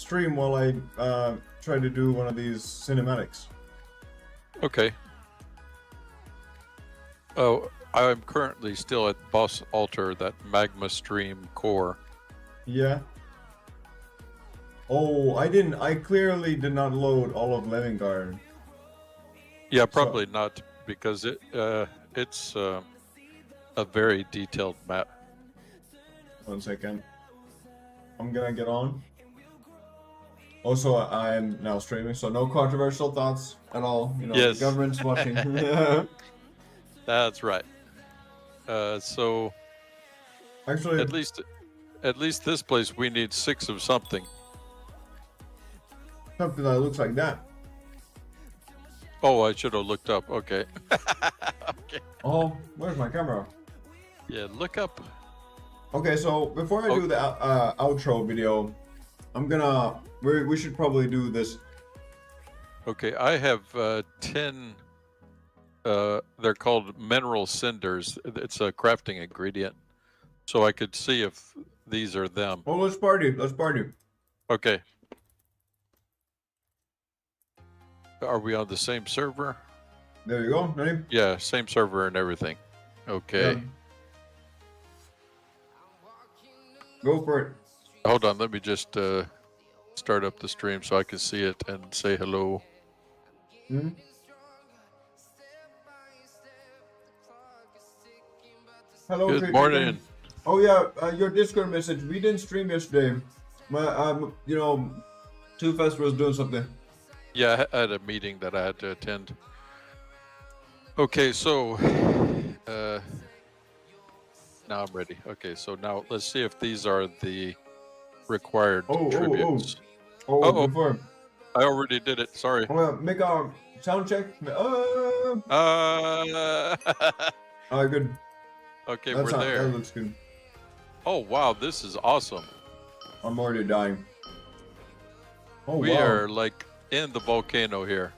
stream while I try to do one of these cinematics. Okay. Oh, I'm currently still at Boss Altar, that magma stream core. Yeah. Oh, I clearly did not load all of Levingard. Yeah, probably not, because it's a very detailed map. 1 second. I'm gonna get on. Also, I'm now streaming, so no controversial thoughts at all. You know, Yes. the government's watching. That's right. So Actually, at least this place we need 6 of something. something that looks like that. Oh, I should have looked up. Okay. Okay. Oh, where's my camera? Yeah, look up. Okay, so before I do the outro video, we should probably do this. Okay, I have 10. They're called mineral cinders. It's a crafting ingredient, so I could see if these are them. Oh, let's party! Let's party! Okay. Are we on the same server? There you go. Ready? Yeah, same server and everything. Okay. Yeah. Go for it. Hold on, let me just start up the stream so I can see it and say hello. Hmm? Hello. Good morning. Oh yeah, your Discord message. We didn't stream yesterday. My you know, Two Fest was doing something. Yeah, I had a meeting that I had to attend. Okay, so now I'm ready. Okay, so now let's see if these are the required tributes. Before. I already did it. Sorry. Make our sound check. Good. Okay, we're there. That looks good. Oh wow, this is awesome. I'm already dying. Oh, We wow. are like in the volcano here.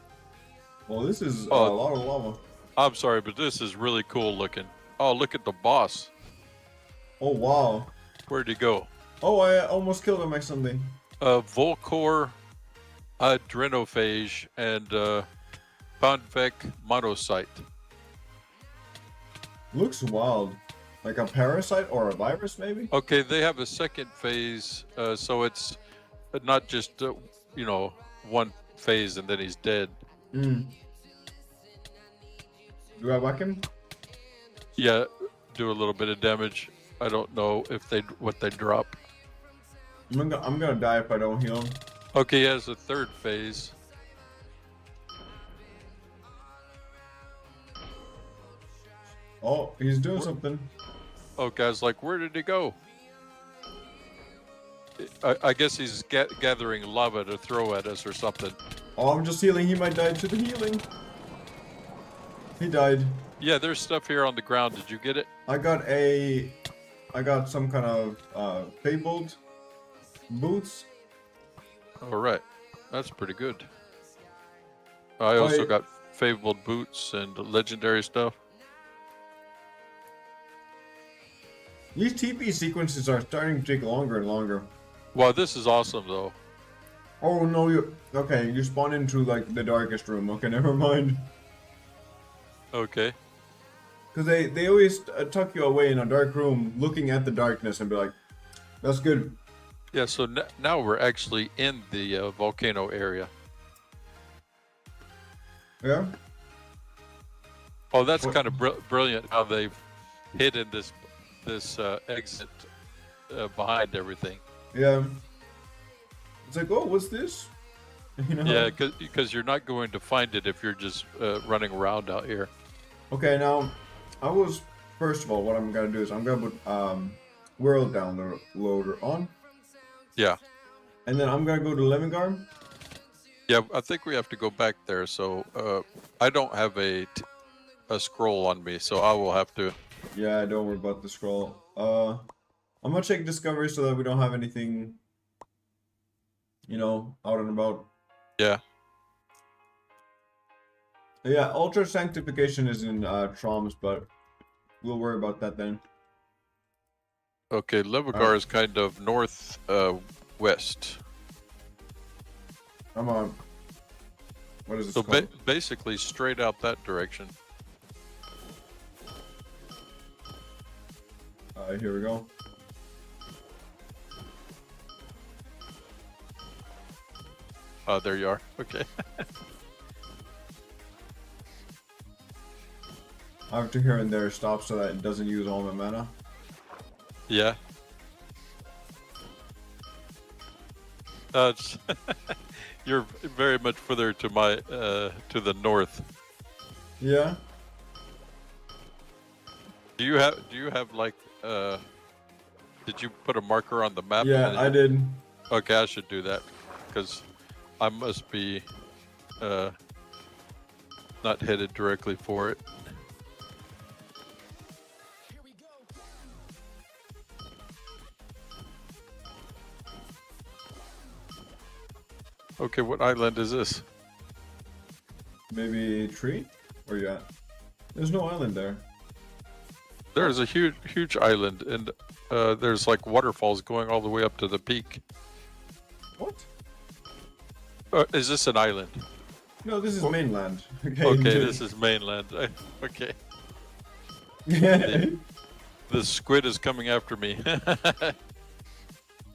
Well, this is a lot of lava. I'm sorry, but this is really cool looking. Oh, look at the boss. Oh wow. Where'd he go? Oh, I almost killed him accidentally. Volcor, Adrenophage, and Convec monocyte. Looks wild. Like a parasite or a virus, maybe? Okay, they have a second phase, so it's not just, you know, one phase and then he's dead. Mm. Do I whack him? Yeah, do a little bit of damage. I don't know if what they drop. I'm gonna die if I don't heal him. Okay, he has a third phase. Oh, he's doing something. Oh, guys, like, where did he go? I guess he's gathering lava to throw at us or something. Oh, I'm just healing. He might die to the healing. He died. Yeah, there's stuff here on the ground. Did you get it? I got some kind of fabled boots. All right, that's pretty good. I also got fabled boots and legendary stuff. These TP sequences are starting to take longer and longer. Wow, this is awesome though. Oh no, you spawn into like the darkest room. Okay, never mind. Okay. Because they always tuck you away in a dark room, looking at the darkness, and be like, "That's good." Yeah. So now we're actually in the volcano area. Yeah. Oh, that's kind of brilliant how they've hidden this exit behind everything. Yeah. It's like, oh, what's this? You know? Yeah, because you're not going to find it if you're just running around out here. Okay, now, first of all, what I'm going to do is I'm going to put World Downloader on. Yeah. And then I'm going to go to Levingard. Yeah, I think we have to go back there. So I don't have a scroll on me, so I will have to. Yeah, don't worry about the scroll. I'm going to check Discovery so that we don't have anything, you know, out and about. Yeah. Yeah, Ultra Sanctification is in Troms, but we'll worry about that then. Okay, Levigar is kind of north west. I'm on. What is this So called? basically, straight out that direction. Here we go. There you are. Okay. I have to here and there stop so that it doesn't use all my mana. Yeah. It's you're very much further to my to the north. Yeah. Do you have like did you put a marker on the map? Yeah, I did. Okay, I should do that because I must be not headed directly for it. Okay, what island is this? Maybe tree? Where you at? There's no island there. There's a huge island, and there's like waterfalls going all the way up to the peak. What? Is this an island? No, this is mainland. Okay, this is mainland. Okay. The squid is coming after me.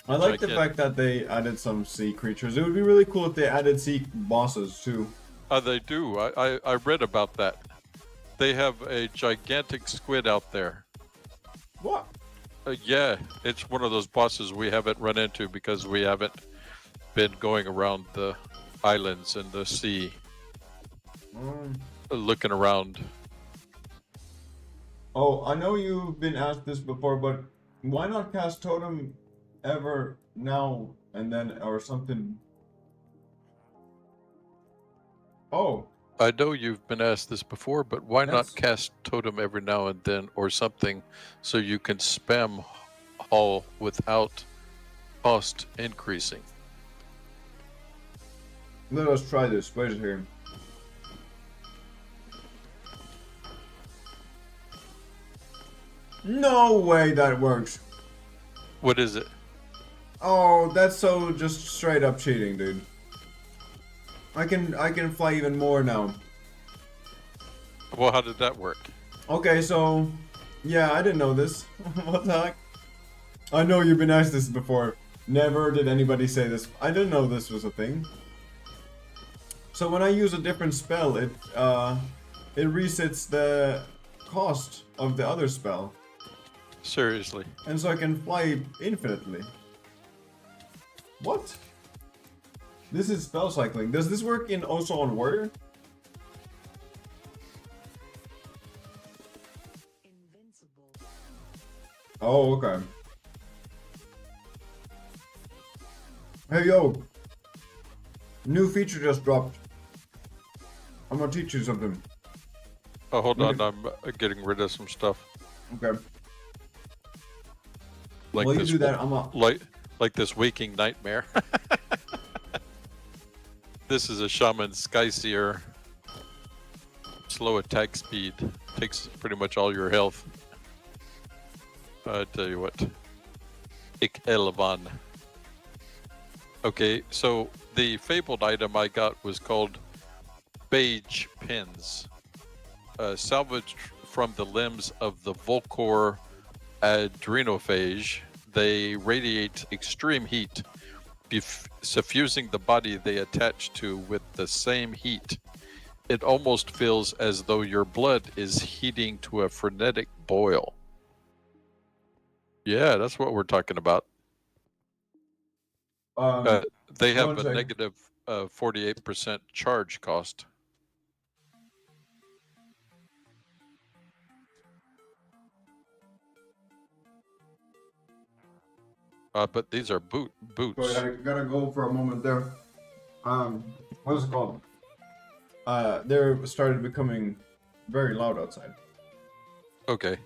I like the fact that they added some sea creatures. It would be really cool if they added sea bosses too. They do. I read about that. They have a gigantic squid out there. What? Yeah, it's one of those bosses we haven't run into because we haven't been going around the islands and the sea, looking around. Oh, I know you've been asked this before, but why not cast Totem ever now and then or something? Oh. I know you've been asked this before, but why That's... not cast Totem every now and then or something so you can spam haul without cost increasing? Let us try this. Wait here. No way that works. What is it? Oh, that's so just straight up cheating, dude. I can fly even more now. Well, how did that work? Okay, so yeah, I didn't know this. What the heck? I know you've been asked this before. Never did anybody say this. I didn't know this was a thing. So when I use a different spell, it resets the cost of the other spell. Seriously. And so I can fly infinitely. What? This is spell cycling. Does this work in also on Warrior? Oh, okay. Hey, yo. New feature just dropped. I'm gonna teach you something. Oh, hold on. I'm getting rid of some stuff. Okay. Like While you this, do that, I'm a... like this waking nightmare. This is a Shaman Skyseer. Slow attack speed. Takes pretty much all your health. I tell you what. Ik Elvan. Okay, so the fabled item I got was called Beige Pins. Salvaged from the limbs of the Volcor adrenophage, they radiate extreme heat, suffusing the body they attach to with the same heat. It almost feels as though your blood is heating to a frenetic boil. Yeah, that's what we're talking about. They have a negative 48% charge cost. But these are boots. Wait, I gotta go for a moment there. What is it called? They started becoming very loud outside. Okay.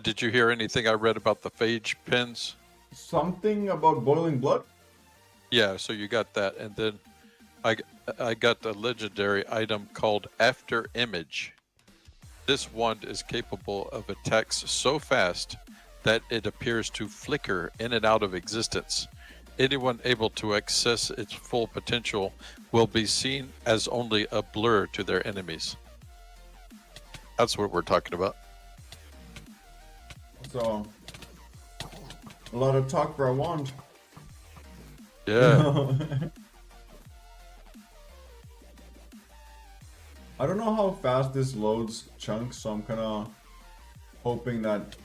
Did you hear anything I read about the phage pins? Something about boiling blood? Yeah, so you got that, and then I got a legendary item called After Image. This wand is capable of attacks so fast that it appears to flicker in and out of existence. anyone able to access its full potential will be seen as only a blur to their enemies. That's what we're talking about. So, a lot of talk for a wand. Yeah. I don't know how fast this loads chunks, so I'm kind of hoping that.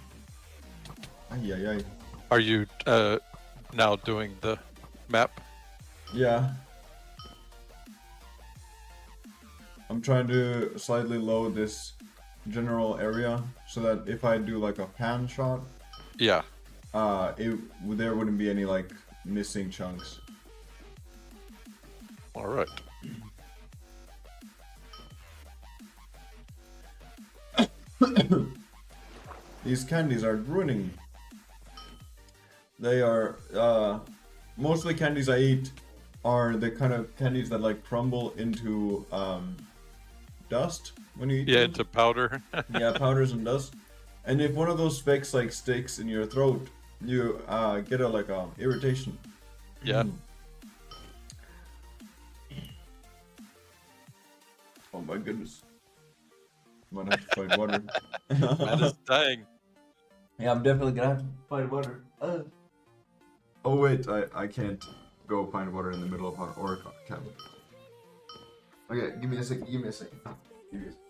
Ay, ay, ay. Are you now doing the map? Yeah. I'm trying to slightly load this general area so that if I do like a pan shot, Yeah. there wouldn't be any like missing chunks. All right. These candies are ruining. They are mostly candies I eat are the kind of candies that like crumble into dust when you eat Yeah, them. into powder. Yeah, powders and dust. And if one of those specks like sticks in your throat, you get a like irritation. Yeah. Oh my goodness. Might have to find water. Man is dying. Yeah, I'm definitely gonna have to find water. Oh wait, I can't go find water in the middle of our cabin. Okay, give me a second. Give me a second. Give me a second.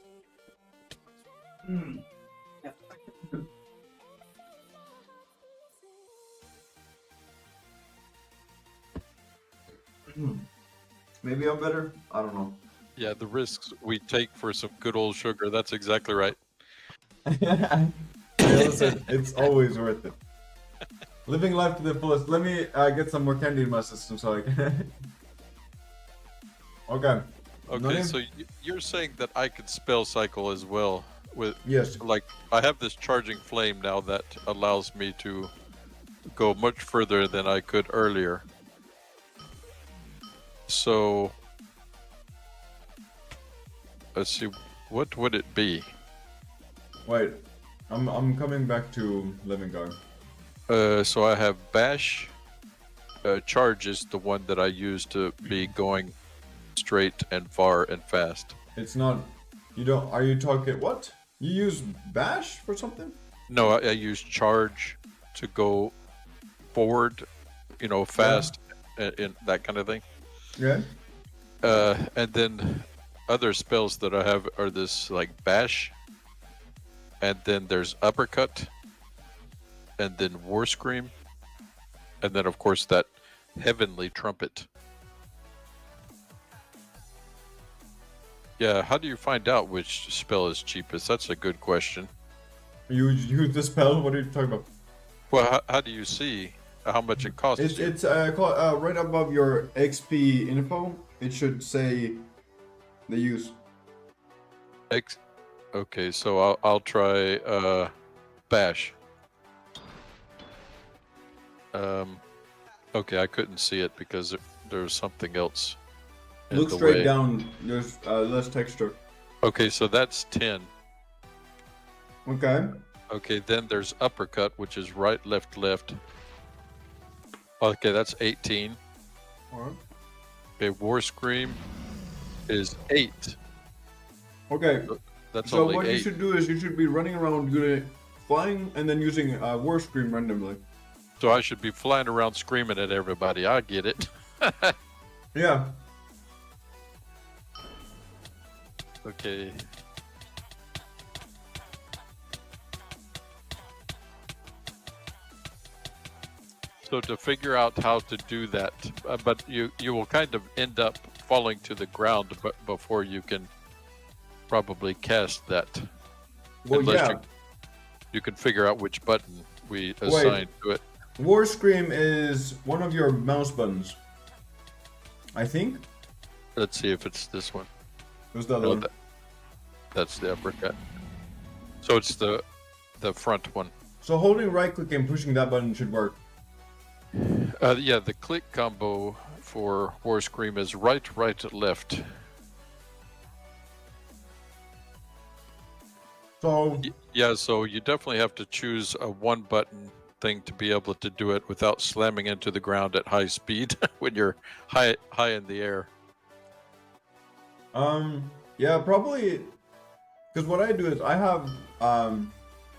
Maybe I'm better. I don't know. Yeah, the risks we take for some good old sugar. That's exactly right. Yeah, listen, it's always worth it. Living life to the fullest. Let me get some more candy in my system so I can. Okay. Okay, so you're saying that I could spell cycle as well with Yes. like I have this charging flame now that allows me to go much further than I could earlier. So let's see, what would it be? Wait, I'm coming back to Living Guard. So I have bash. Charge is the one that I use to be going straight and far and fast. It's not. You don't. Are you talking what? You use bash for something? No, I use charge to go forward, fast, and that kind of thing. Yeah. And then other spells that I have are this like bash, and then there's uppercut, and then war scream, and then of course that heavenly trumpet. Yeah, how do you find out which spell is cheapest? That's a good question. You use the spell? What are you talking about? Well, how do you see how much it costs? It's right above your XP info. It should say the use. Okay, so I'll try bash. Okay, I couldn't see it because there's something else. Look straight down. There's less texture. Okay, so that's 10. Okay. Okay, then there's uppercut, which is right, left, left. Okay, that's 18. Alright. Okay, war scream is 8. Okay. That's So only what 8. you should do is you should be running around flying and then using war scream randomly. So I should be flying around screaming at everybody. I get it. Yeah. Okay. So to figure out how to do that, but you will kind of end up falling to the ground before you can probably cast that. Well, Unless yeah. you can figure out which button we assign to it. War scream is one of your mouse buttons. I think. Let's see if it's this one. Who's the other one? That's the uppercut. So it's the front one. So holding right click and pushing that button should work. Yeah, the click combo for War Scream is right, left. So Yeah, so you definitely have to choose a one button thing to be able to do it without slamming into the ground at high speed when you're high in the air. Yeah, probably. Because what I do is I have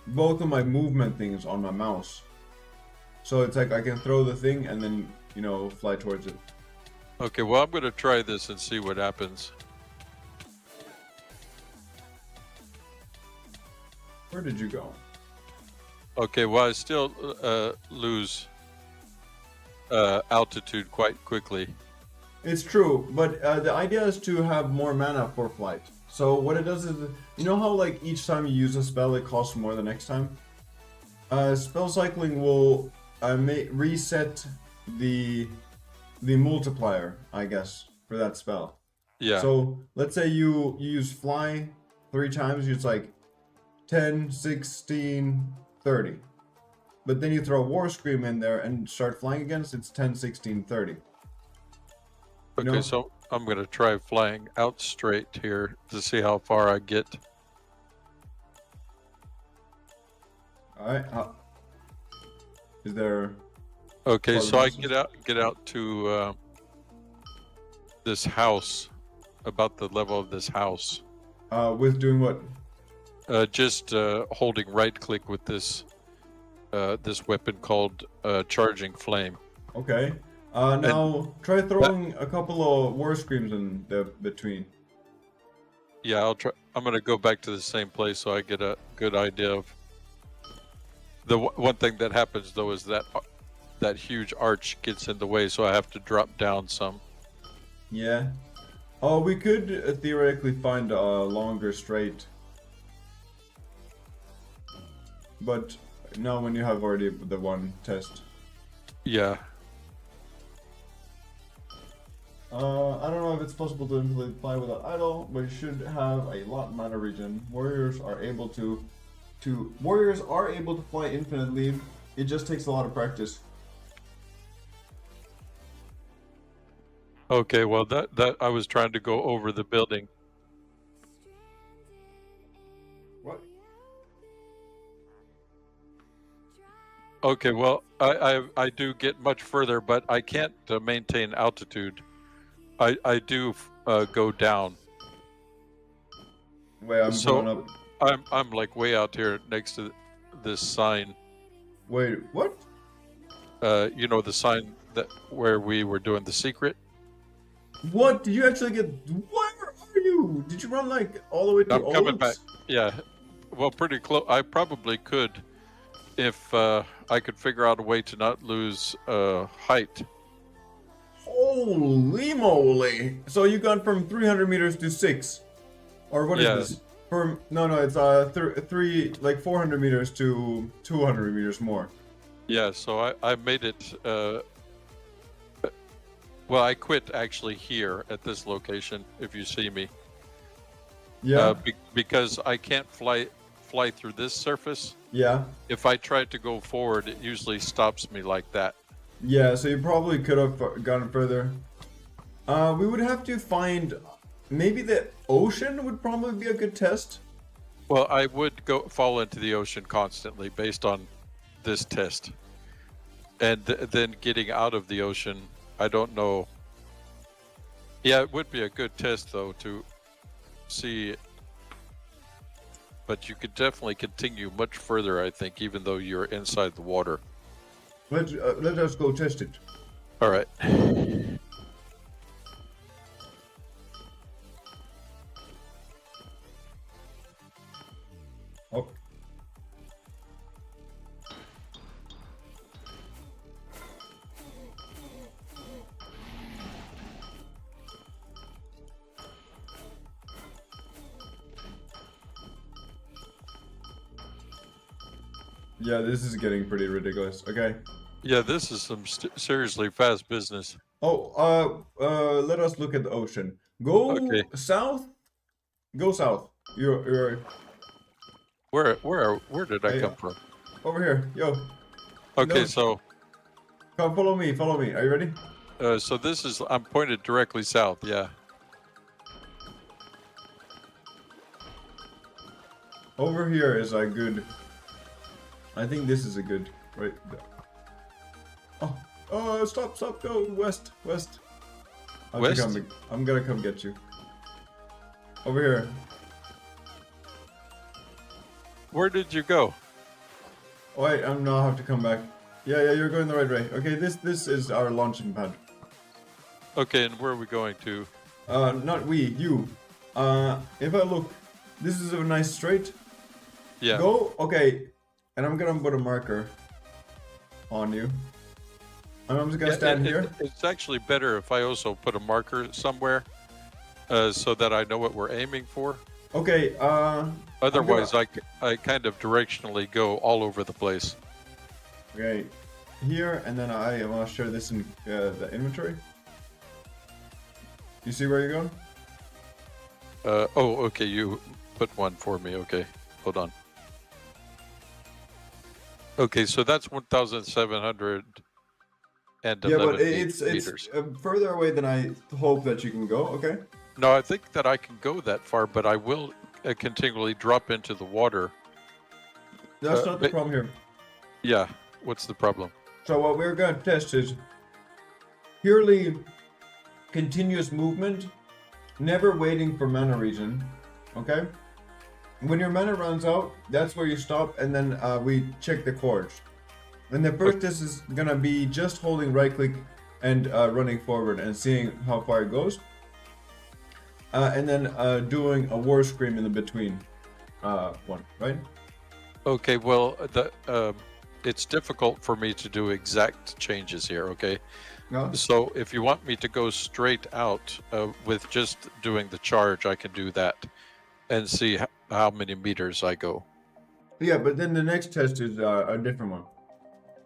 both of my movement things on my mouse. So it's like I can throw the thing and then, you know, fly towards it. Okay, well, I'm going to try this and see what happens. Where did you go? Okay, well, I still lose altitude quite quickly. It's true, but the idea is to have more mana for flight. So what it does is, you know how like each time you use a spell it costs more the next time? Spell cycling will reset the multiplier, I guess, for that spell. Yeah. So let's say you use fly 3 times, it's like 10, 16, 30. But then you throw War Scream in there and start flying again, so it's 10, 16, 30. Okay, know? so I'm going to try flying out straight here to see how far I get. Alright, is there... Okay, so I get out to this house, about the level of this house. With doing what? Just holding right click with this this weapon called Charging Flame. Okay. Now try throwing a couple of War Screams in the between. Yeah, I'll try. I'm gonna go back to the same place so I get a good idea of. The one thing that happens though is that that huge arch gets in the way, so I have to drop down some. Yeah. Oh, we could theoretically find a longer straight. But no, when you have already the one test. Yeah. I don't know if it's possible to implement fly without idle, but you should have a lot mana regen. Warriors are able to fly infinitely. It just takes a lot of practice. Okay, well that I was trying to go over the building. What? Okay, well I do get much further, but I can't maintain altitude. I do go down. Wait, I'm So going up. I'm like way out here next to this sign. Wait, what? You know the sign that where we were doing the secret. What? Did you actually get... Where are you? Did you run like all the way to I'm coming back. Oaks? Yeah, well, pretty close. I probably could if I could figure out a way to not lose height. Holy moly! So you got from 300 meters to 6, or what is this? From no, it's 400 meters to 200 meters more. Yeah, so I made it. Well, I quit actually here at this location. If you see me, Yeah. Because I can't fly through this surface. Yeah. If I try to go forward, it usually stops me like that. Yeah, so you probably could have gone further. We would have to find... Maybe the ocean would probably be a good test. Well, I would fall into the ocean constantly based on this test. And then getting out of the ocean, I don't know. Yeah, it would be a good test, though, to see. But you could definitely continue much further, I think, even though you're inside the water. Let us go test it. All right. Oh. Yeah, this is getting pretty ridiculous. Okay. Yeah, this is some seriously fast business. Oh, let us look at the ocean. Go south. Go south. You're. Where did I come from? Over here, yo. Okay, No. so Come, follow me. Follow me. Are you ready? so this is I'm pointed directly south. Yeah. Over here is a good. I think this is a good right there. Oh, stop, go west. West? I'm gonna come get you. Over here. Where did you go? Wait, I'll have to come back. Yeah, you're going the right way. Okay, this is our launching pad. Okay, and where are we going to? Not we, you. If I look, this is a nice straight. Yeah. Go, okay. And I'm gonna put a marker on you. And I'm just gonna stand here. It's actually better if I also put a marker somewhere, so that I know what we're aiming for. Okay, Otherwise, I kind of directionally go all over the place. Okay, here, and then I want to share this in the inventory. You see where you're going? Oh, okay, you put one for me. Okay, hold on. Okay, so that's 1,711 Yeah, but it's meters. further away than I hope that you can go. Okay. No, I think that I can go that far, but I will continually drop into the water. That's not the problem here. Yeah, what's the problem? So what we're going to test is purely continuous movement, never waiting for mana regen. Okay. When your mana runs out, that's where you stop, and then we check the course. And the first test is gonna be just holding right click and running forward and seeing how far it goes. And then doing a war scream in the between one, right? Okay, well, it's difficult for me to do exact changes here, okay? No? So if you want me to go straight out with just doing the charge, I can do that and see how many meters I go. Yeah, but then the next test is a different one.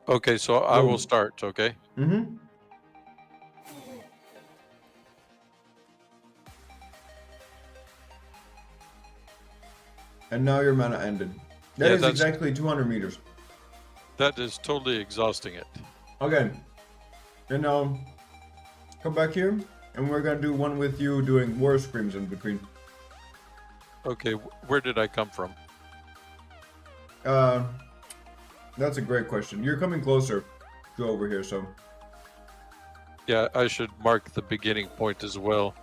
Okay, so I will start, okay? Mm-hmm. And now your mana ended. That is exactly 200 meters. That is totally exhausting it. Okay. And now, come back here, and we're gonna do one with you doing war screams in between. Okay, where did I come from? That's a great question. You're coming closer to over here, so. Yeah, I should mark the beginning point as well.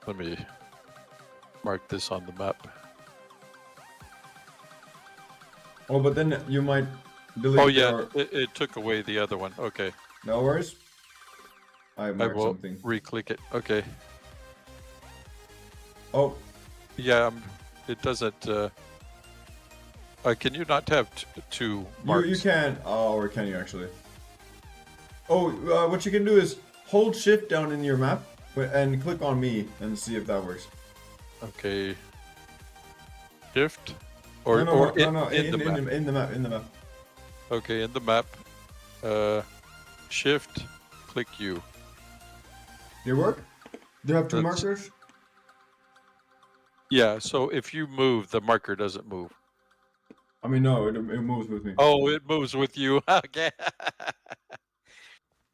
Let me mark this on the map. Oh, but then you might delete. Oh yeah, it took away the other one. Okay. No worries. I marked will something. Re-click it. Okay. Oh. Yeah, it doesn't. Can you not have two marks? You can. Oh, or can you actually? Oh, what you can do is hold shift down in your map and click on me and see if that works. Okay. Shift. Or in the map. Okay, in the map. Shift. Click U. Did it work? Do you have two markers? Yeah, so if you move, the marker doesn't move. I mean, no, it moves with me. Oh, it moves with you. Okay.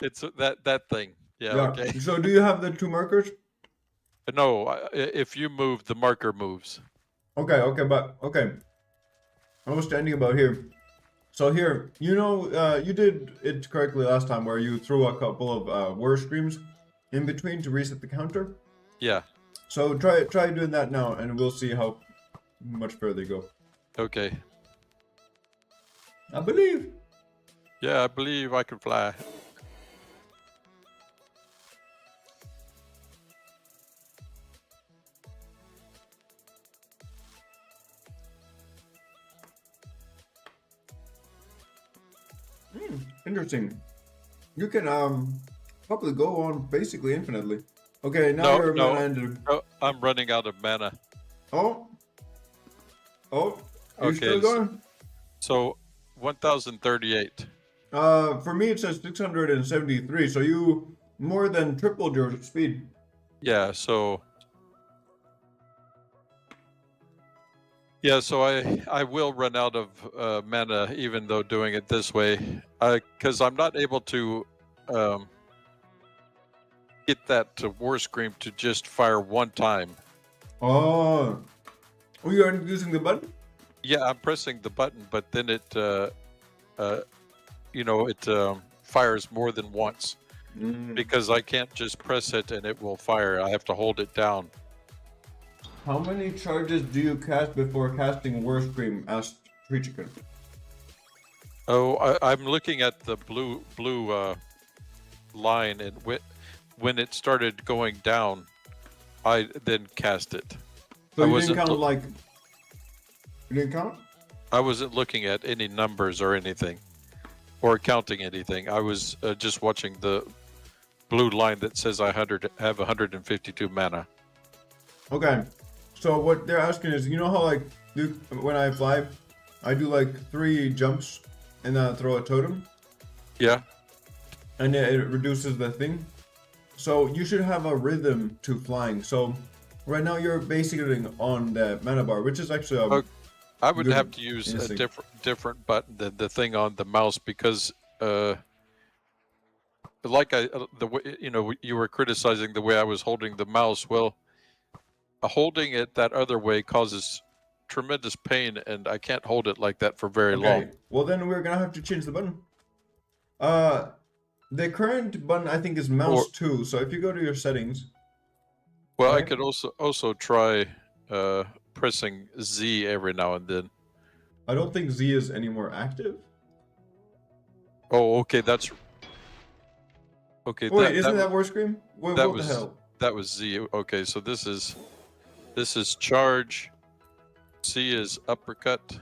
It's that thing. Yeah, okay. So do you have the two markers? No, if you move, the marker moves. Okay, I was standing about here. So here, you know, you did it correctly last time where you threw a couple of war screams in between to reset the counter. Yeah. So try doing that now, and we'll see how much further you go. Okay. I believe. Yeah, I believe I can fly. Interesting. You can probably go on basically infinitely. Okay, now you're mana ended. No, I'm running out of mana. Oh. You Okay, still going? So 1,038. For me it says 673, so you more than tripled your speed. Yeah, so I will run out of mana even though doing it this way, because I'm not able to get that war scream to just fire one time. Oh, you aren't using the button? Yeah, I'm pressing the button, but then it, fires more than once Mm. because I can't just press it and it will fire. I have to hold it down. How many charges do you cast before casting War Scream? Asked Tree Chicken. Oh, I'm looking at the blue line, and when it started going down, I then cast it. So I you didn't wasn't count lo- like. You didn't count? I wasn't looking at any numbers or anything, or counting anything. I was just watching the blue line that says I have 152 mana. Okay. So what they're asking is, you know how like when I fly, I do like 3 jumps and then I throw a totem, Yeah. and it reduces the thing. So you should have a rhythm to flying. So right now you're basically on the mana bar, which is actually a Oh, I would good have to use a instinct. different button than the thing on the mouse because, like the way you were criticizing the way I was holding the mouse. Well, holding it that other way causes tremendous pain, and I can't hold it like that for very long. Okay. Well then we're gonna have to change the button. Uh, the current button I think is mouse Or 2. So if you go to your settings, well, I right? could also try pressing Z every now and then. I don't think Z is any more active. Oh, okay, that's okay. Wait, isn't that War Scream? Wait, That what the was hell? that was Z. Okay, so this is charge. C is uppercut.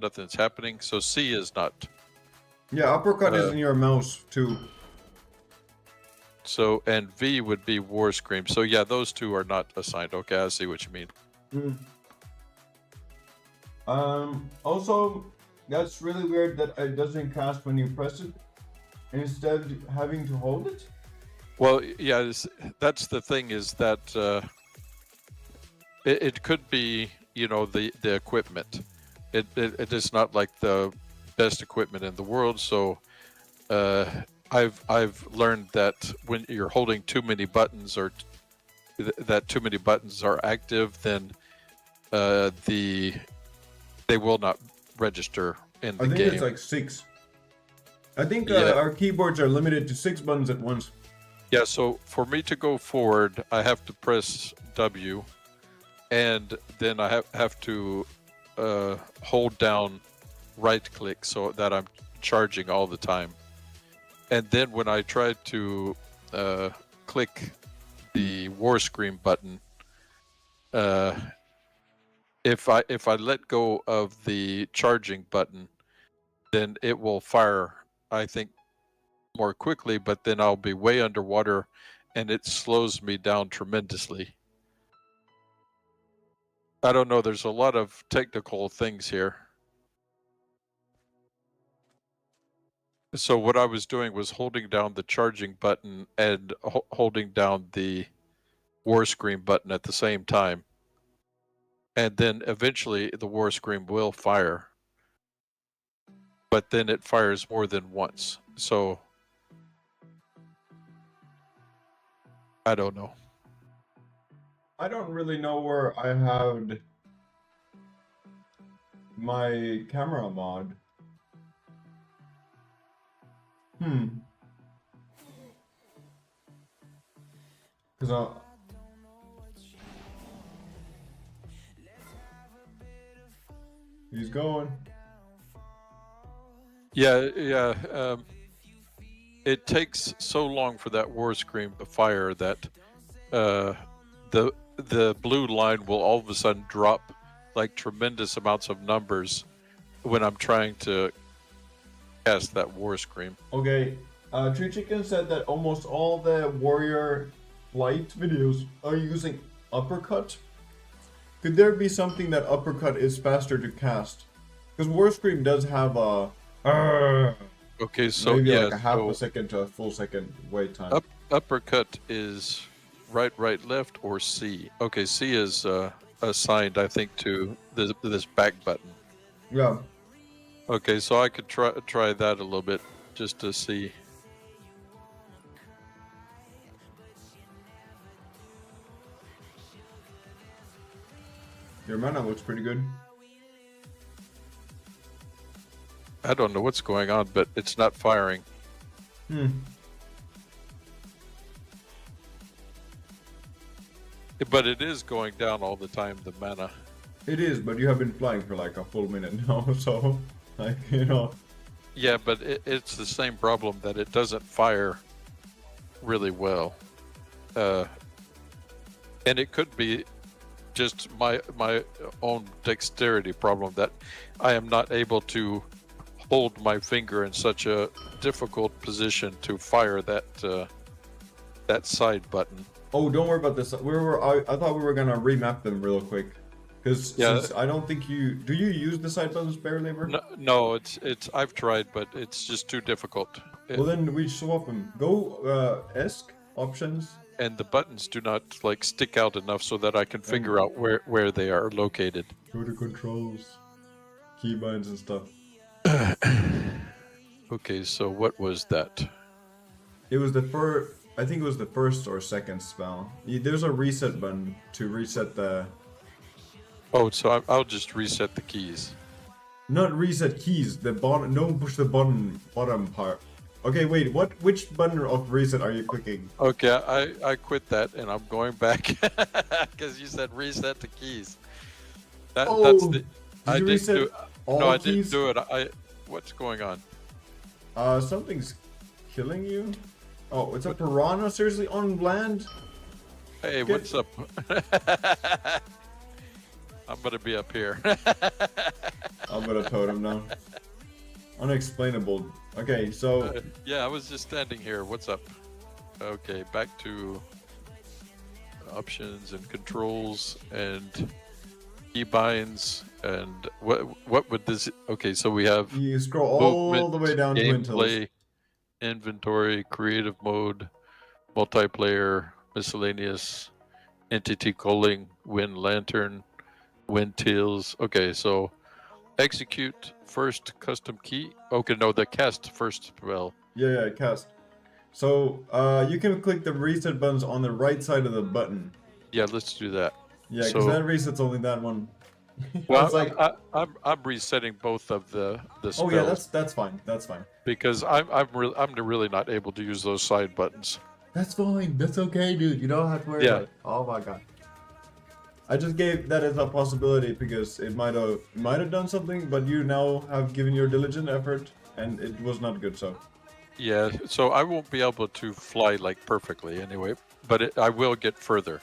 Nothing's happening. So C is not. Yeah, uppercut is Uh, in your mouse too. so and V would be war scream. So yeah, those two are not assigned. Okay, I see what you mean. Mm. Also, that's really weird that it doesn't cast when you press it, instead having to hold it. Well, yeah, that's the thing is that it could be the equipment. It is not like the best equipment in the world. So I've learned that when you're holding too many buttons or that too many buttons are active, then they will not register in I the think game. it's like 6. I think Yeah. our keyboards are limited to 6 buttons at once. Yeah, so for me to go forward, I have to press W, and then I have to hold down right click so that I'm charging all the time. And then when I try to click the War Scream button, if I let go of the charging button, then it will fire, I think, more quickly, but then I'll be way underwater and it slows me down tremendously. I don't know, there's a lot of technical things here. So what I was doing was holding down the charging button and holding down the War Scream button at the same time. And then eventually the War Scream will fire. But then it fires more than once. So I don't know. I don't really know where I had my camera mod. Because he's going. Yeah. It takes so long for that War Scream to fire that the blue line will all of a sudden drop like tremendous amounts of numbers when I'm trying to cast that War Scream. Okay, Tree Chicken said that almost all the warrior flight videos are using uppercut. Could there be something that uppercut is faster to cast? Because War Scream does have a Okay, so maybe yeah, like a half so a second to a full second wait time. uppercut is right, left, or C. Okay, C is assigned, I think, to this back button. Yeah. Okay, so I could try that a little bit just to see. Your mana looks pretty good. I don't know what's going on, but it's not firing. Hmm. But it is going down all the time, the mana. It is, but you have been flying for like a full minute now, so like you know. Yeah, but it's the same problem that it doesn't fire really well, and it could be just my own dexterity problem that I am not able to hold my finger in such a difficult position to fire that that side button. Oh, don't worry about this. I thought we were gonna remap them real quick, because since I don't think you use the side buttons, Bear Labor? No, it's I've tried, but it's just too difficult. Well, then we swap them. Go ESC options. And the buttons do not like stick out enough so that I can figure out where they are located. Go to controls, keybinds and stuff. Okay, so what was that? It was the first. I think it was the first or second spell. There's a reset button to reset the. Oh, so I'll just reset the keys. Not reset keys. The bottom. Don't push the bottom part. Okay, wait. Which button of reset are you clicking? Okay, I quit that and I'm going back because you said reset the keys. That's the. Did you reset all no, I keys? didn't do it. What's going on? Something's killing you. Oh, it's a piranha? Seriously, on land? Hey, what's up? I'm gonna be up here. I'm gonna totem now. Unexplainable. Okay, so... yeah, I was just standing here. What's up? Okay, back to options and controls and keybinds and what would this... Okay, so we have... You scroll all the way down to gameplay, inventory, creative mode, multiplayer, miscellaneous, entity calling, Wynn Lantern, Wynn Tails. Okay, so execute first custom key. Okay, no, the cast first spell. Yeah, cast. So you can click the reset buttons on the right side of the button. Yeah, let's do that. Yeah, because that resets only that one. Well, like, I'm resetting both of the spells. Oh yeah, that's fine. That's fine. Because I'm really not able to use those side buttons. That's fine. That's okay, dude. You don't have to worry about it. Oh my god. I just gave that as a possibility because it might have done something, but you now have given your diligent effort, and it was not good. So. Yeah. So I won't be able to fly like perfectly anyway, but I will get further.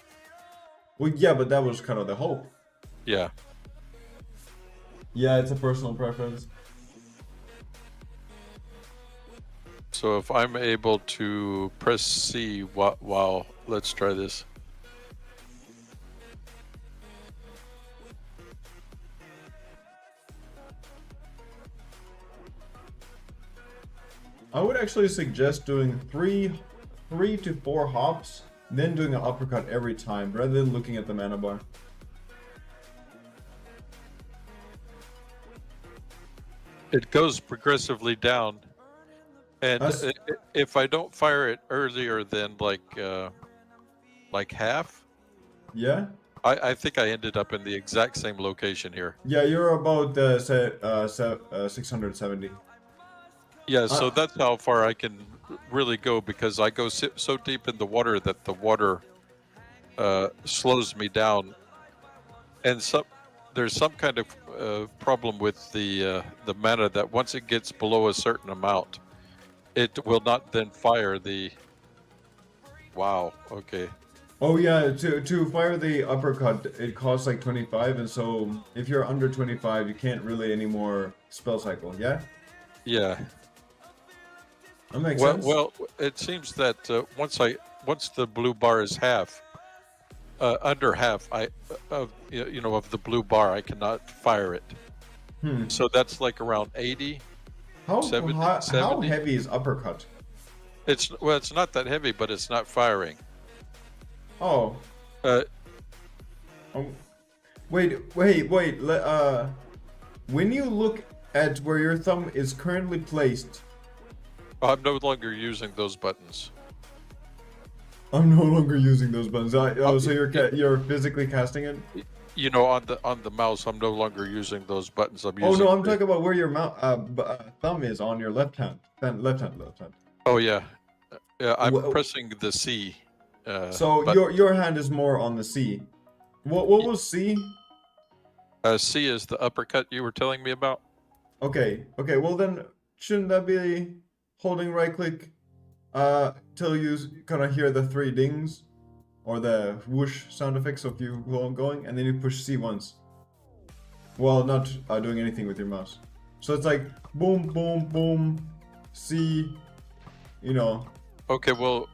Well, yeah, but that was kind of the hope. Yeah. Yeah, it's a personal preference. So if I'm able to press C while let's try this. I would actually suggest doing three to four hops, then doing an uppercut every time, rather than looking at the mana bar. It goes progressively down, and if I don't fire it earlier than like half, yeah, I think I ended up in the exact same location here. Yeah, you're about 670. Yeah, so that's how far I can really go because I go so deep in the water that the water slows me down, and there's some kind of problem with the mana that once it gets below a certain amount, it will not then fire the. Wow. Okay. Oh yeah, to fire the uppercut, it costs like 25, and so if you're under 25, you can't really anymore spell cycle. Yeah. Yeah. That makes sense. Well, it seems that once the blue bar is half, under half, of the blue bar, I cannot fire it. So that's like around 80. How 70. How heavy is uppercut? It's not that heavy, but it's not firing. Oh. Wait. When you look at where your thumb is currently placed. I'm no longer using those buttons. I'm no longer using those buttons. So you're physically casting it? You know, on the mouse, I'm no longer using those buttons. I'm Oh using no, I'm the. talking about where your thumb is on your left hand. Left hand. Oh yeah, yeah. I'm Wh- pressing the C. So But your hand is more on the C. What was C? C is the uppercut you were telling me about. Okay, well then shouldn't that be holding right click till you kind of hear the three dings or the whoosh sound effects of you going, and then you push C once. Well, not doing anything with your mouse. So it's like boom, boom, boom, C, you know. Okay, well,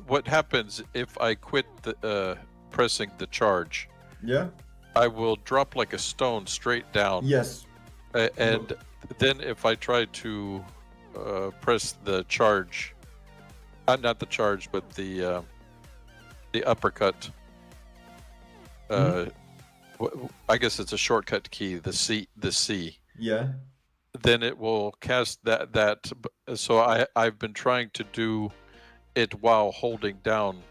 what happens if I quit the pressing the charge? Yeah? I will drop like a stone straight down, Yes. and then if I try to press the charge, not the charge, but the uppercut. I guess it's a shortcut key. The C. Yeah. Then it will cast that. So I've been trying to do it while holding down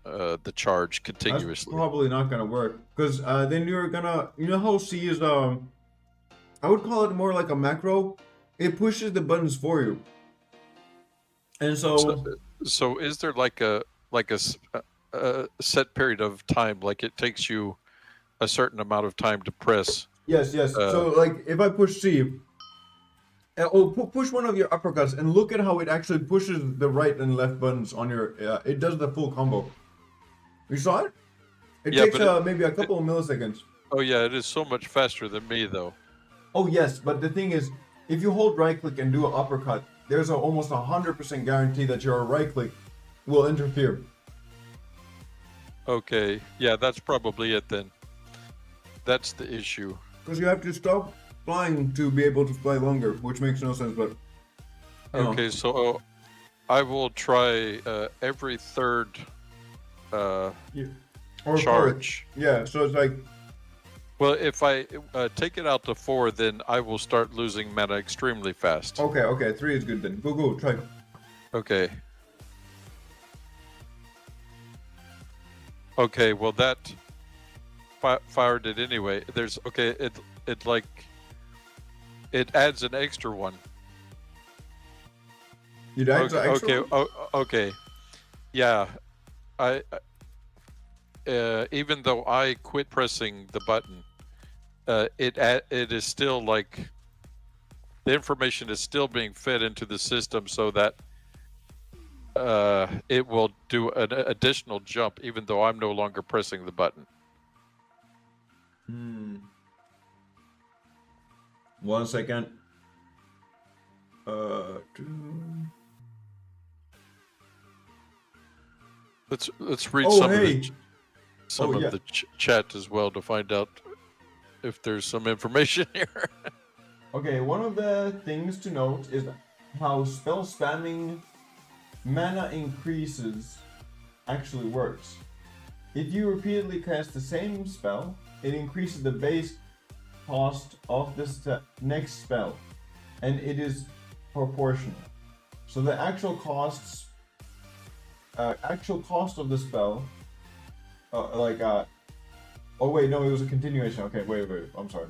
the charge That's continuously. probably not gonna work. Because then you're gonna, you know how C is, I would call it more like a macro. It pushes the buttons for you. And So, so, so is there like a set period of time? Like it takes you a certain amount of time to press. yes. So, like, if I push C, push one of your uppercuts and look at how it actually pushes the right and left buttons on your, it does the full combo. You saw it? It Yeah, takes but maybe a couple of milliseconds. oh yeah, it is so much faster than me though. Oh, yes, but the thing is, if you hold right click and do an uppercut, there's almost 100% guarantee that your right click will interfere. Okay, yeah, that's probably it then. That's the issue. Because you have to stop flying to be able to fly longer, which makes no sense, but. Okay, so I will try every third Yeah. Or charge. fourth. Yeah, so it's like. Well, if I take it out to 4, then I will start losing mana extremely fast. Okay, 3 is good then. Go, try. Okay. Okay, well that fired it anyway. There's it like it adds an extra one. You died Okay, okay. Yeah. I even though I quit pressing the button, it is still like the information is still being fed into the system so that it will do an additional jump even though I'm no longer pressing the button. 1 second. Let's read Oh, some hey. of the chat as well to find out if there's some information here. Okay, one of the things to note is how spell spamming mana increases actually works. If you repeatedly cast the same spell, it increases the base cost of the next spell, and it is proportional. So the actual cost of the spell, oh wait, no, it was a continuation. Okay, wait, I'm sorry.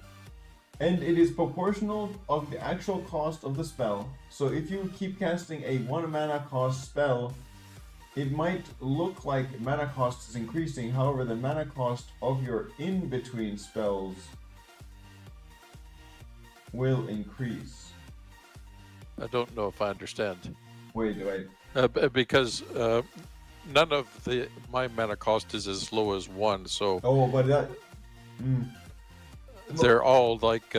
And it is proportional of the actual cost of the spell. So if you keep casting a 1 mana cost spell, it might look like mana cost is increasing. However, the mana cost of your in-between spells will increase. I don't know if I understand. Wait. Because none of my mana cost is as low as 1, so Oh, but that. they're all like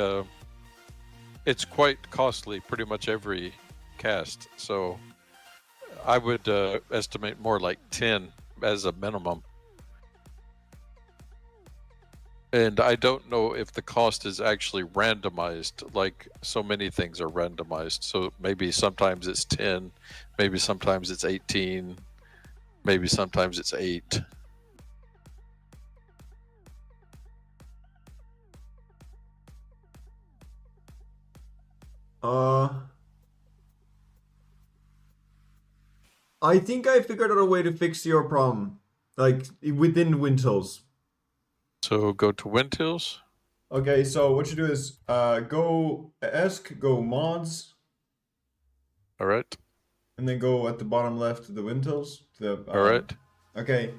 it's quite costly pretty much every cast, so I would estimate more like 10 as a minimum. And I don't know if the cost is actually randomized, like so many things are randomized. So maybe sometimes it's 10, maybe sometimes it's 18, maybe sometimes it's 8. I think I figured out a way to fix your problem, like within Windows. So go to Windtills. Okay, so what you do is go go mods, All right. and then go at the bottom left to the Wintils. To the All right. Okay,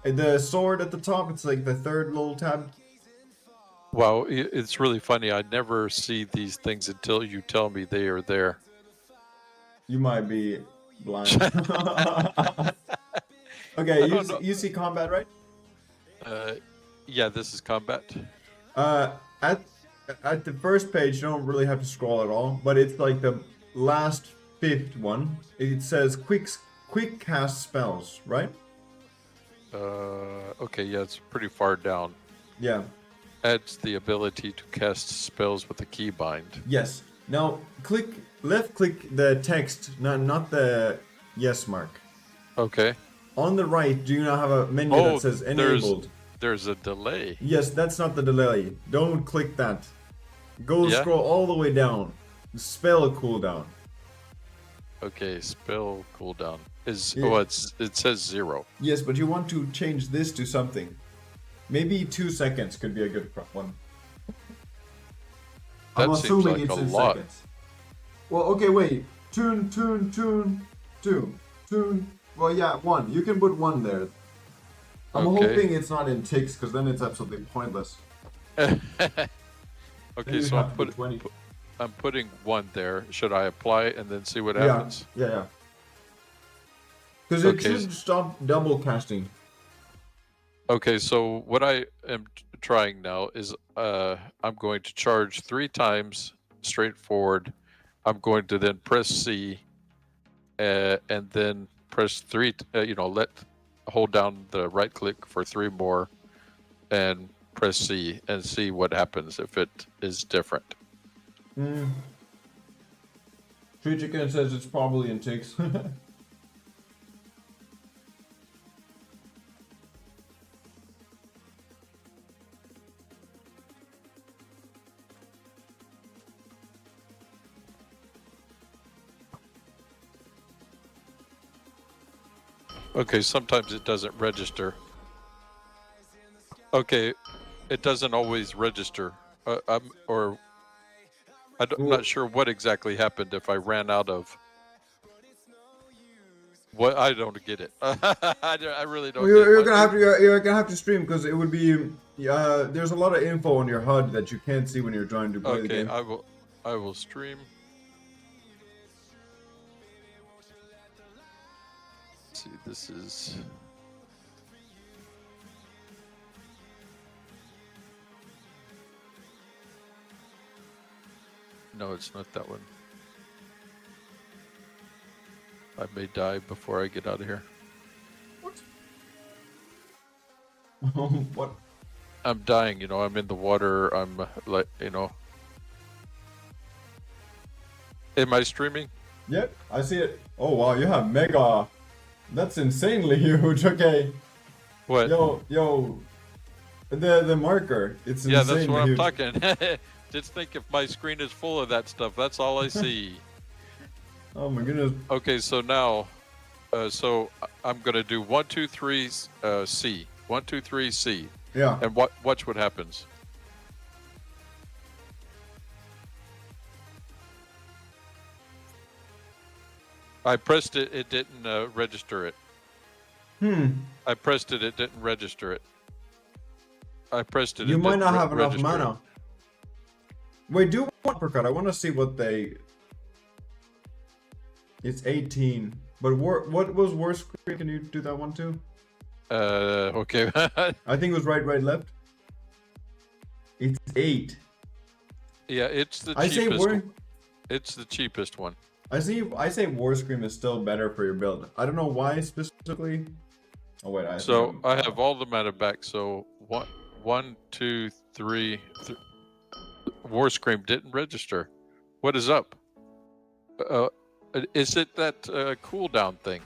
the sword at the top. It's like the third little tab. Wow, it's really funny. I never see these things until you tell me they are there. You might be blind. Okay, I don't know. you see combat, right? Yeah, this is combat. Uh, at at the first page, you don't really have to scroll at all, but it's like the last fifth one. It says quick cast spells, right? Okay, yeah, it's pretty far down. Yeah. Adds the ability to cast spells with a keybind. Yes. Now left click the text, not the yes mark. Okay. On the right, do you now have a menu that says enabled? There's a delay. Yes, that's not the delay. Don't click that. Go scroll all the way down. Spell cooldown. Okay, spell cooldown is Yeah. it says 0. Yes, but you want to change this to something. Maybe 2 seconds could be a good one. That I'm seems assuming like it's a in lot. seconds. Well, okay, wait. Tune. Well, yeah, 1. You can put 1 there. I'm hoping it's not in ticks, because then it's absolutely pointless. Okay, so I'm putting 1 there. Should I apply it and then see what happens? Yeah. Because it should stop double casting. Okay, so what I am trying now is I'm going to charge 3 times straightforward. I'm going to then press C and then press 3, hold down the right click for 3 more and press C and see what happens if it is different. Tree Chicken says it's probably in ticks. Okay, sometimes it doesn't register. Okay, it doesn't always register. I'm not sure what exactly happened if I ran out of. What I don't get it. I really don't. You're gonna have to stream because it would be there's a lot of info on your HUD that you can't see when you're trying to play the game. Okay, I will stream. Let's see, this is. No, it's not that one. I may die before I get out of here. What? What? I'm dying, I'm in the water. I'm like, Am I streaming? Yep, I see it. Oh wow, you have mega. That's insanely huge. Okay. What? Yo. The marker. It's insanely that's what huge. I'm talking. Just think if my screen is full of that stuff. That's all I see. Oh my goodness. Okay, so now, so I'm gonna do 1, 2, 3, C. 1, 2, 3, C. Yeah. And watch what happens. I pressed it. It didn't register it. I pressed it. It didn't register it. I pressed it. You it might didn't not have enough register mana. Wait, do one uppercut. I want to see what they. It's 18. But what was worst screen? Can you do that one too? Okay. I think it was right, left. It's 8. Yeah, it's the cheapest. It's the cheapest one. I say War Scream is still better for your build. I don't know why specifically. Oh wait, I have all the mana back. So 1, 2, 3. War Scream didn't register. What is up? Is it that cooldown thing?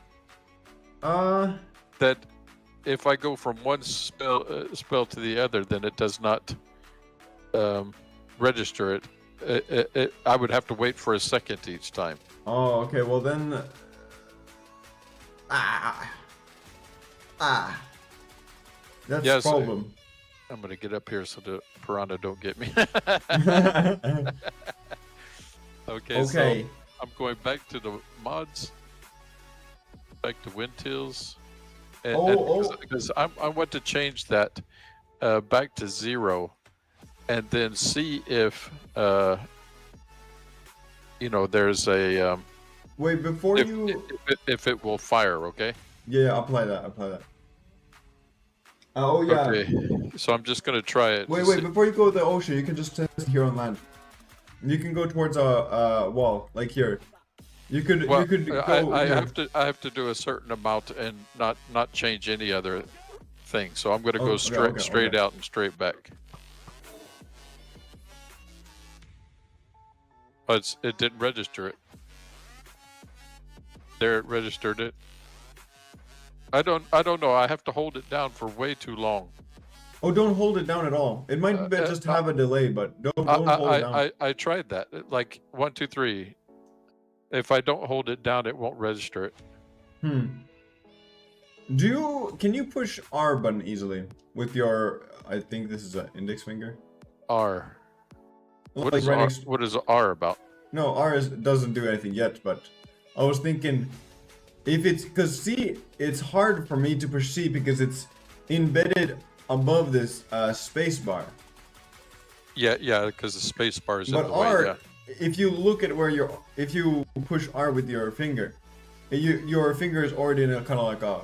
That if I go from one spell to the other, then it does not register it. I would have to wait for a second each time. Oh, okay. Well then. That's the problem. I'm gonna get up here so the piranha don't get me. Okay, so Okay. I'm going back to the mods, back to WinTils, and Oh. because I want to change that back to 0, and then see if you know there's a Wait, before you... if it will fire. Okay. Yeah, apply that. Apply that. Oh yeah. Okay. So I'm just gonna try it. Wait. Before you go to the ocean, you can just test it here on land. You can go towards a wall, like here. You could Well, go. I here. have to do a certain amount and not change any other thing. So I'm gonna go straight out and straight back. But it didn't register it. There, it registered it. I don't know. I have to hold it down for way too long. Oh, don't hold it down at all. It might just have a delay, but don't hold it down. I tried that. Like 1, 2, 3. If I don't hold it down, it won't register it. Can you push R button easily with your? I think this is an index finger. R. Like What is R about? No, doesn't do anything yet. But I was thinking, if it's because C, it's hard for me to push C because it's embedded above this space bar. Yeah, because the space bar is in the R, way. Yeah. if you look at where if you push R with your finger, your finger is already in a kind of like a,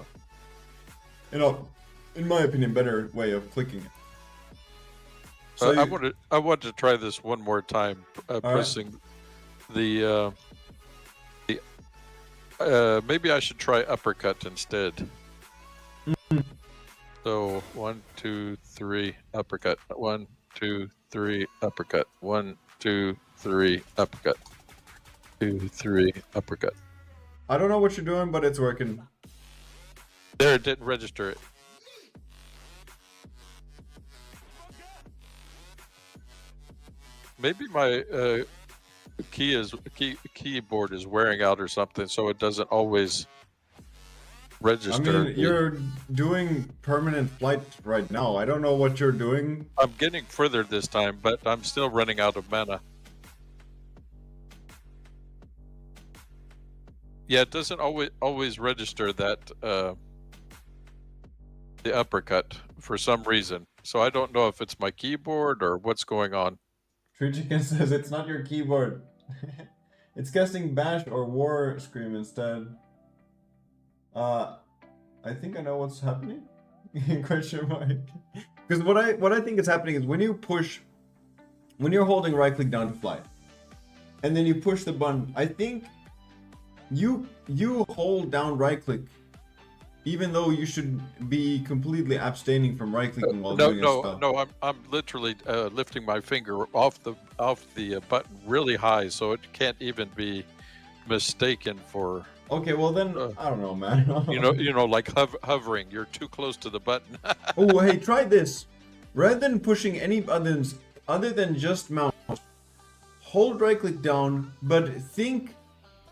in my opinion, better way of clicking it. So I wanted to try this one more time, pressing the maybe I should try uppercut instead. So 1, 2, 3 uppercut. 1, 2, 3 uppercut. 1, 2, 3 uppercut. 2, 3 uppercut. I don't know what you're doing, but it's working. There, it didn't register it. Maybe my keyboard is wearing out or something, so it doesn't always register. I mean, you're doing permanent flight right now. I don't know what you're doing. I'm getting further this time, but I'm still running out of mana. Yeah, it doesn't always register that the uppercut for some reason. So I don't know if it's my keyboard or what's going on. True Chicken says it's not your keyboard. It's guessing bash or war scream instead. I think I know what's happening. Question mark. Because what I think is happening is when you're holding right click down to fly, and then you push the button, I think you hold down right click, even though you should be completely abstaining from right clicking while doing a spell. No, I'm literally lifting my finger off the button really high, so it can't even be mistaken for. Okay, well then I don't know, man. you know, like hovering. You're too close to the button. Oh, hey, try this. Rather than pushing any buttons other than just mouse, hold right click down, but think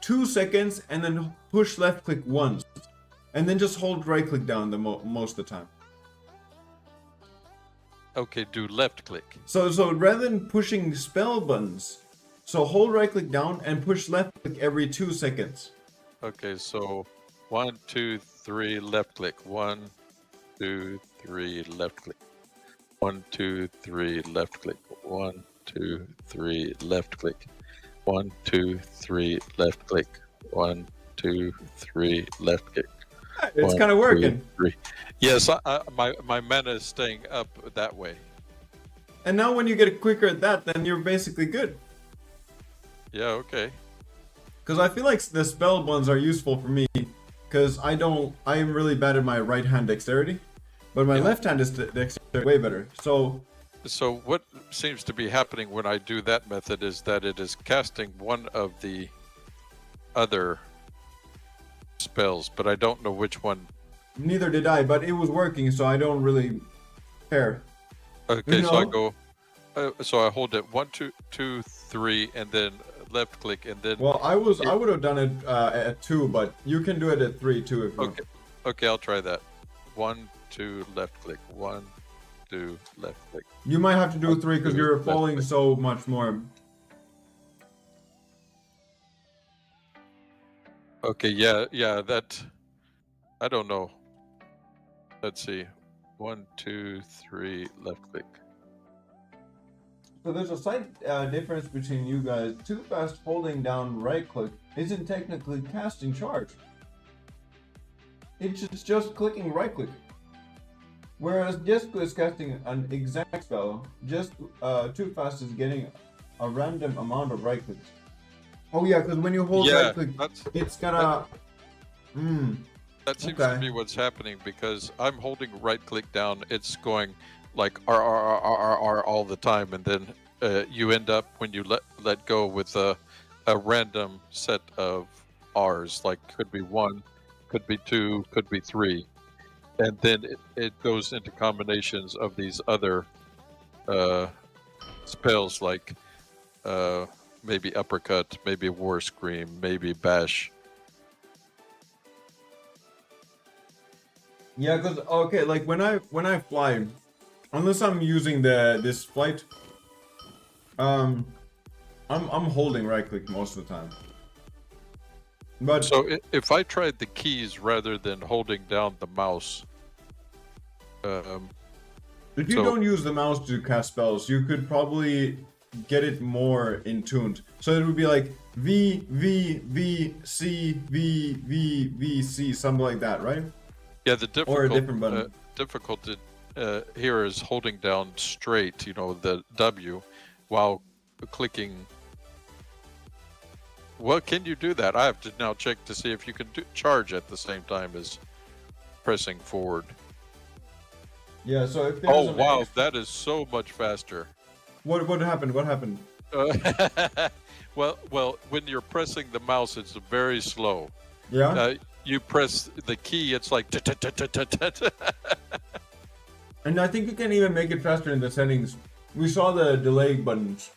2 seconds and then push left click once, and then just hold right click down most of the time. Okay, do left click. So rather than pushing spell buttons, so hold right click down and push left click every 2 seconds. Okay, so 1, 2, 3 left click. 1, 2, 3 left click. 1, 2, 3 left click. 1, 2, 3 left click. 1, 2, 3 left click. 1, 2, 3 left click. It's kind of working. 2, 3. Yes, my mana is staying up that way. And now when you get quicker at that, then you're basically good. Yeah, okay. Because I feel like the spell buttons are useful for me, because I am really bad at my right hand dexterity, but my left hand is dexterity way better. So what seems to be happening when I do that method is that it is casting one of the other spells, but I don't know which one. Neither did I, but it was working, so I don't really care. Okay, so I go, so I hold it 1, 2, 3, and then left click, and then. Well, I would have done it at 2, but you can do it at 3 too if you want. Okay, I'll try that. 1, 2 left click. 1, do left click. You might have to do 3 because you're left falling click. so much more. Okay, yeah, that, I don't know. Let's see. 1, 2, 3, left click. So there's a slight difference between you guys. Too fast holding down right click isn't technically casting charge. It's just clicking right click. Whereas Jesco is casting an exact spell, just Too Fast is getting a random amount of right clicks. Oh yeah, because when you hold right click, it's gonna. That seems to be what's happening, because I'm holding right click down. It's going like R all the time, and then you end up, when you let go, with a random set of R's. Like, could be 1, could be 2, could be 3. And then it goes into combinations of these other spells, like maybe uppercut, maybe war scream, maybe bash. Yeah, because okay, like when I fly, unless I'm using this flight, I'm holding right click most of the time. But so if I tried the keys rather than holding down the mouse, if you don't use the mouse to cast spells, you could probably get it more in tuned. So it would be like V V V C V V V C, something like that, right? yeah, the Or a different button. difficulty here is holding down straight, the W, while clicking. Well, can you do that? I have to now check to see if you can charge at the same time as pressing forward. Yeah, so if there's Oh wow, that is so much faster. What happened? What happened? Well, when you're pressing the mouse, it's very slow. Yeah. You press the key, it's like. And I think you can even make it faster in the settings. We saw the delay buttons.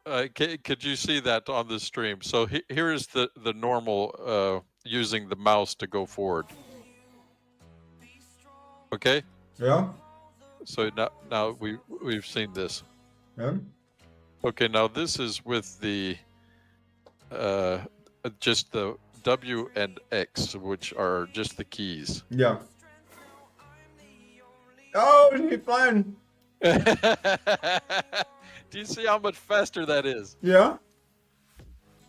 Could you see that on the stream? So here is the normal using the mouse to go forward. Okay. Yeah. So now we've seen this. Yeah. Okay, now this is with the just the W and X, which are just the keys. Yeah. Oh, she's flying. Do you see how much faster that is? Yeah.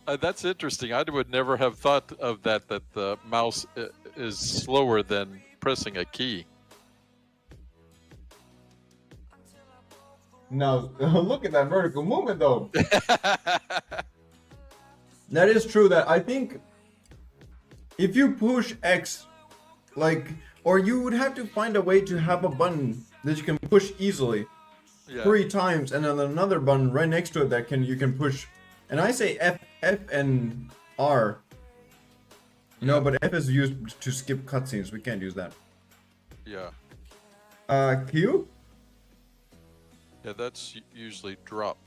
That's interesting. I would never have thought of that the mouse is slower than pressing a key. Now, look at that vertical movement, though. That is true. That I think if you push X, or you would have to find a way to have a button that you can push easily 3 times, and then another button right next to it that you can push. And I say F and R. No, but F is used to skip cutscenes. We can't use that. Yeah. Q? Yeah, that's usually drop.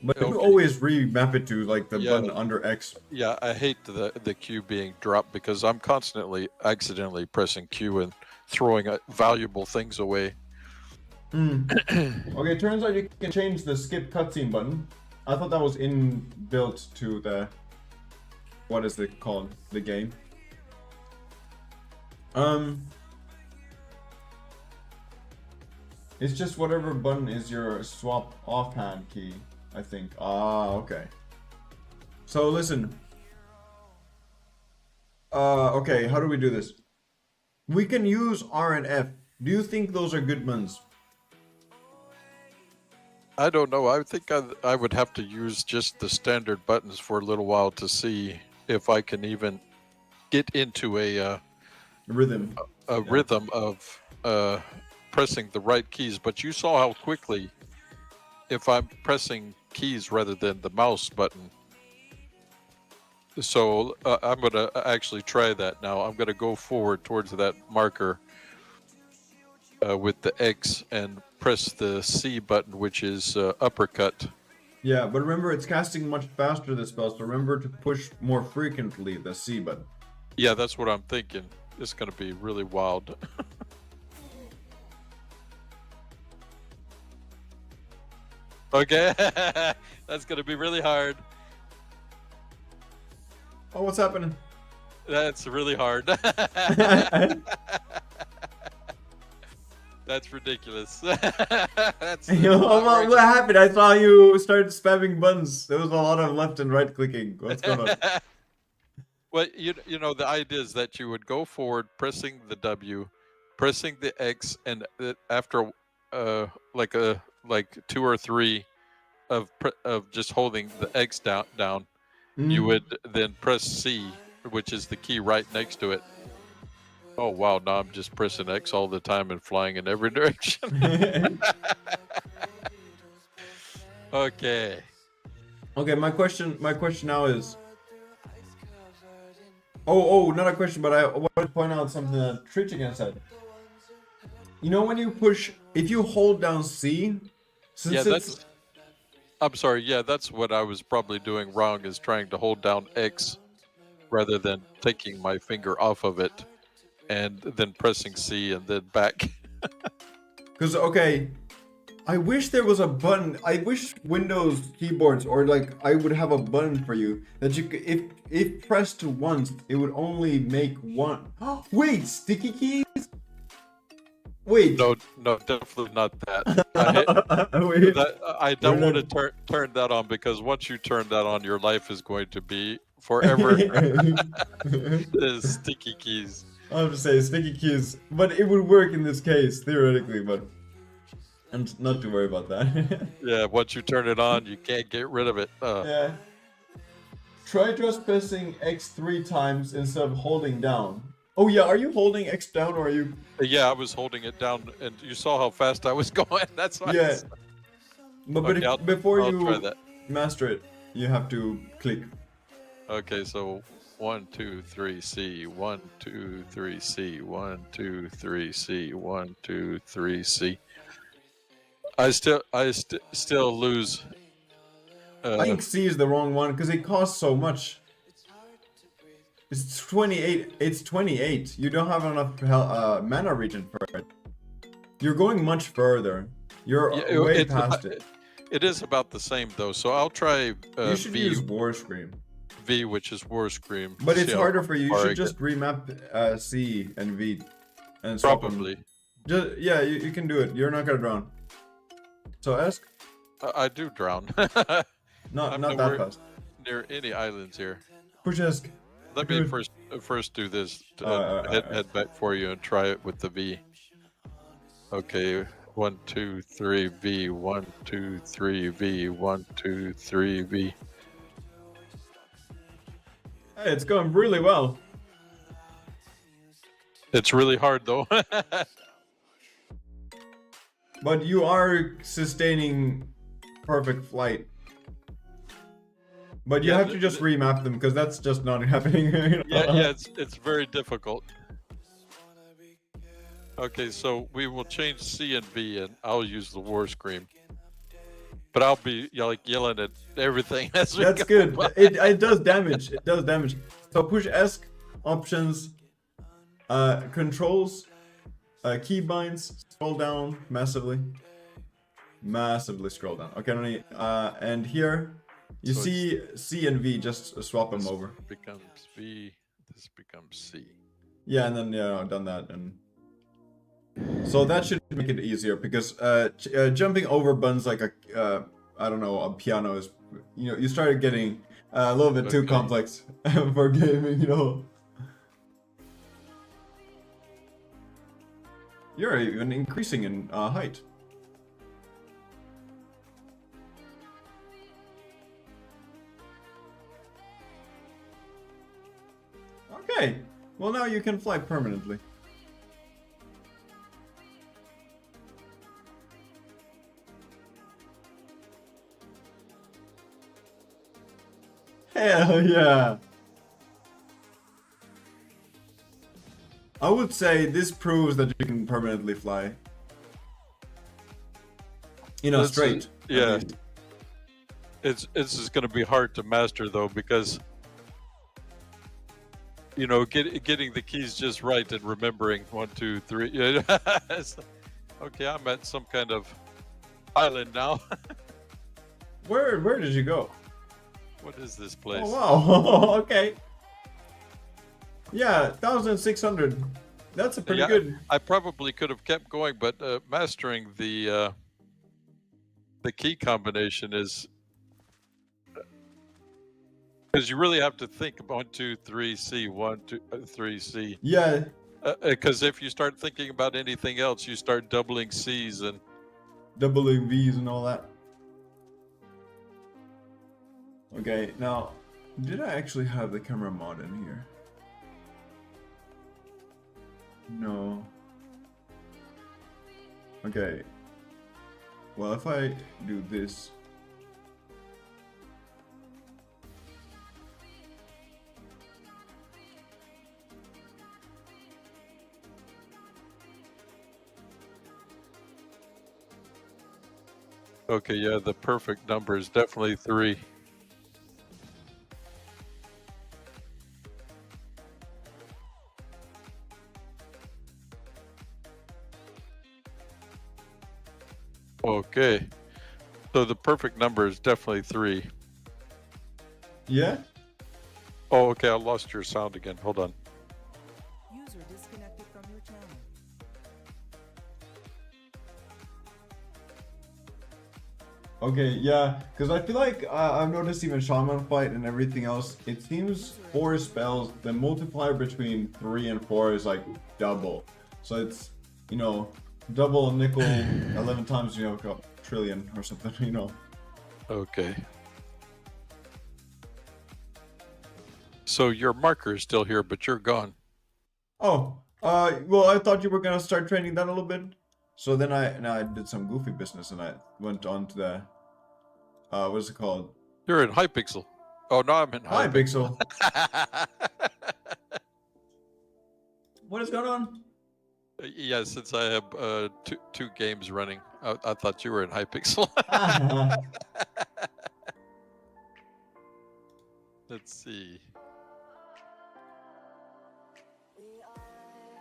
But you always remap it to like the button under X. Yeah, I hate the Q being dropped, because I'm constantly accidentally pressing Q and throwing valuable things away. Okay, turns out you can change the skip cutscene button. I thought that was inbuilt to the, what is it called? The game. It's just whatever button is your swap offhand key, I think. Ah, okay. So listen. Okay, how do we do this? We can use R and F. Do you think those are good buttons? I don't know. I think I would have to use just the standard buttons for a little while to see if I can even get into a rhythm. Rhythm of pressing the right keys. But you saw how quickly, if I'm pressing keys rather than the mouse button. So I'm going to actually try that now. I'm going to go forward towards that marker with the X and press the C button, which is uppercut. Yeah, but remember, it's casting much faster, the spell, so remember to push more frequently the C button. Yeah, that's what I'm thinking. It's going to be really wild. Okay, that's gonna be really hard. Oh, what's happening? That's really hard. That's ridiculous. That's Yo, not right. what happened? I saw you start spamming buttons. There was a lot of left and right clicking. What's going on? Well, you know, the idea is that you would go forward, pressing the W, pressing the X, and after like 2 or 3 of just holding the X down, you would then press C, which is the key right next to it. Oh wow! Now I'm just pressing X all the time and flying in every direction. Okay. Okay, my question now is. Oh, not a question, but I want to point out something that Trichigan said. You know when you push, if you hold down C, since Yeah, that's. I'm sorry. Yeah, that's what I was probably doing wrong, is trying to hold down X rather than taking my finger off of it and then pressing C and then back. Because, okay, I wish there was a button. I wish Windows keyboards, or like I would have a button for you that you could, if pressed once, it would only make one. Wait, sticky keys? Wait. No, definitely not that. Wait. I don't want to turn that on, because once you turn that on, your life is going to be forever the sticky keys. I'll just say sticky keys, but it would work in this case theoretically, but I'm not to worry about that. Yeah, once you turn it on, you can't get rid of it. Yeah. Try just pressing X 3 times instead of holding down. Oh yeah, are you holding X down, or are you? Yeah, I was holding it down, and you saw how fast I was going. That's why. Yeah. But Okay, before I'll try you that. master it, you have to click. Okay, so 1, 2, 3, C. 1, 2, 3, C. 1, 2, 3, C. 1, 2, 3, C. I still lose. I think C is the wrong one because it costs so much. It's 28. It's 28. You don't have enough mana regen for it. You're going much further. You're way past it. It is about the same though. So I'll try. You should V, use War Scream. V, which is War Scream. But it's harder for you. You should just remap C and V, and swap probably. Them. Just, yeah, you can do it. You're not gonna drown. So ask. I do drown. not that fast. Near any islands here. Push ask. Let me first do this. Head back for you and try it with the V. Okay, 1, 2, 3 V. 1, 2, 3 V. 1, 2, 3 V. Hey, it's going really well. It's really hard though. But you are sustaining perfect flight. But you have to just remap them, because that's just not happening. Yeah, it's very difficult. Okay, so we will change C and V, and I'll use the War Scream. But I'll be yelling at everything as we That's go good. by. It does damage. It does damage. So push S, options, controls, keybinds, scroll down massively. Massively scroll down. Okay, and here you see C and V, just swap them over. Becomes V, this becomes C. Yeah, and then done that, and so that should make it easier, because jumping over buttons like a I don't know, a piano is, you started getting a little bit too complex for gaming, You're even increasing in height. Okay, well now you can fly permanently. Hell yeah! I would say this proves that you can permanently fly. Straight. Yeah. It's just going to be hard to master though, because getting the keys just right and remembering 1, 2, 3. Okay, I'm at some kind of island now. Where did you go? What is this place? Oh wow. Okay. Yeah, 1,600. That's a pretty good. I probably could have kept going, but mastering the key combination is because you really have to think of 1, 2, 3, C, 1, 2, 3, C. Yeah. Because if you start thinking about anything else, you start doubling C's and Doubling V's and all that. Okay, now, did I actually have the camera mod in here? No. Okay. Well, if I do this. okay, yeah, the perfect number is definitely 3. Okay, so the perfect number is definitely 3. Yeah? Oh, okay, I lost your sound again. Hold on. User disconnected from your channel. Okay, yeah, because I feel like I've noticed even Shaman Fight and everything else, it seems 4 spells, the multiplier between 3 and 4 is like double. So it's, you know, double nickel 11 times, you know, a trillion or something, you know. Okay. So your marker is still here, but you're gone. Oh, well, I thought you were gonna start training that a little bit. So then I did some goofy business and I went on to the, what's it called? You're in Hypixel. Oh, no, I'm in Hypixel. Hypixel. What is going on? Yeah, since I have two games running, I thought you were in Hypixel. Let's see.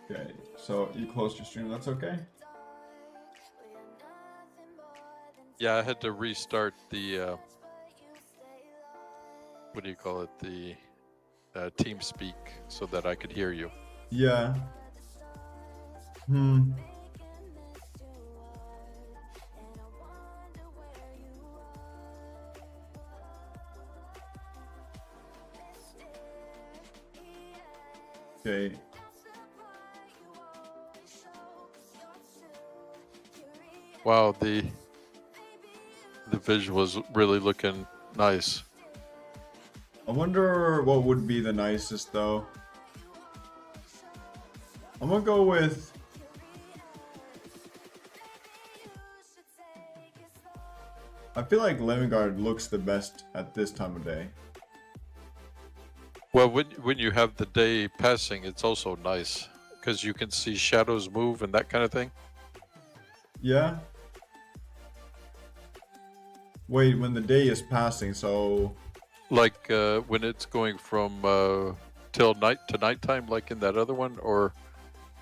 Okay, so you closed your stream, that's okay? Yeah, I had to restart the, what do you call it? The TeamSpeak so that I could hear you. Yeah. Okay. Wow, the visual is really looking nice. I wonder what would be the nicest though. I'm gonna go with I feel like Levengard looks the best at this time of day. Well, when you have the day passing, it's also nice because you can see shadows move and that kind of thing. Yeah? Wait, when the day is passing, so Like when it's going from till night to nighttime, like in that other one, or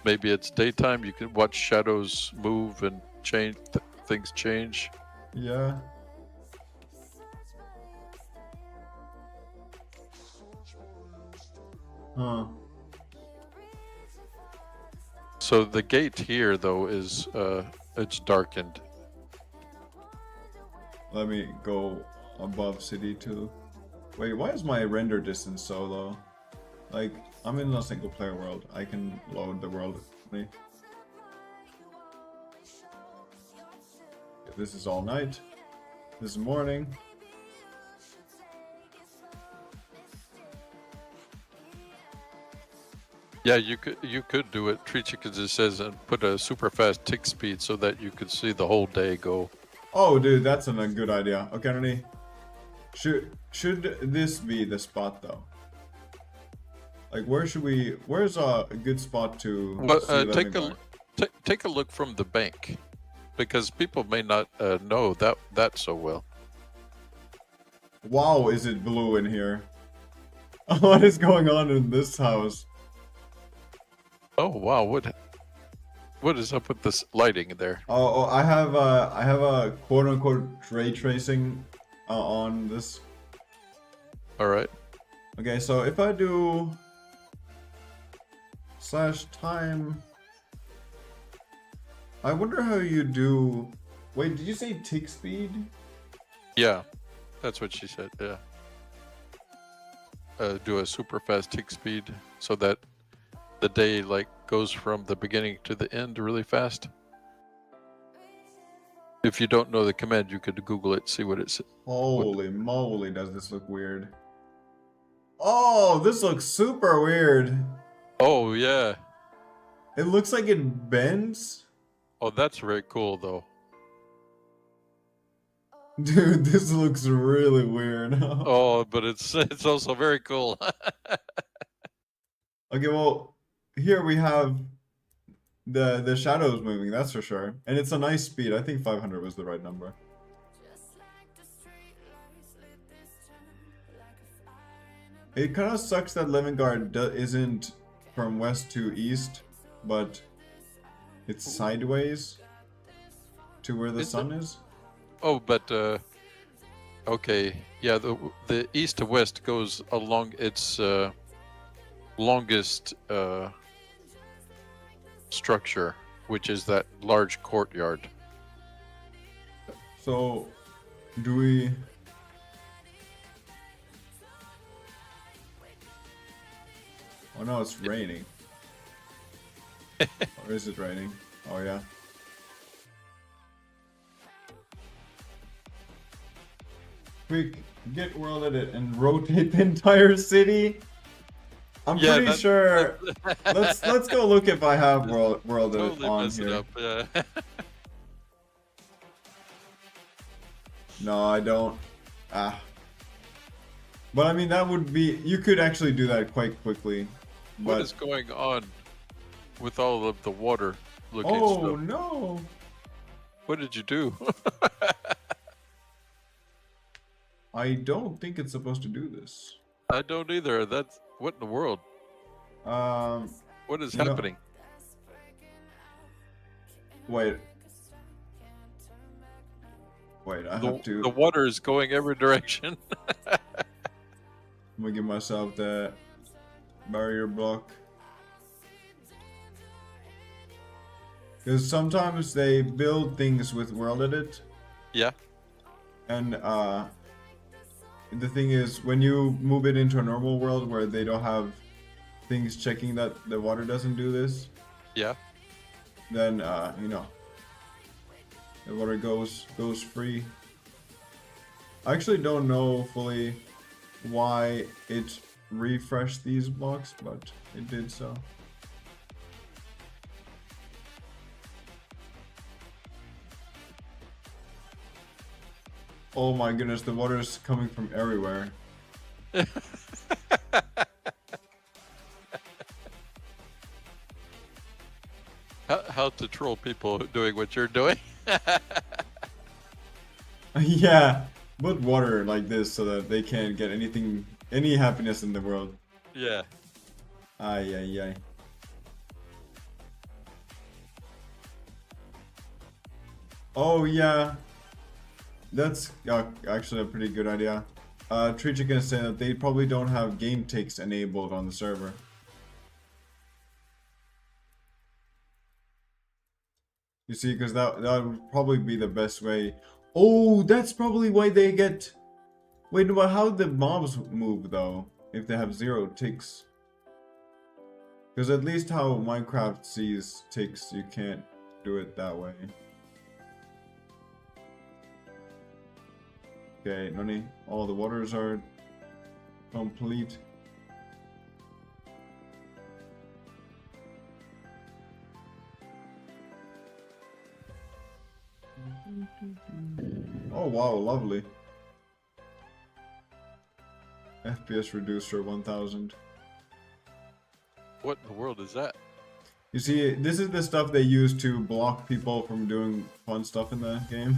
maybe it's daytime. You can watch shadows move and change. Things change. yeah. Huh. So the gate here, though, is it's darkened. Let me go above city too. Wait, why is my render distance so low? Like, I'm in a single player world. I can load the world. This is all night. This is morning. Yeah, you could do it. Treat it as it says, and put a super fast tick speed so that you could see the whole day go. Oh, dude, that's a good idea. Okay, Ronnie. Should this be the spot though? Like, where's a good spot to Well, see take a look from the bank, because people may not know that so well. Wow, is it blue in here? What is going on in this house? Oh wow, what is up with this lighting there? Oh, I have a quote unquote ray tracing on this. All right. Okay, so if I do /time, I wonder how you do. Wait, did you say tick speed? Yeah, that's what she said. Yeah. Do a super fast tick speed so that the day like goes from the beginning to the end really fast. If you don't know the command, you could Google it, see what it's. Holy moly, does this look weird? Oh, this looks super weird. Oh yeah. It looks like it bends. Oh, that's very cool though. Dude, this looks really weird. Oh, but it's also very cool. Okay, well, here we have the shadows moving, that's for sure. And it's a nice speed. I think 500 was the right number. It kind of sucks that Levengard isn't from west to east, but it's sideways to where the sun is. Oh, but okay, yeah. The east to west goes along its longest structure, which is that large courtyard. So, do we? Oh no, it's raining. Or is it raining? Oh yeah. Quick, get world edit and rotate the entire city. I'm pretty sure. Let's go look if I have world edit Totally on mess it here. up. Yeah. No, I don't. But I mean, that would be. You could actually do that quite quickly. But... What is going on with all of the water looking Oh stuff? no! What did you do? I don't think it's supposed to do this. I don't either. That's what in the world? What is happening? Wait. Wait, I have to. The water is going every direction. I'm gonna give myself that barrier block. Because sometimes they build things with world edit. Yeah. And the thing is, when you move it into a normal world where they don't have things checking that the water doesn't do this, Yeah. then you know, the water goes free. I actually don't know fully why it refreshed these blocks, but it did so. Oh my goodness, the water is coming from everywhere. How to troll people doing what you're doing? Yeah, put water like this so that they can't get any happiness in the world. Yeah. Ay, ay, ay. Oh yeah, that's actually a pretty good idea. Tree Chicken is saying that they probably don't have game ticks enabled on the server. You see, because that would probably be the best way. Oh, that's probably why they get. Wait, but how do the mobs move though? If they have 0 ticks? Because at least how Minecraft sees ticks, you can't do it that way. Okay, Noni, all the waters are complete. Oh wow, lovely. FPS reducer 1000. What in the world is that? You see, this is the stuff they use to block people from doing fun stuff in the game.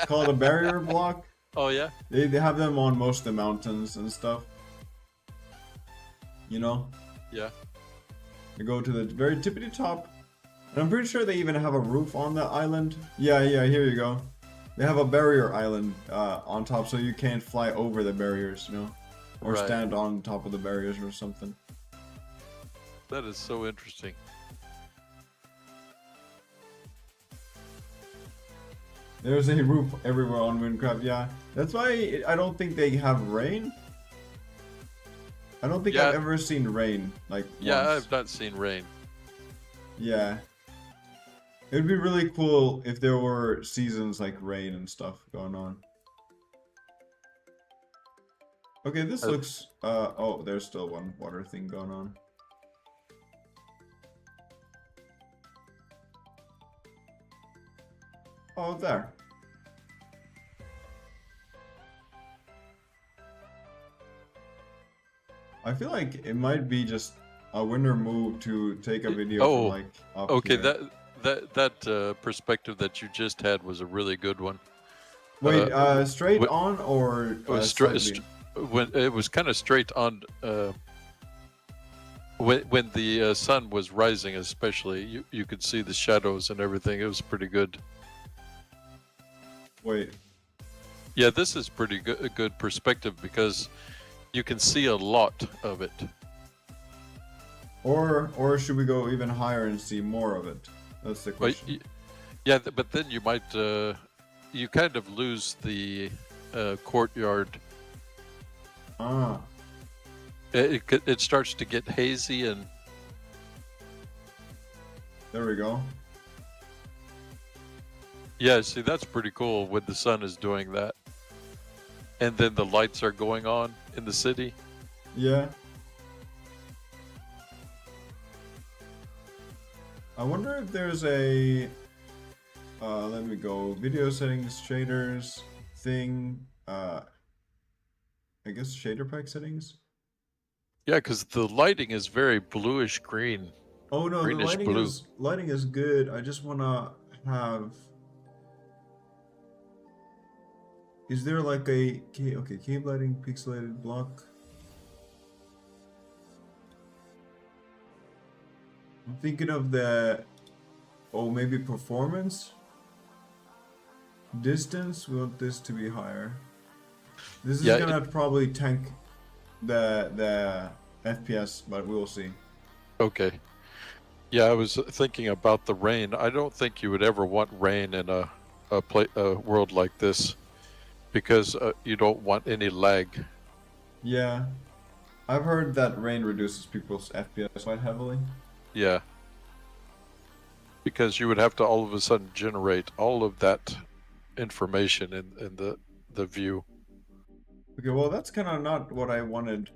Called a barrier block. Oh yeah? They have them on most of the mountains and stuff. You know? Yeah. They go to the very tippity top. And I'm pretty sure they even have a roof on the island. Yeah, here you go. They have a barrier island on top, so you can't fly over the barriers, you know, or Right. stand on top of the barriers or something. That is so interesting. There's a roof everywhere on WynnCraft. Yeah, that's why I don't think they have rain. I don't think Yeah. I've ever seen rain like Yeah, once. I've not seen rain. Yeah. It would be really cool if there were seasons like rain and stuff going on. Okay, this looks oh, there's still one water thing going on. Oh, there. I feel like it might be just a winner move to take a video from Oh, like up Okay, here. that perspective that you just had was a really good one. Wait, straight wh- on or It was slightly? when it was kind of straight on. When the sun was rising, especially, you could see the shadows and everything. It was pretty good. Wait. Yeah, this is pretty good, a good perspective because you can see a lot of it. Or should we go even higher and see more of it? That's the But question. yeah, but then you might you kind of lose the courtyard. Ah, It starts to get hazy and there we go. yeah, see that's pretty cool when the sun is doing that. And then the lights are going on in the city. Yeah. I wonder if there's a let me go video settings, shaders, thing, I guess shader pack settings. Yeah, because the lighting is very bluish green, Oh no, the greenish blue. lighting is good. I just wanna have. Is there like a okay cave lighting, pixelated block? I'm thinking of the maybe performance. Distance, we want this to be higher. This is Yeah, gonna probably tank the FPS, but we'll see. Okay. Yeah, I was thinking about the rain. I don't think you would ever want rain in a world like this because you don't want any lag. Yeah, I've heard that rain reduces people's FPS quite heavily. Yeah. Because you would have to all of a sudden generate all of that information in the view. Okay, well that's kind of not what I wanted.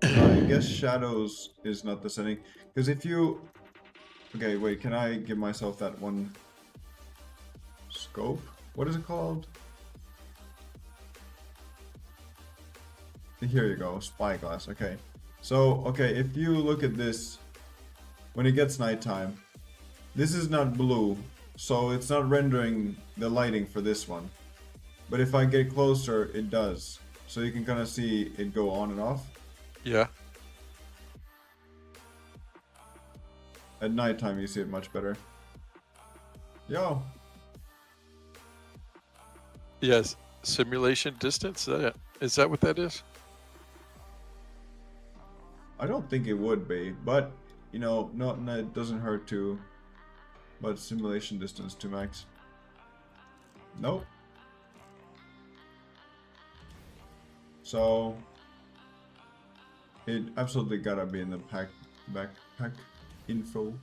I guess shadows is not the setting, because if you... Okay, wait, can I give myself that one scope? What is it called? Here you go, spyglass. Okay, so okay, if you look at this, when it gets nighttime, this is not blue, so it's not rendering the lighting for this one. But if I get closer, it does. So you can kind of see it go on and off. Yeah. At nighttime, you see it much better. Yo. Yes. Simulation distance? Is that what that is? I don't think it would be, but you know, no, it doesn't hurt to. But simulation distance to max. Nope. So it absolutely gotta be in the backpack info.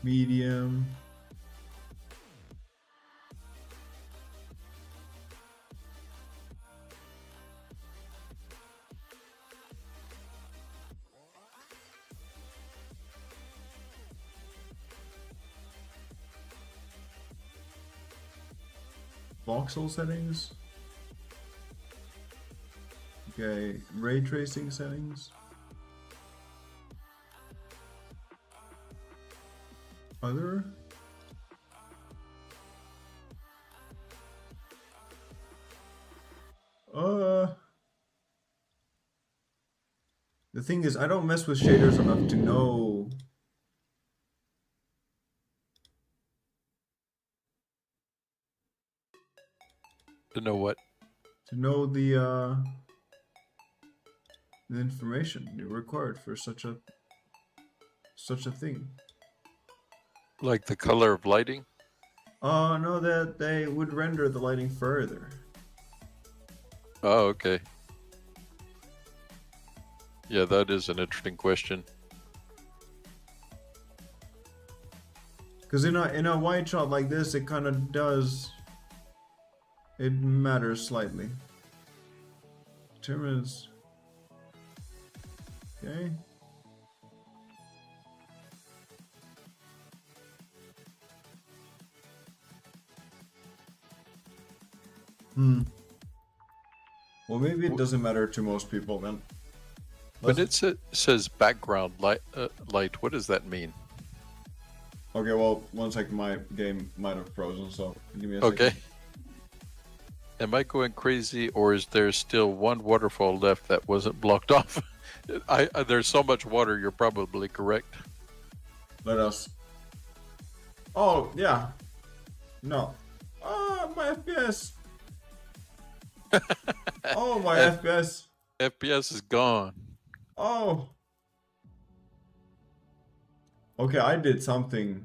Medium. Voxel settings. Okay, ray tracing settings. Other. The thing is, I don't mess with shaders enough to know To know what? To know the information you required for such a thing. Like the color of lighting? No, that they would render the lighting further. Oh, okay. Yeah, that is an interesting question. Because in a wide shot like this, it kind of does. It matters slightly. Determines. Okay. Well, maybe it doesn't matter to most people then. But it says background light. Light. What does that mean? Okay, well, 1 second, my game might have frozen, so give me a Okay. second. Am I going crazy, or is there still one waterfall left that wasn't blocked off? There's so much water. You're probably correct. Let us. Oh, yeah. No. My FPS. Oh, my FPS. FPS is gone. Oh. Okay, I did something.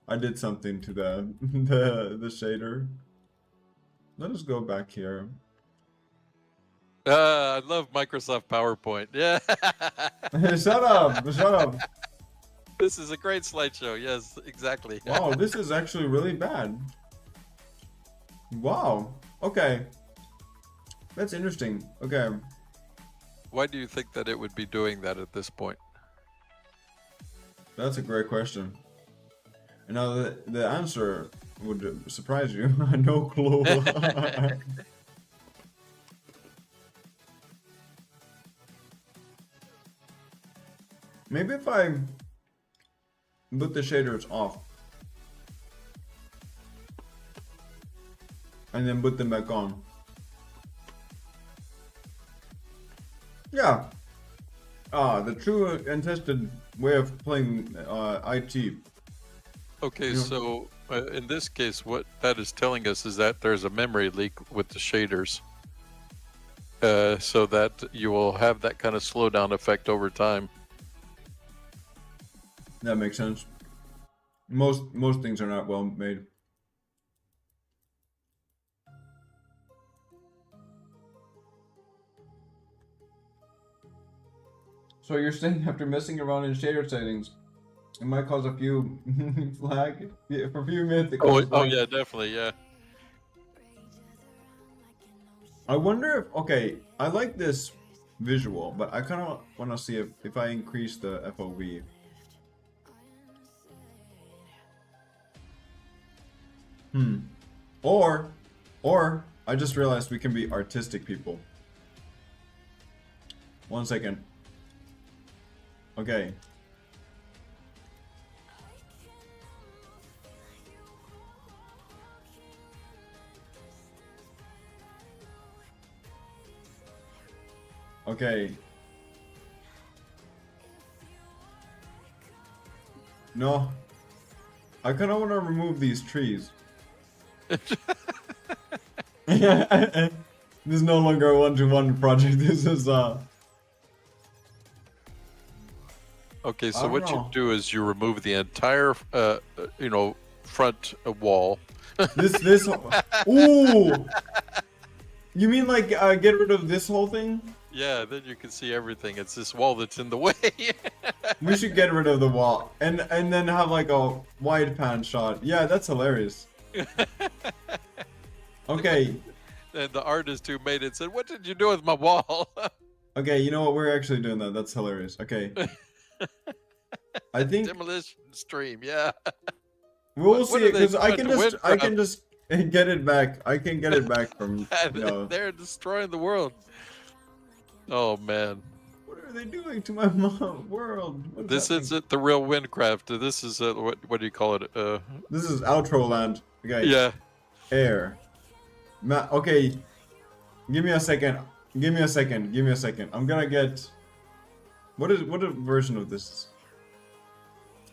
I did something to the shader. Let us go back here. I love Microsoft PowerPoint. Yeah. Shut up! Shut up! This is a great slideshow. Yes, exactly. Wow, this is actually really bad. Wow. Okay. That's interesting. Okay. Why do you think that it would be doing that at this point? That's a great question. And now the answer would surprise you. No clue. Maybe if I put the shaders off and then put them back on. Yeah. The true and tested way of playing IT. Okay, Yeah. so in this case, what that is telling us is that there's a memory leak with the shaders. So that you will have that kind of slowdown effect over time. That makes sense. Most things are not well made. So you're saying after messing around in shader settings, it might cause a few lag? Yeah, for a few minutes it Oh, causes lag. yeah, definitely, yeah. I wonder if, okay, I like this visual, but I kind of want to see if I increase the FOV. Or I just realized we can be artistic people. 1 second. Okay. Okay. No. I kind of want to remove these trees. This is no longer a one-to-one project. This is Okay, I so don't what you know. do is you remove the entire, front wall. this. Ooh. You mean like get rid of this whole thing? Yeah, then you can see everything. It's this wall that's in the way. We should get rid of the wall and then have like a wide pan shot. Yeah, that's hilarious. Okay. And the artist who made it said, "What did you do with my wall?" Okay, you know what? We're actually doing that. That's hilarious. Okay. I think Demolition stream, yeah. we'll What see are it they because I doing can to just get it back. I can get it back from They're destroying the world. Oh man, What are they doing to my world? What is this happening? isn't the real WynnCraft. This is what do you call it? This is outro land. Okay. Yeah. Air. Okay. Give me a second. Give me a second. Give me a second. I'm gonna get. What version of this is?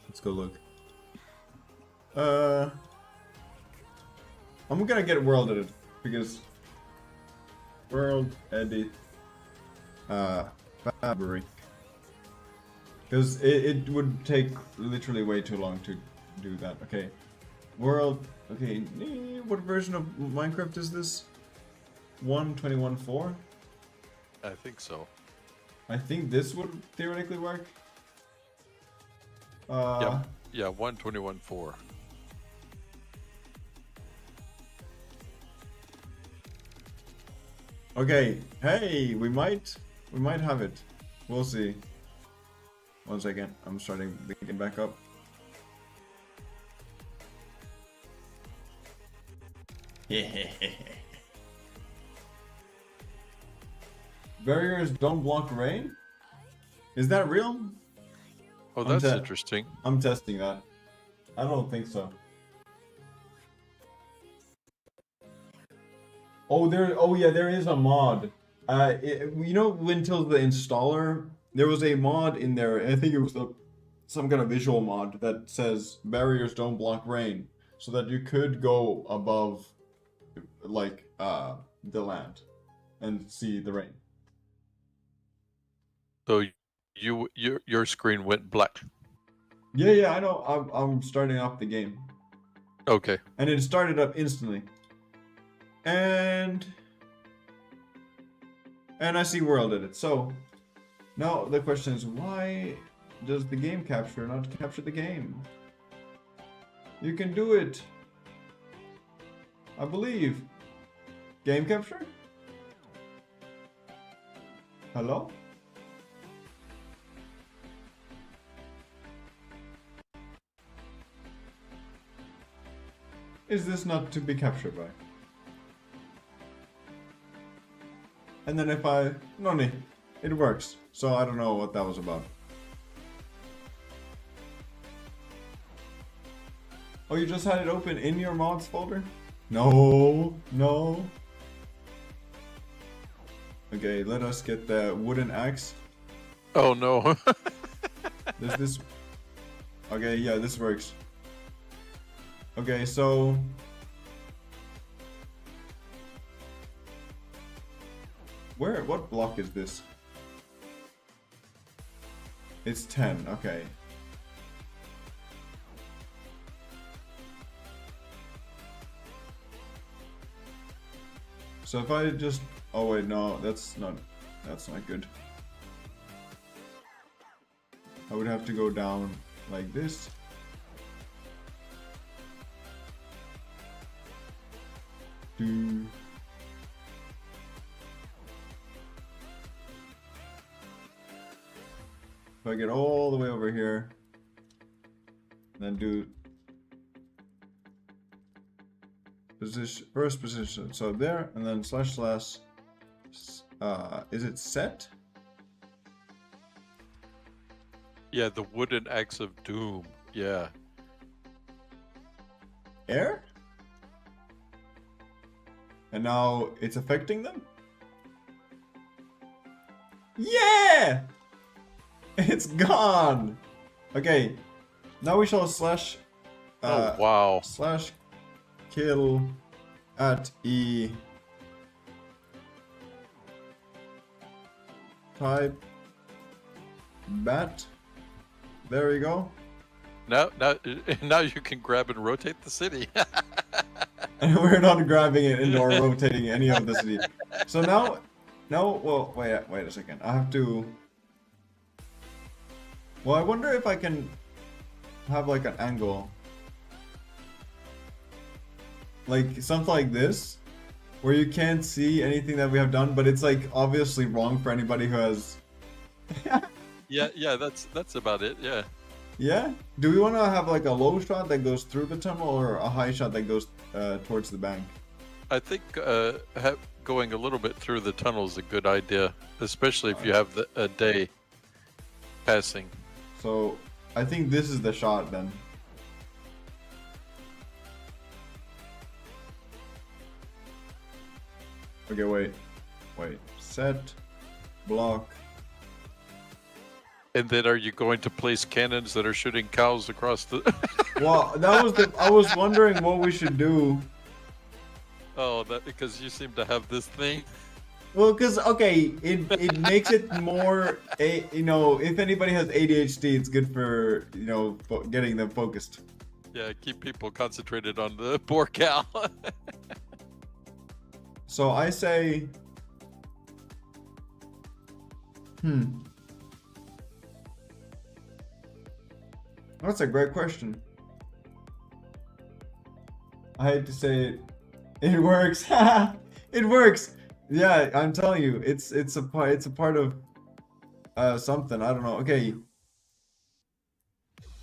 Let's go look. I'm gonna get world edit. because world edit fabric, because it would take literally way too long to do that. Okay, world. Okay, what version of Minecraft is this? 1.21.4. I think so. I think this would theoretically work. Yeah, 1.21.4. Okay, hey, we might have it. We'll see. 1 second, I'm starting picking back up. Barriers don't block rain? Is that real? Oh, that's interesting. I'm testing that. I don't think so. Oh yeah, there is a mod. You know, until the installer, there was a mod in there. I think it was some kind of visual mod that says barriers don't block rain, so that you could go above, like, the land, and see the rain. So your screen went black. Yeah, I know. I'm starting off the game, Okay. and it started up instantly. And I see world edit. So now the question is, why does the game capture not capture the game? You can do it. I believe. Game capture? Hello? Is this not to be captured by? And then if I... Noni, it works. So I don't know what that was about. Oh, you just had it open in your mods folder? No. Okay, let us get the wooden axe. Oh no. This... Okay, yeah, this works. Okay, so... What block is this? It's 10, okay. So if I just... Oh wait, no, that's not good. I would have to go down like this. Do... If I get all the way over here, then do position, first position, so there, and then slash, is it set? Yeah, the wooden axe of doom. Yeah. Air? And now it's affecting them? Yeah! It's gone! Okay, now we shall slash... oh, wow. Slash kill at E type bat. There we go. Now you can grab and rotate the city. And we're not grabbing it nor rotating any of the city. So now, well, wait a second. I have to... Well, I wonder if I can have like an angle. Like something like this, where you can't see anything that we have done, but it's like obviously wrong for anybody who has... yeah, that's about it, yeah. Yeah? Do we want to have like a low shot that goes through the tunnel, or a high shot that goes towards the bank? I think going a little bit through the tunnel is a good idea, especially if you have a day passing. So, I think this is the shot then. Okay, wait. Set, block. And then are you going to place cannons that are shooting cows across the... Well, that was I was wondering what we should do. Oh, that because you seem to have this thing. Well, because okay, it makes it more you know, if anybody has ADHD, it's good for, you know, getting them focused. Yeah, keep people concentrated on the poor cow. So I say, that's a great question. I hate to say it, it works. It works. Yeah, I'm telling you, it's a part of something. I don't know. Okay,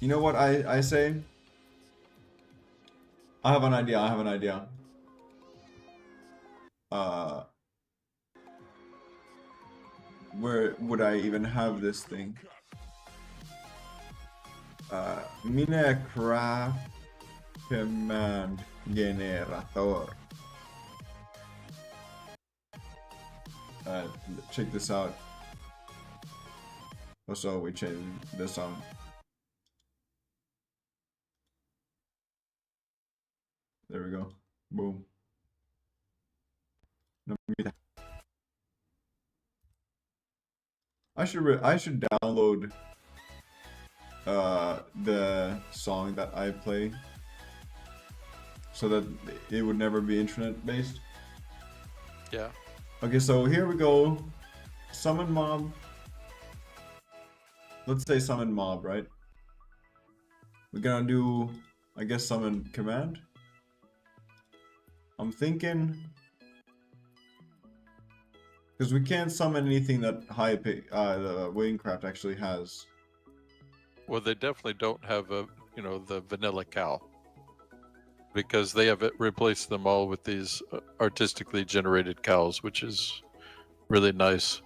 you know what I say? I have an idea. I have an idea. Uh, where would I even have this thing? WynnCraft command generator. Check this out. Also, we change the song. There we go. Boom. No, I should download the song that I play so that it would never be internet based. Yeah. Okay, so here we go. Summon mob. Let's say summon mob, right? We're gonna do, I guess, summon command. I'm thinking, because we can't summon anything that the WynnCraft actually has. Well, they definitely don't have a, you know, the vanilla cow, because they have replaced them all with these artistically generated cows, which is really nice.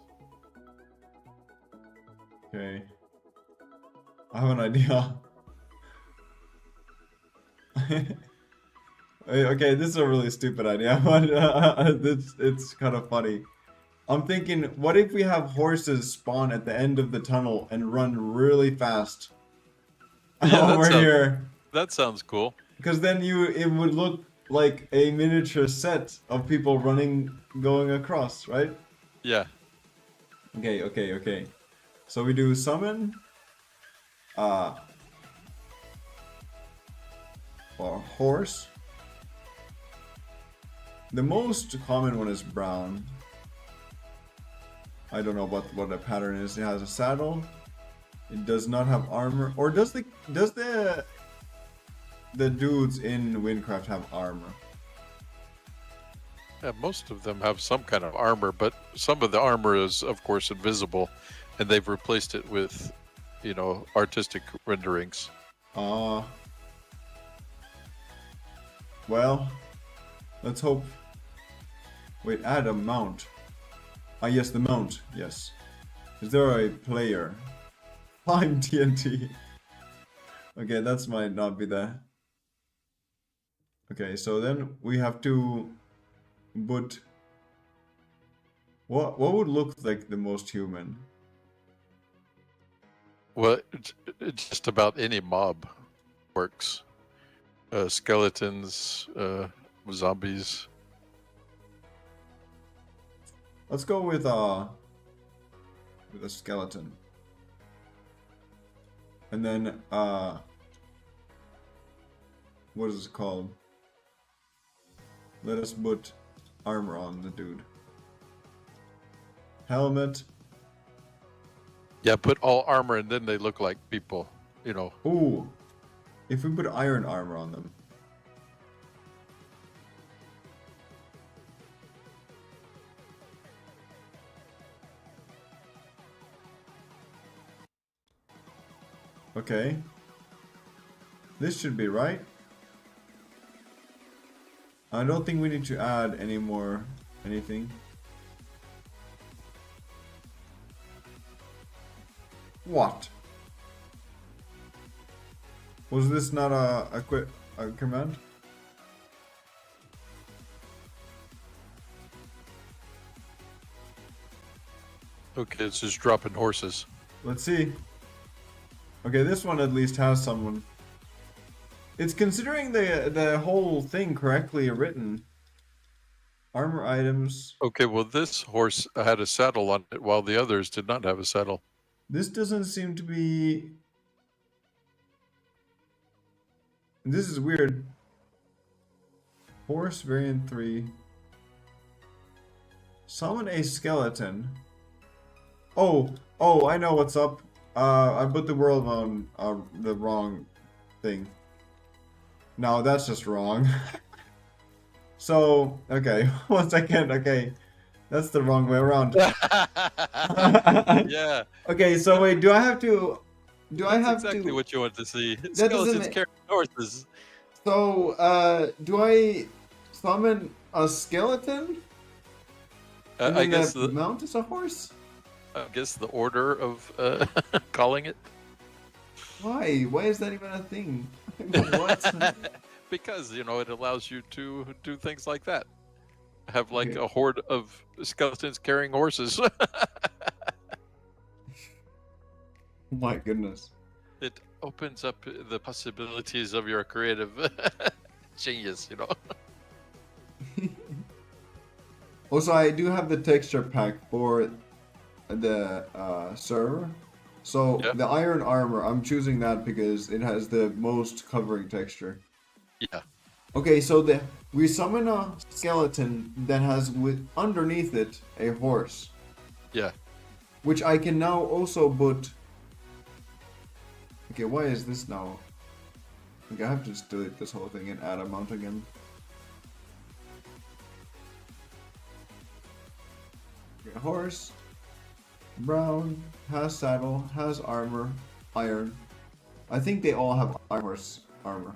Okay. I have an idea. Okay, this is a really stupid idea, but it's kind of funny. I'm thinking, what if we have horses spawn at the end of the tunnel and run really fast Yeah, over here? That sounds cool. Because then it would look like a miniature set of people running, going across, right? Yeah. Okay. So we do summon, or horse. The most common one is brown. I don't know what the pattern is. It has a saddle. It does not have armor. Or does the dudes in WynnCraft have armor? Yeah, most of them have some kind of armor, but some of the armor is, of course, invisible, and they've replaced it with, you know, artistic renderings. Well, let's hope. Wait, add a mount. Ah, yes, the mount. Yes. Is there a player? Climb TNT. Okay, that's might not be the. Okay, so then we have to put. What would look like the most human? Well, just about any mob works. Skeletons, zombies. Let's go with a skeleton. And then what is it called? Let us put armor on the dude. Helmet. Yeah, put all armor and then they look like people, you know. Ooh. If we put iron armor on them. Okay. This should be right. I don't think we need to add any more anything. What? Was this not a command? Okay, it's just dropping horses. Let's see. Okay, this one at least has someone. It's considering the whole thing correctly written. Armor items. Okay, well, this horse had a saddle on it while the others did not have a saddle. This doesn't seem to be... This is weird. Horse variant 3. Summon a skeleton. Oh, I know what's up. I put the world on the wrong thing. No, that's just wrong. So, okay, 1 second, okay. That's the wrong way around. Yeah. Okay, so wait, do I have to... That's exactly what you want to see. doesn't Skeletons make- carrying horses. So, do I summon a skeleton? And I then guess the mount is a horse? I guess the order of calling it. Why? Why is that even a thing? What? Because, you know, it allows you to do things like that. Have like Okay. a horde of skeletons carrying horses. My goodness. It opens up the possibilities of your creative genius, you know. Also, I do have the texture pack for the server. So Yeah. the iron armor, I'm choosing that because it has the most covering texture. Yeah. Okay, so we summon a skeleton that has underneath it a horse, Yeah. which I can now also put. Okay, why is this now? Okay, I have to just delete this whole thing and add a mount again. Okay, horse, brown, has saddle, has armor, iron. I think they all have iron horse armor.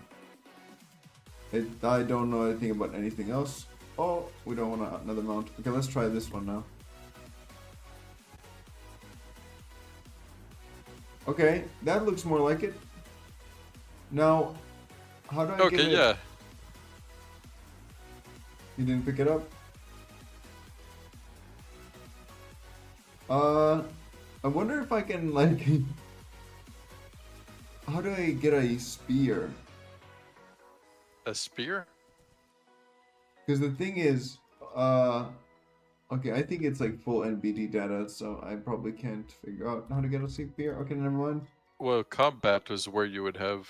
I don't know anything about anything else. Oh, we don't want another mount. Okay, let's try this one now. Okay, that looks more like it. Now, how do I get Okay, it? yeah. You didn't pick it up? I wonder if I can, like... How do I get a spear? A spear? Because the thing is, okay, I think it's like full NBD data, so I probably can't figure out how to get a spear. Okay, never mind. Well, combat is where you would have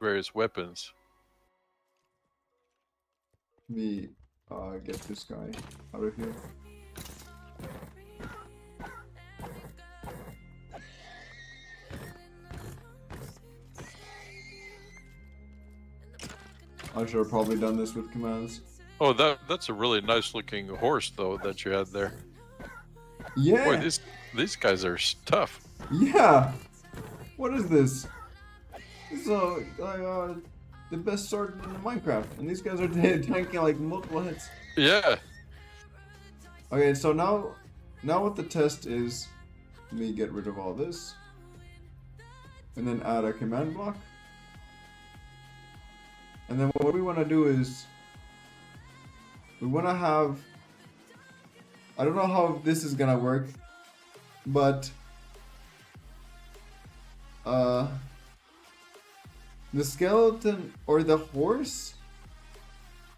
various weapons. Let me get this guy out of here. I should have probably done this with commands. Oh, that's a really nice looking horse though that you had there. Yeah. Boy, these guys are tough. Yeah. What is this? This is the best sword in Minecraft, and these guys are tanking like multiple hits. Yeah. Okay, so now what the test is, let me get rid of all this, and then add a command block. And then what we want to do is, we want to have, I don't know how this is gonna work, but the skeleton or the horse,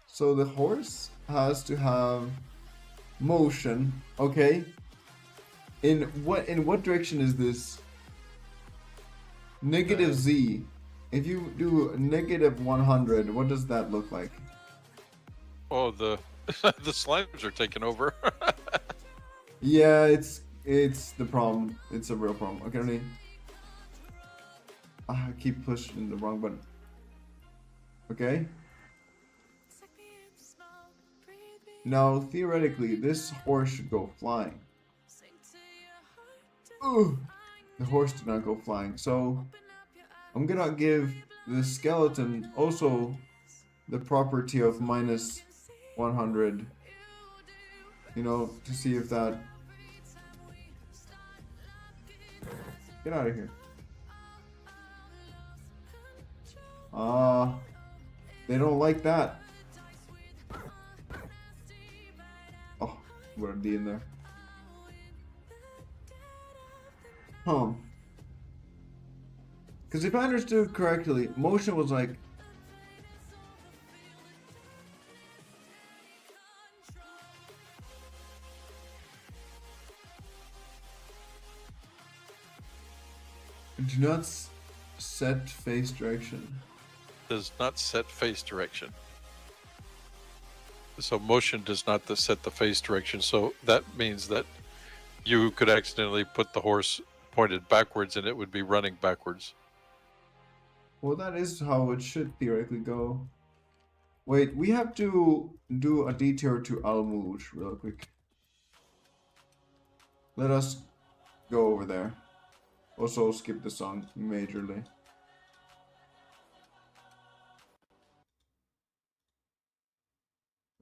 so the horse has to have motion, okay? In what direction is this? Negative Z. If you do negative 100, what does that look like? Oh, the the slimes are taking over. Yeah, it's the problem. It's a real problem. Okay, let me... I keep pushing the wrong button. Okay. Now, theoretically, this horse should go flying. Ooh, the horse did not go flying. So, I'm gonna give the skeleton also the property of minus 100. You know, to see if that... Get out of here. They don't like that. Oh, what a D in there. Because if I understood correctly, motion was like... Do not set face direction. Does not set face direction. So motion does not set the face direction. So that means that you could accidentally put the horse pointed backwards and it would be running backwards. Well, that is how it should theoretically go. Wait, we have to do a detour to Almouge real quick. Let us go over there. Also skip the song majorly.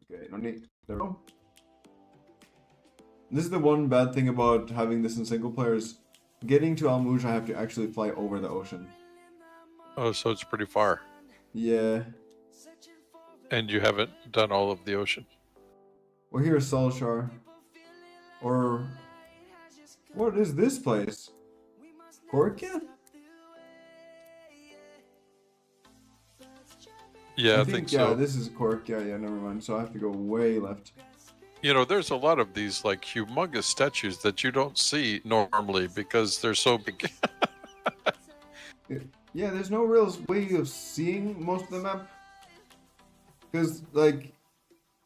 Okay, no need. There we go. This is the one bad thing about having this in single players. Getting to Almouge, I have to actually fly over the ocean. Oh, so it's pretty far. Yeah. And you haven't done all of the ocean. Well, here's Salshar. Or... what is this place? Korkia? Yeah, I think so. Yeah, this is Korkia. Yeah, never mind. So I have to go way left. You know, there's a lot of these like humongous statues that you don't see normally because they're so big. Yeah, there's no real way of seeing most of the map. Because, like,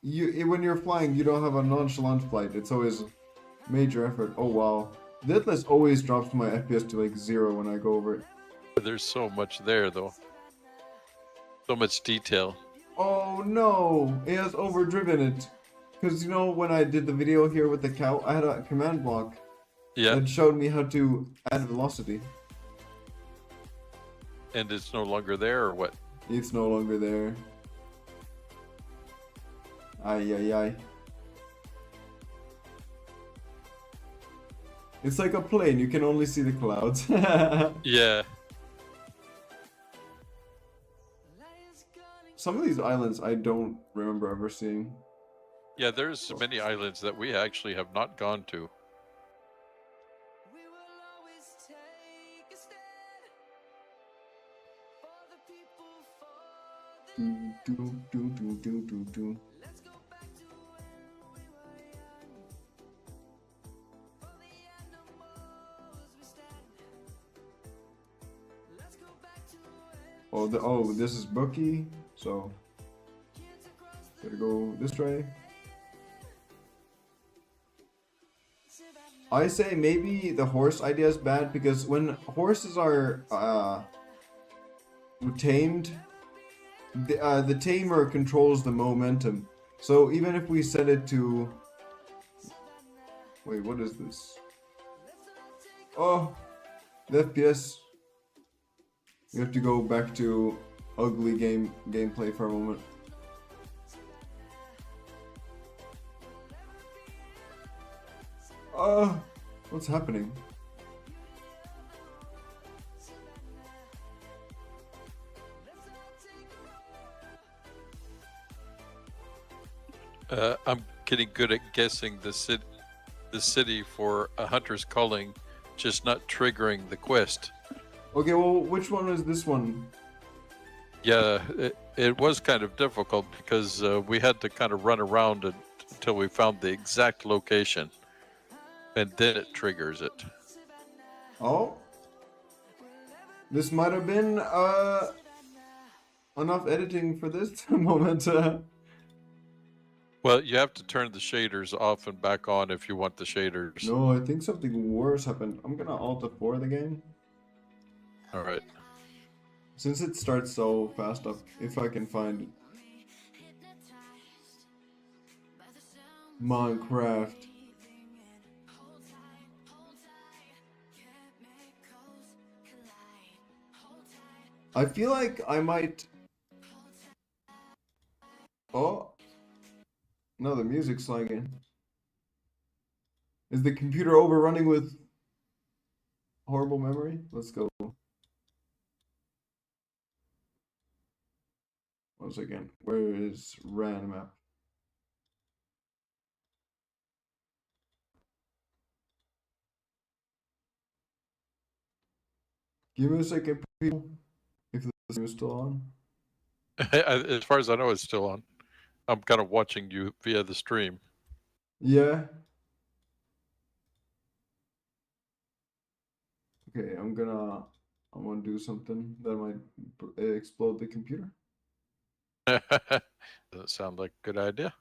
when you're flying, you don't have a nonchalant flight. It's always major effort. Oh, wow. Deathless always drops my FPS to, like, 0 when I go over it. There's so much there, though. So much detail. Oh, no. It has overdriven it. Because, you know, when I did the video here with the cow, I had a command block. Yeah. That showed me how to add velocity. And it's no longer there, or what? It's no longer there. Ay, ay, ay. It's like a plane, you can only see the clouds. Yeah. Some of these islands I don't remember ever seeing. Yeah, there's many islands that we actually have not gone to. Do. Oh, this is Bucky, so gotta go this way. I say maybe the horse idea is bad because when horses are tamed, the tamer controls the momentum. So even if we set it to... wait, what is this? Oh, the FPS. We have to go back to ugly gameplay for a moment. What's happening? I'm getting good at guessing the city for a hunter's calling, just not triggering the quest. Okay, well, which one is this one? Yeah, it was kind of difficult because we had to kind of run around until we found the exact location, and then it triggers it. Oh, this might have been enough editing for this moment. Well, you have to turn the shaders off and back on if you want the shaders. No, I think something worse happened. I'm gonna Alt F4 the game. All right. Since it starts so fast up, if I can find it. WynnCraft. I feel like I might... oh. No, the music's lagging. Is the computer overrunning with horrible memory? Let's go. Once again, where is random map? Give me a second, people. If the stream is still on. As far as I know, it's still on. I'm kind of watching you via the stream. Yeah. Okay, I'm gonna I want to do something that might explode the computer. Doesn't sound like a good idea.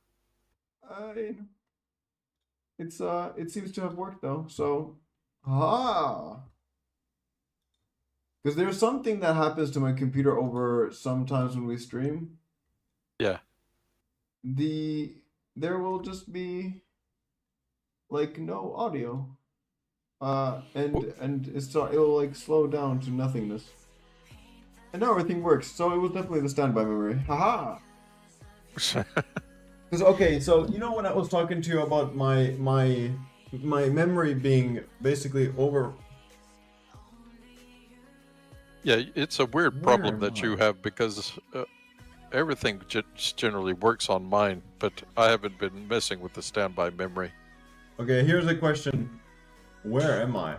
It seems to have worked though. So, ah, because there's something that happens to my computer over sometimes when we stream. Yeah. There will just be like no audio. And it'll like slow down to nothingness. And now everything works. So it was definitely the standby memory. Haha. Because okay, so you know when I was talking to you about my memory being basically over. Yeah, it's a weird Where problem am that you I? have because everything generally works on mine, but I haven't been messing with the standby memory. Okay, here's a question. Where am I?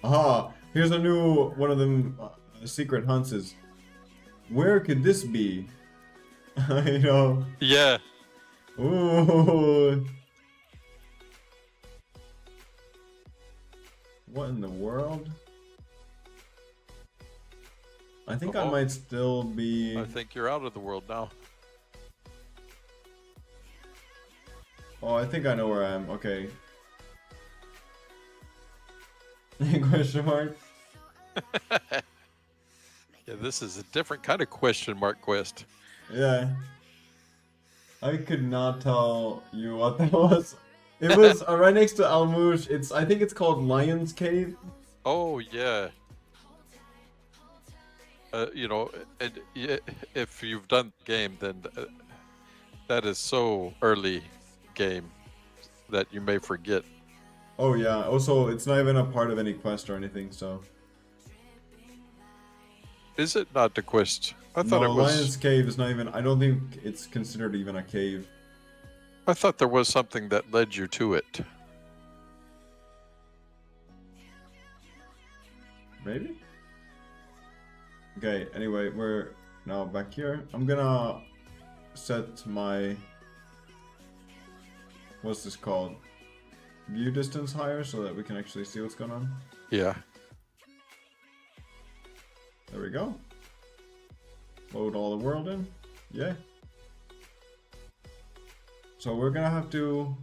Aha! Here's a new one of them secret hunts. Is where could this be? You know. Yeah. Ooh. What in the world? I think I Uh-oh. might still be. I think you're out of the world now. Oh, I think I know where I am. Okay. Question mark? Yeah, this is a different kind of question mark quest. Yeah. I could not tell you what that was. It was right next to Almouche. I think it's called Lion's Cave. Oh, yeah. You know, if you've done the game, then that is so early game that you may forget. Oh yeah. Also, it's not even a part of any quest or anything, so. Is it not the quest? I thought No, it was. Lion's Cave is not even. I don't think it's considered even a cave. I thought there was something that led you to it. Maybe? Okay, anyway, we're now back here. I'm gonna set my. What's this called? View distance higher so that we can actually see what's going on. Yeah. There we go. Load all the world in. Yeah. So we're gonna have to.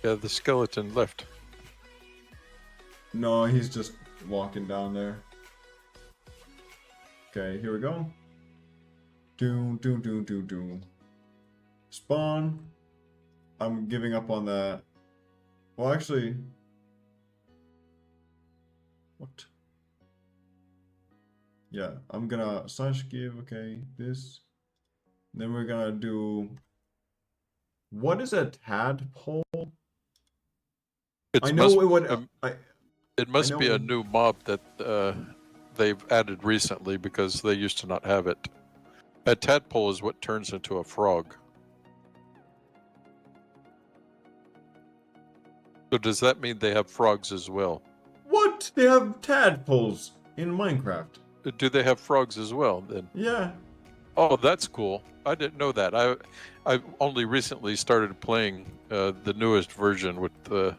Yeah, the skeleton left. No, he's just walking down there. Okay, here we go. Doom, doom, doom, doom, doom. Spawn. I'm giving up on that. Well, actually. What? Yeah, I'm gonna /give, okay, this. Then we're gonna do. What is a tadpole? I know what. It must be know- a new mob that they've added recently because they used to not have it. A tadpole is what turns into a frog. So does that mean they have frogs as well? What? They have tadpoles in Minecraft. Do they have frogs as well then? Yeah. Oh, that's cool. I didn't know that. I only recently started playing the newest version with the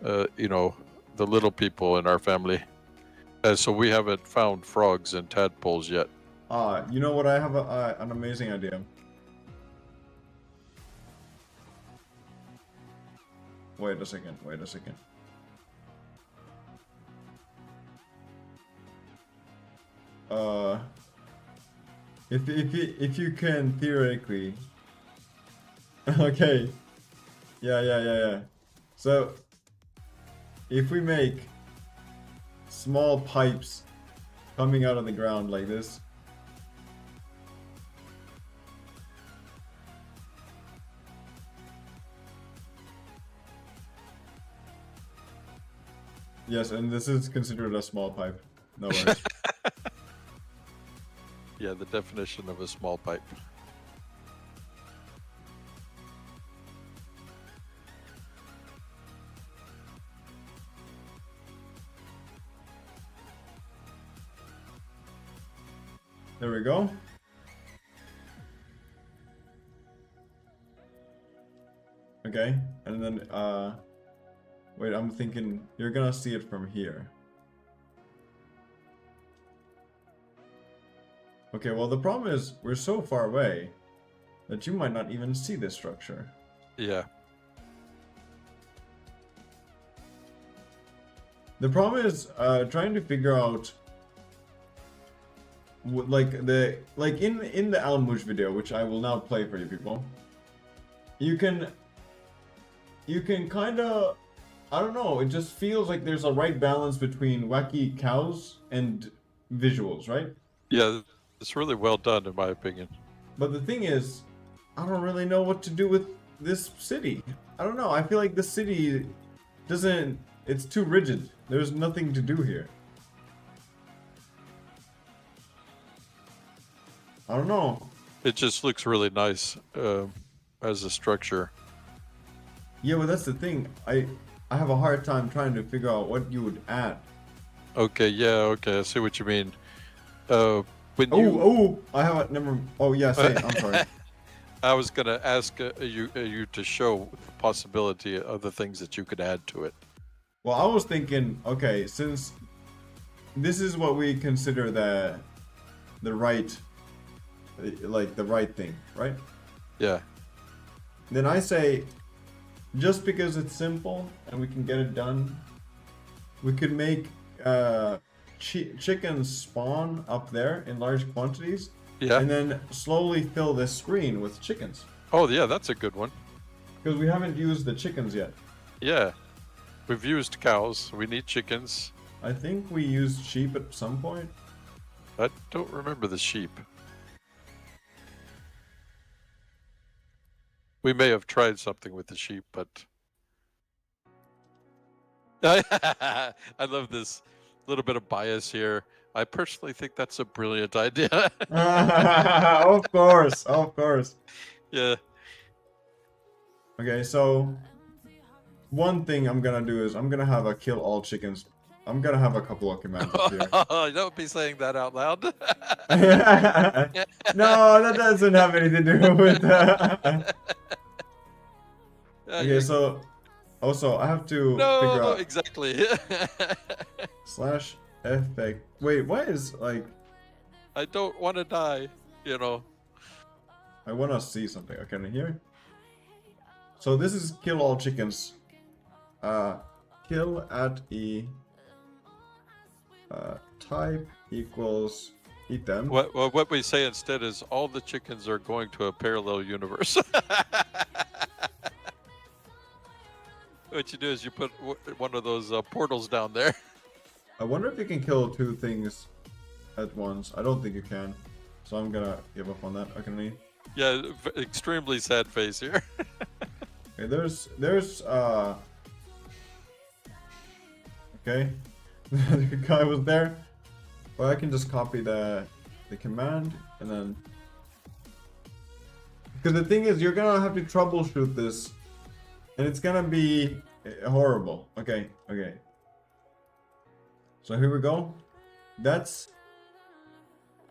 the little people in our family. So we haven't found frogs and tadpoles yet. You know what? I have an amazing idea. Wait a second. Wait a second. If you can theoretically. Okay. Yeah. So, if we make small pipes coming out of the ground like this. Yes, and this is considered a small pipe. No worries. Yeah, the definition of a small pipe. There we go. Okay, and then Wait, I'm thinking you're gonna see it from here. Okay, well the problem is we're so far away that you might not even see this structure. Yeah. The problem is trying to figure out like in the Almush video, which I will now play for you people. You can kind of, I don't know, it just feels like there's a right balance between wacky cows and visuals, right? Yeah, it's really well done in my opinion. But the thing is, I don't really know what to do with this city. I don't know. I feel like the city doesn't, it's too rigid. There's nothing to do here. I don't know. It just looks really nice as a structure. Yeah, well that's the thing. I have a hard time trying to figure out what you would add. Okay, yeah, okay, I see what you mean. When you... Oh, I have a never. Oh yeah, say it. I'm sorry. I was gonna ask you to show the possibility of the things that you could add to it. Well, I was thinking, okay, since this is what we consider the right, like the right thing, right? Yeah. Then I say, just because it's simple and we can get it done, we could make chickens spawn up there in large quantities. Yeah. And then slowly fill this screen with chickens. Oh yeah, that's a good one. Because we haven't used the chickens yet. Yeah. We've used cows. We need chickens. I think we used sheep at some point. I don't remember the sheep. We may have tried something with the sheep, but I love this little bit of bias here. I personally think that's a brilliant idea. Of course, of course. Yeah. Okay, so one thing I'm gonna do is I'm gonna have a kill all chickens. I'm gonna have a couple of commands up here. Don't be saying that out loud. No, that doesn't have anything to do with that. Okay, so also I have to figure out exactly. slash effect. Wait, what is like? I don't want to die, you know. I want to see something. Okay, in here. So this is kill all chickens. Kill at e type equals eat them. What we say instead is all the chickens are going to a parallel universe. What you do is you put one of those portals down there. I wonder if you can kill two things at once. I don't think you can. So I'm gonna give up on that. Okay. Yeah, extremely sad face here. Okay, there's okay. The guy was there. Or I can just copy the command and then, because the thing is you're gonna have to troubleshoot this and it's gonna be horrible. Okay. So here we go. That's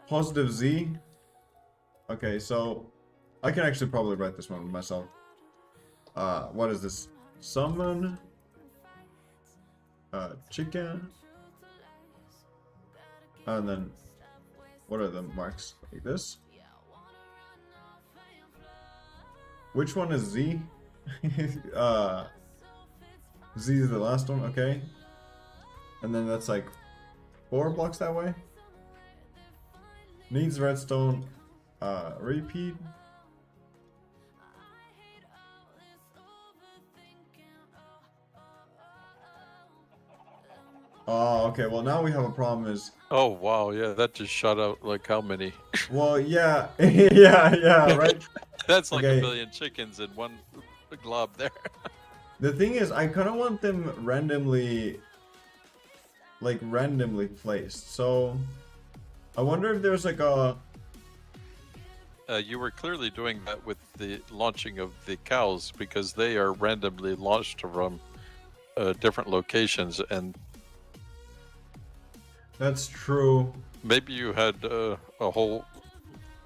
positive Z. Okay, so I can actually probably write this one myself. What is this? Summon chicken. And then what are the marks? Like this. Which one is Z? Z is the last one, okay. And then that's like 4 blocks that way. Needs redstone. Repeat. Oh, okay. Well, now we have a problem. Is Oh wow, yeah, that just shot out like how many? well, yeah, yeah, right. That's like Okay. a million chickens in one glob there. The thing is, I kind of want them randomly placed. So I wonder if there's like a. You were clearly doing that with the launching of the cows because they are randomly launched from different locations, and That's true. maybe you had a whole.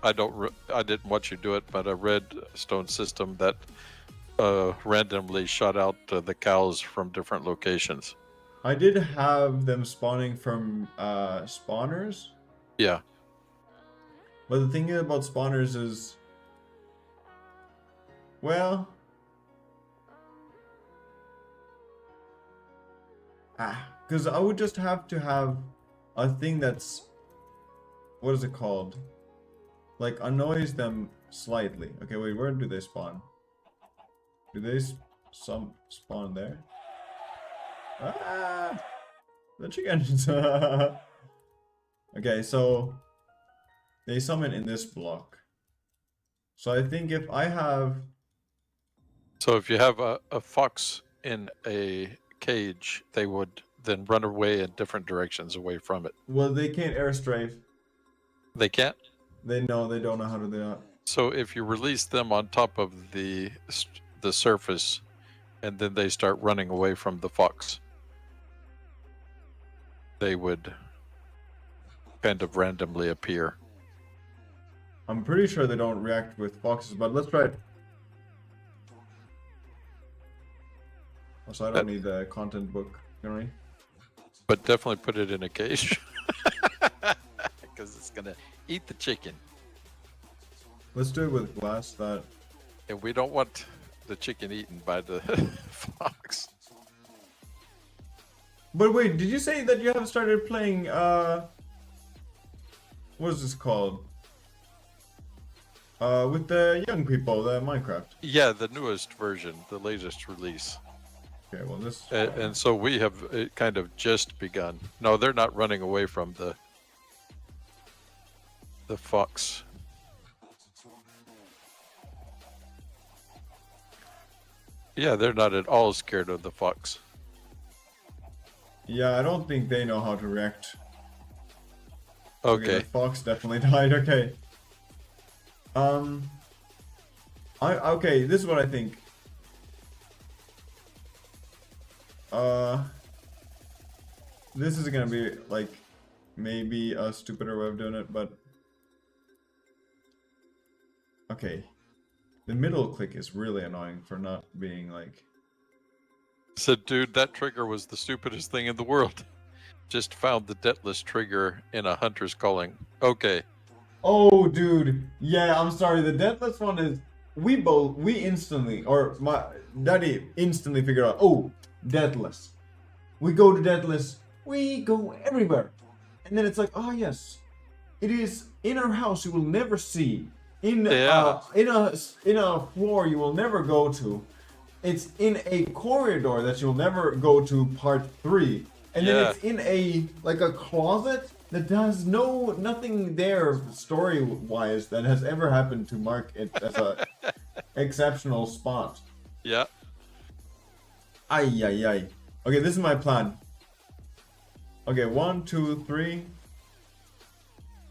I didn't watch you do it, but a redstone system that randomly shot out the cows from different locations. I did have them spawning from spawners, Yeah. but the thing about spawners is, well, because I would just have to have a thing that's, what is it called? Like annoys them slightly. Okay, wait, where do they spawn? Do they spawn there? Ah, the chickens. Okay, so they summon in this block. So I think if I have, So if you have a fox in a cage, they would then run away in different directions away from it. well, they can't air strafe. They can't. They don't know how to do that. So if you release them on top of the surface, and then they start running away from the fox, they would kind of randomly appear. I'm pretty sure they don't react with foxes, but let's try it. Also, I don't need the content book, really. But definitely put it in a cage. Because it's going to eat the chicken. Let's do it with glass. That. And we don't want the chicken eaten by the fox. But wait, did you say that you haven't started playing? What is this called? With the young people, the Minecraft. Yeah, the newest version, the latest release. Okay, well this. And so we have kind of just begun. No, they're not running away from the fox. Yeah, they're not at all scared of the fox. Yeah, I don't think they know how to react. Okay. The fox definitely died. Okay. Okay, this is what I think. This is gonna be like maybe a stupider way of doing it, but okay. The middle click is really annoying for not being like. Said, dude, that trigger was the stupidest thing in the world. Just found the deathless trigger in a hunter's calling. Okay. Oh, dude. Yeah, I'm sorry. The deathless one is we instantly, or my daddy instantly figured out. Oh, deathless. We go to deathless. We go everywhere, and then it's like, oh yes, it is in our house. You will never see. In a floor you will never go to. It's in a corridor that you'll never go to part 3. And then it's in a closet that has nothing there story wise that has ever happened to mark it as a exceptional spot. Yeah. Ay. Okay, this is my plan. Okay, 1, 2, 3,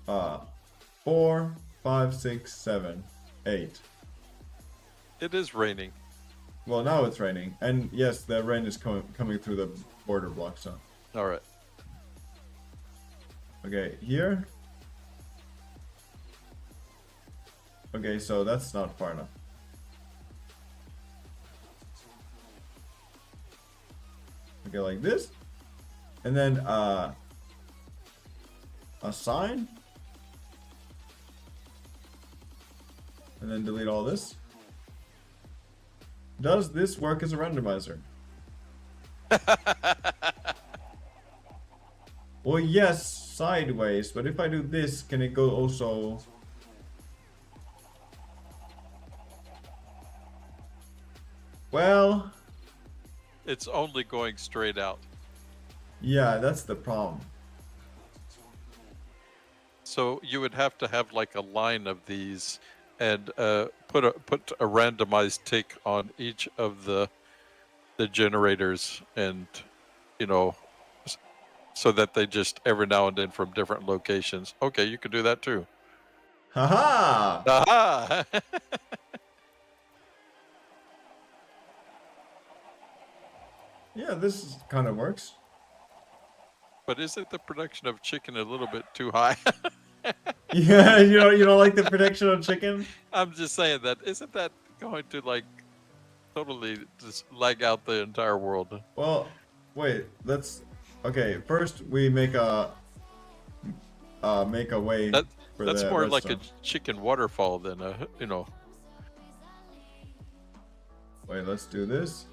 4, 5, 6, 7, 8. It is raining. Well, now it's raining, and yes, the rain is coming through the border block. So. All right. Okay, here. Okay, so that's not far enough. Okay, like this, and then a sign, and then delete all this. Does this work as a randomizer? Well, yes, sideways, but if I do this, can it go also? Well, it's only going straight out. Yeah, that's the problem. So you would have to have like a line of these and put a randomized tick on each of the generators, and so that they just every now and then from different locations. Okay, you could do that too. Haha! Aha! Yeah, this kind of works. But isn't the production of chicken a little bit too high? Yeah, you don't like the protection of chicken? I'm just saying that. Isn't that going to like totally just lag out the entire world. Well, wait. Let's. Okay. First, we make a way That for that's the more like a redstone. chicken waterfall than a Wait. Let's do this.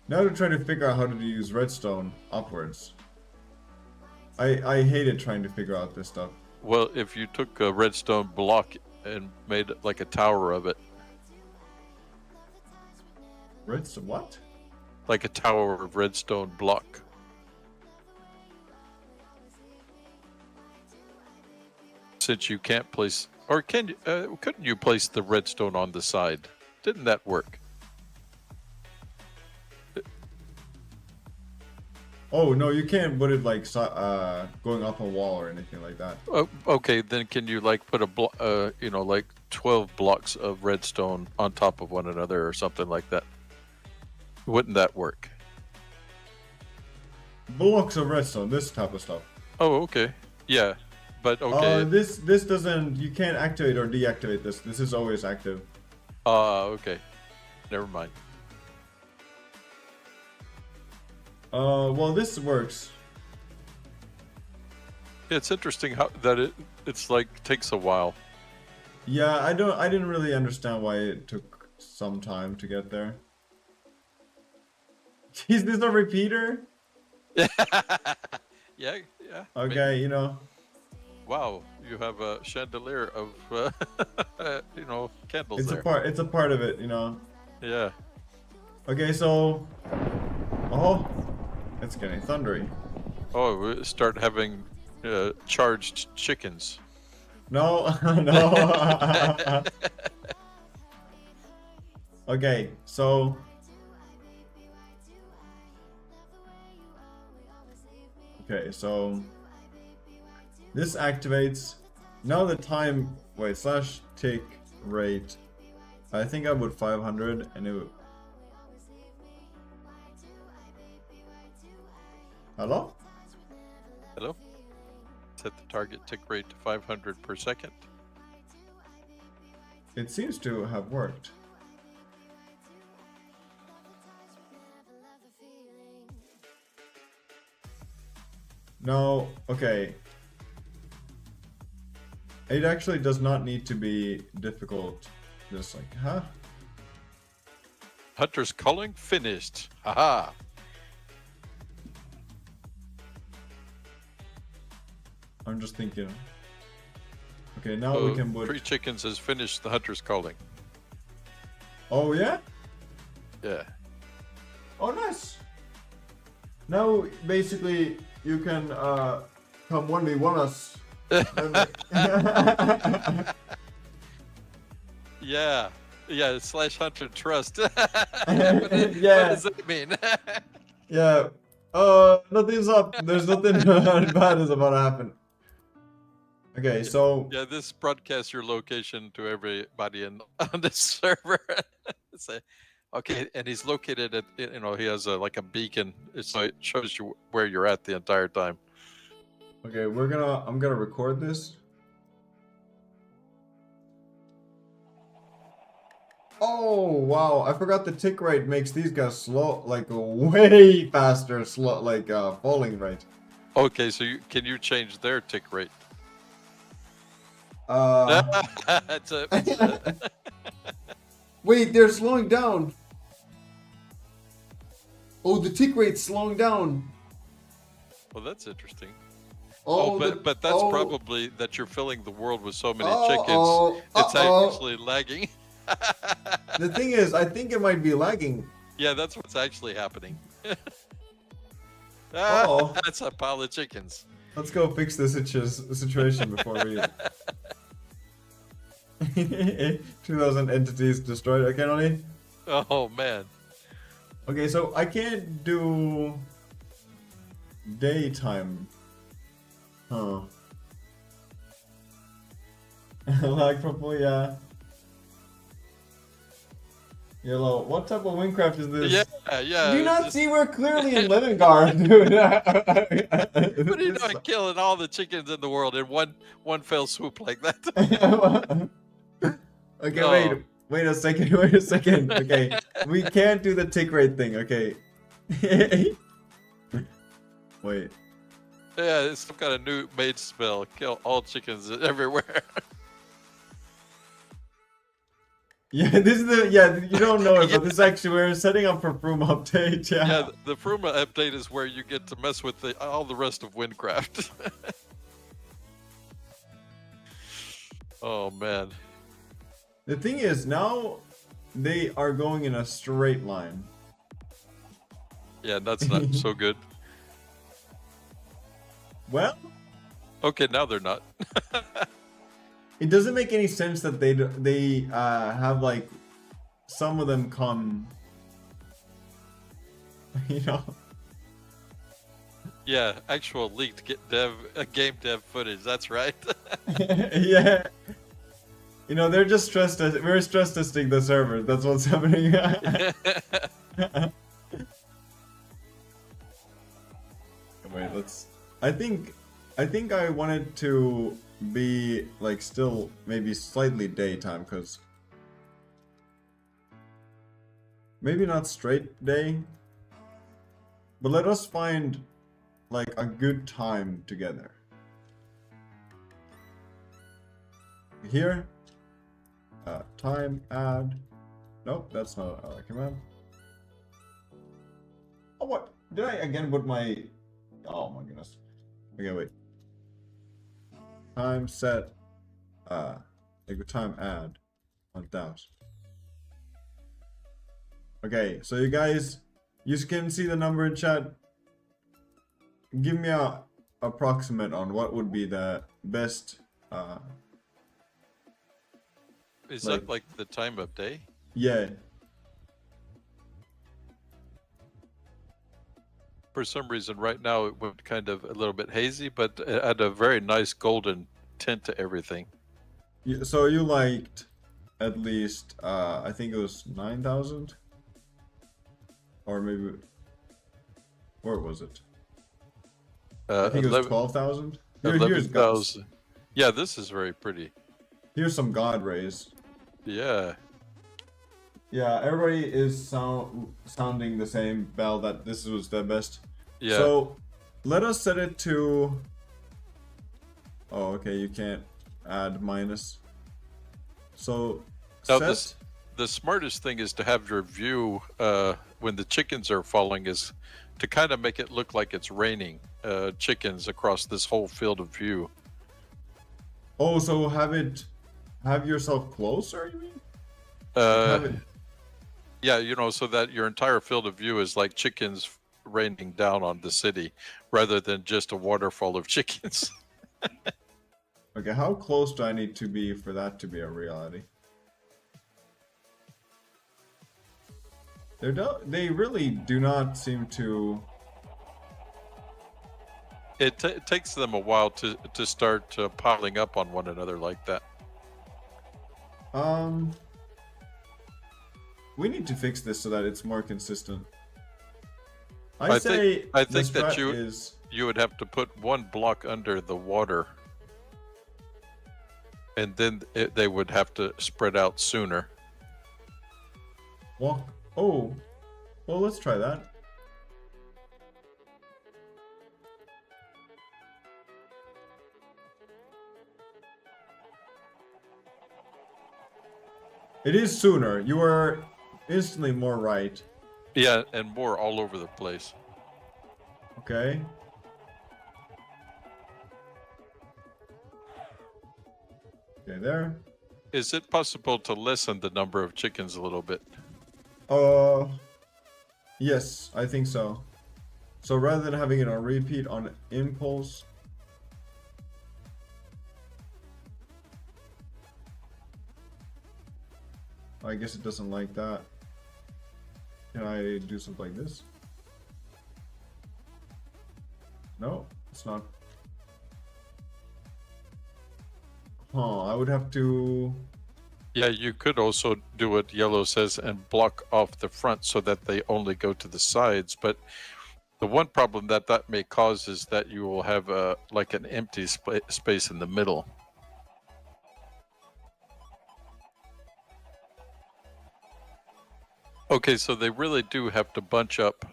Now to try to figure out how to use redstone upwards. I hated trying to figure out this stuff. Well, if you took a redstone block and made like a tower of it, Redstone what? like a tower of redstone block. Since you can't place, or couldn't you place the redstone on the side? Didn't that work? Oh no, you can't put it like going up a wall or anything like that. Oh, okay, then can you like put like 12 blocks of redstone on top of one another or something like that? Wouldn't that work? Blocks of redstone, this type of stuff. Oh, okay. Yeah, but okay. This doesn't. You can't activate or deactivate this. This is always active. Okay. Never mind. Well, this works. It's interesting how that it's like takes a while. Yeah, I didn't really understand why it took some time to get there. Is this a repeater? Yeah, yeah. Okay, you know. Wow, you have a chandelier of candles It's there. a part. It's a part of it, you know. Yeah. Okay, so. Oh, it's getting thundery. Oh, we start having charged chickens. No, no. Okay, so. Okay, so. This activates. Now the time. Wait, slash tick rate. I think I would 500 and it would. Hello? Hello? Set the target tick rate to 500 per second. It seems to have worked. No, okay. It actually does not need to be difficult. Just like, huh? Hunter's calling finished. Haha. I'm just thinking. Okay, now we can put. 3 chickens has finished the hunter's calling. Oh yeah? Yeah. Oh nice. Now basically you can come 1v1 us. Yeah. Yeah, slash hunter trust. Yeah. What does that mean? Yeah. Nothing's up. There's nothing bad is about to happen. Okay, so Yeah, this broadcasts your location to everybody on this server. Say, okay, and he's located at, he has like a beacon, so it shows you where you're at the entire time. okay, I'm gonna record this. Oh wow, I forgot the tick rate makes these guys slow, like way faster, slow, like falling rate. Okay, so can you change their tick rate? It's Wait, they're slowing down. Oh, the tick rate's slowing down. well, that's interesting. Oh, But that's probably that you're filling the world with so many chickens. Uh-oh, It's uh-oh. actually lagging. The thing is, I think it might be lagging. Yeah, that's what's actually happening. Uh-oh. That's a pile of chickens. Let's go fix this situation before we. 2,000 entities destroyed. Okay, only. Oh man. Okay, so I can't do daytime. Huh. Lag probably, yeah. Yellow. What type of WynnCraft is this? Yeah. Do you not just- see we're clearly in Levengard, dude? What are you doing killing all the chickens in the world in one fell swoop like that? Okay, Oh. wait a second, wait a second. Okay, we can't do the tick rate thing. Okay. Wait. Yeah, it's some kind of new made spell. Kill all chickens everywhere. Yeah, this is the you don't know it, Yeah. but this actually we're setting up for Vroom update. Yeah. Yeah, the Fruma update is where you get to mess with all the rest of WynnCraft. Oh man. The thing is now they are going in a straight line. Yeah, that's not so good. Well, Okay, now they're not. it doesn't make any sense that they have like some of them come, you know. Yeah, actual leaked game dev footage. That's right. Yeah. You know, they're just we're stress testing the server. That's what's happening. Wait, I think I wanted to be like still maybe slightly daytime, because maybe not straight day, but let us find like a good time together. Here, time add. Nope, that's not a command. Oh, what? Did I again put my? Oh my goodness. Okay, wait. Time set. Like a time add 1000. Okay, so you guys, you can see the number in chat. Give me a approximate on what would be the best. Is that like the time of day? Yeah. For some reason, right now it went kind of a little bit hazy, but it had a very nice golden tint to everything. So you liked at least I think it was 9,000, or maybe where was it? I think it was 12,000. Here's 11,000. Yeah, this is very pretty. Here's some god rays. Yeah. Yeah, everybody is sounding the same bell that this was the best. Yeah. So let us set it to. Oh, okay. You can't add minus. So Now set. the smartest thing is to have your view when the chickens are falling is to kind of make it look like it's raining chickens across this whole field of view. Oh, so have yourself closer. You mean? Have it- Yeah, you know, so that your entire field of view is like chickens raining down on the city rather than just a waterfall of chickens. Okay, how close do I need to be for that to be a reality? They really do not seem to. It takes them a while to start piling up on one another like that. We need to fix this so that it's more consistent. I say think the that strat you would have to put one block under the water, and then they would have to spread out sooner. walk. Oh, well, let's try that. It is sooner. You are instantly more right. Yeah, and more all over the place. Okay. Okay, there. Is it possible to lessen the number of chickens a little bit? Yes, I think so. So rather than having it on repeat on impulse. I guess it doesn't like that. Can I do something like this? No, it's not. Huh, I would have to. Yeah, you could also do what yellow says and block off the front so that they only go to the sides. But the one problem that may cause is that you will have like an empty space in the middle. Okay, so they really do have to bunch up.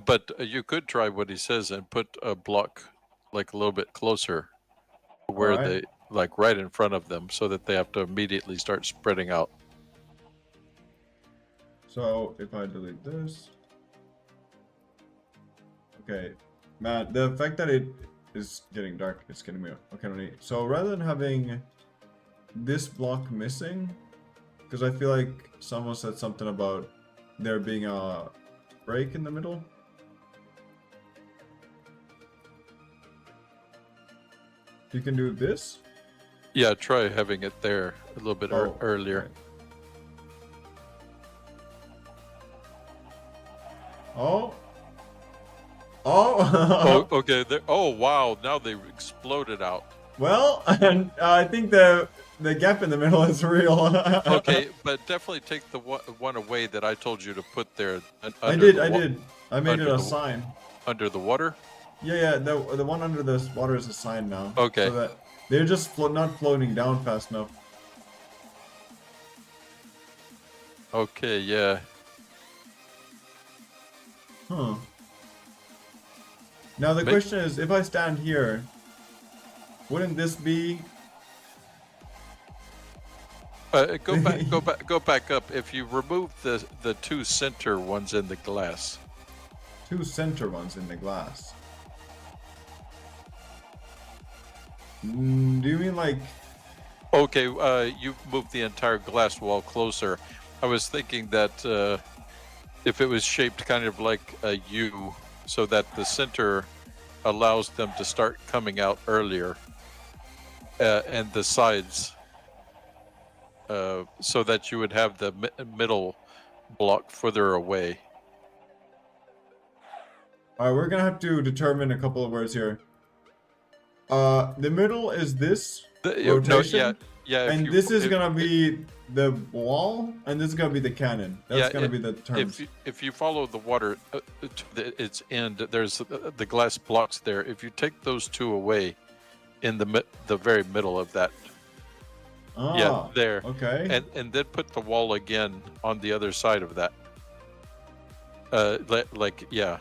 But you could try what he says and put a block like a little bit closer where Alright. they like right in front of them so that they have to immediately start spreading out. So if I delete this. Okay. Man, the fact that it is getting dark, it's getting me okay. So rather than having this block missing, because I feel like someone said something about there being a break in the middle. You can do this? Yeah, try having it there a little bit earlier. Right. Oh. Oh, okay. Oh, wow. Now they exploded out. Well, and I think the gap in the middle is real. Okay, but definitely take the one away that I told you to put there. I did. I made it a sign. Under the water? Yeah. The one under the water is a sign now. Okay. So that they're just not floating down fast enough. Okay, yeah. Huh. Now the question is, if I stand here, wouldn't this be? Go back up. If you remove the two center ones in the glass. Two center ones in the glass. Do you mean like? Okay, you moved the entire glass wall closer. I was thinking that if it was shaped kind of like a U, so that the center allows them to start coming out earlier, and the sides, so that you would have the middle block further away. All right, we're gonna have to determine a couple of words here. The middle is this rotation. No, yeah. And this is gonna be the wall, and this is gonna be the cannon. That's gonna be the terms. If you follow the water to its end, there's the glass blocks there. If you take those two away, in the very middle of that, yeah, there. Okay. And then put the wall again on the other side of that. Yeah,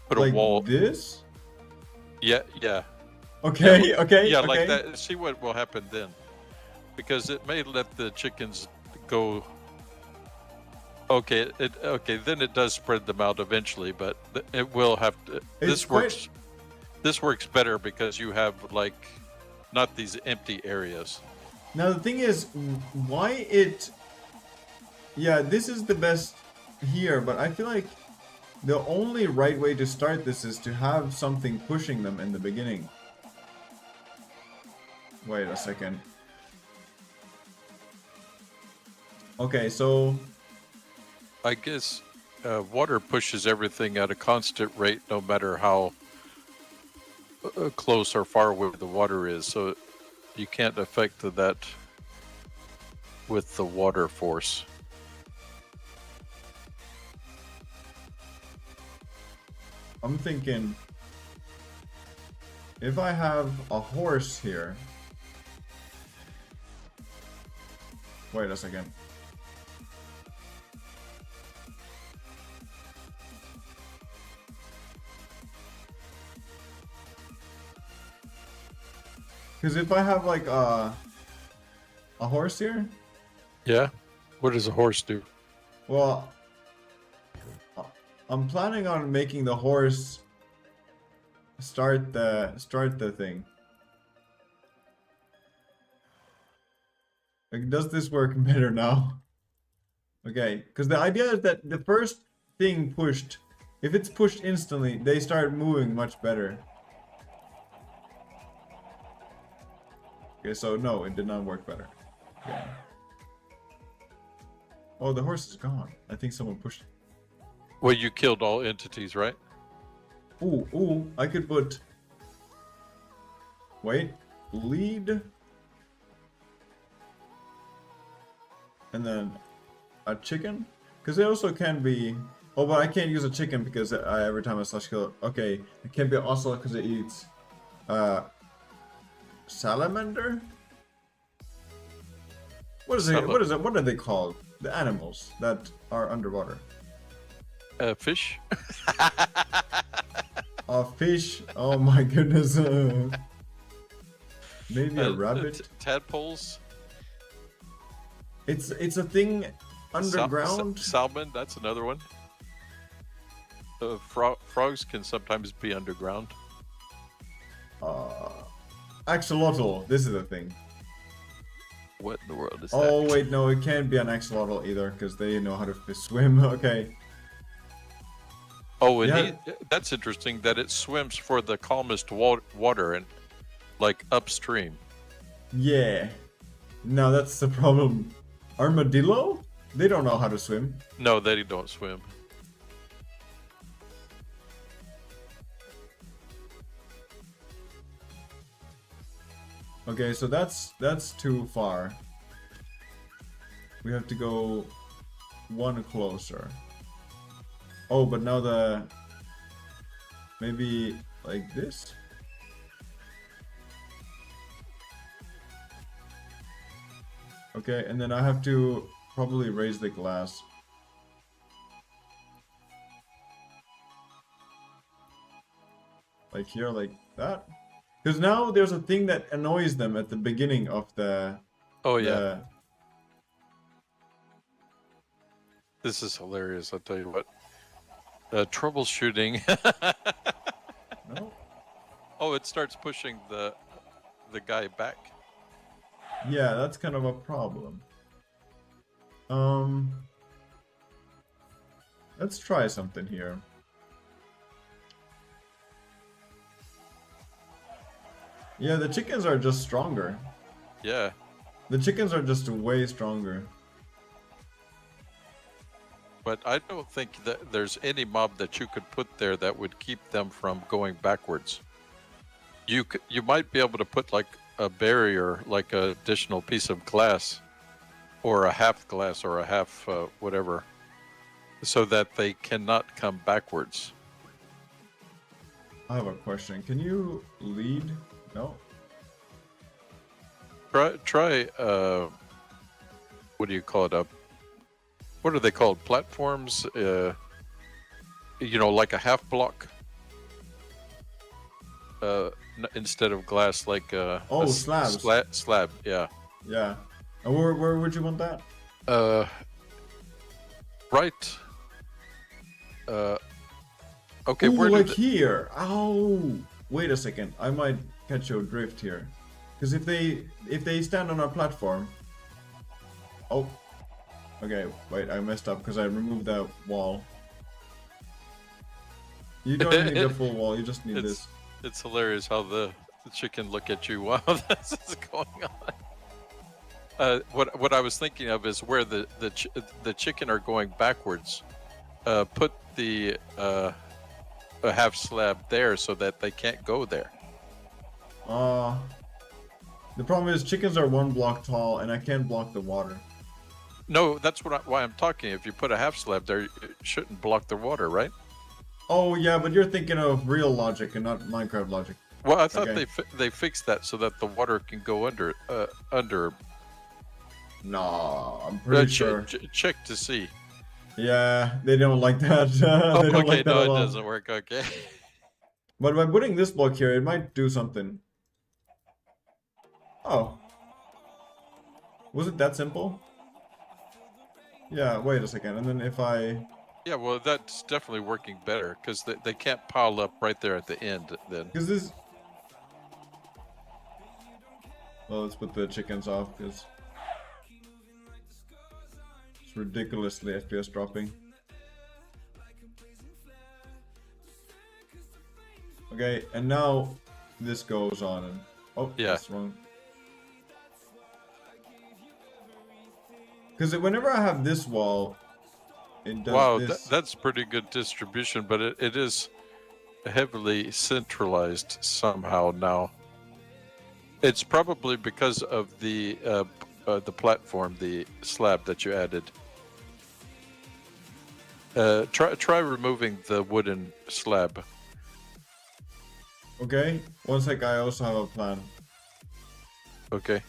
put like a wall. This. Yeah. Okay. Yeah, okay. Yeah, okay. like that. See what will happen then, because it may let the chickens go. Okay, then it does spread them out eventually, but it will have to. This works better because you have like not these empty areas. Now the thing is, why it? Yeah, this is the best here, but I feel like the only right way to start this is to have something pushing them in the beginning. Wait a second. Okay, so I guess water pushes everything at a constant rate, no matter how close or far away the water is. So you can't affect that with the water force. I'm thinking if I have a horse here. Wait a second. Because if I have like a horse here. Yeah? What does a horse do? Well, I'm planning on making the horse start the thing. Like, does this work better now? Okay, because the idea is that the first thing pushed, if it's pushed instantly, they start moving much better. Okay, so no, it did not work better. Okay. Oh, the horse is gone. I think someone pushed it. Well, you killed all entities, right? Ooh, I could put... Wait, lead... and then a chicken. Because it also can be. Oh, but I can't use a chicken because every time I slash kill. Okay, it can be also because it eats salamander. What is it? What is it? What are they called? The animals that are underwater. Fish. A fish. Oh my goodness. Maybe a rabbit. Tadpoles. It's a thing underground. Salmon. That's another one. Frogs can sometimes be underground. Axolotl. This is a thing. What in the world is that? Oh wait, no, it can't be an axolotl either because they know how to swim. Okay. Oh, and Yeah. that's interesting that it swims for the calmest water and like upstream. Yeah. No, that's the problem. Armadillo? They don't know how to swim. No, they don't swim. Okay, so that's too far. We have to go one closer. Oh, but now maybe like this? Okay, and then I have to probably raise the glass. Like here, like that? Because now there's a thing that annoys them at the beginning of the... Oh, yeah. This is hilarious, I'll tell you what. Troubleshooting. No? Oh, it starts pushing the guy back. Yeah, that's kind of a problem. Let's try something here. Yeah, the chickens are just stronger. Yeah. The chickens are just way stronger. But I don't think that there's any mob that you could put there that would keep them from going backwards. You might be able to put like a barrier, like an additional piece of glass, or a half glass, or a half whatever, so that they cannot come backwards. I have a question. Can you lead? No. Try what do you call it? What are they called? Platforms? You know, like a half block. Instead of glass, like oh, slabs. Slab, yeah. Yeah. And where would you want that? Right. Okay, Ooh, where like did here. Oh, wait a second. I might catch your drift here. Because if they stand on our platform. Oh. Okay, wait, I messed up because I removed that wall. You don't need the full wall, you just need this. It's hilarious how the chicken look at you while this is going on. What I was thinking of is where the chicken are going backwards. Put the a half slab there so that they can't go there. The problem is chickens are 1 block tall and I can't block the water. No, that's why I'm talking. If you put a half slab there, it shouldn't block the water, right? Oh yeah, but you're thinking of real logic and not Minecraft logic. Well, I thought Okay. they fixed that so that the water can go under. Nah, I'm pretty sure. Check to see. Yeah, they don't like that. They Oh, don't okay, like that no, at it all. doesn't work. Okay. But by putting this block here, it might do something. Oh. Was it that simple? Yeah, wait a second. And then if I... Yeah, well, that's definitely working better because they can't pile up right there at the end then. Because this... Well, let's put the chickens off because... It's ridiculously FPS dropping. Okay, and now this goes on and... Oh, Yeah. that's wrong. Because whenever I have this wall, it does Wow, this. that's pretty good distribution, but it is heavily centralized somehow now. It's probably because of the the platform, the slab that you added. Try removing the wooden slab. Okay. One sec. I also have a plan. Okay.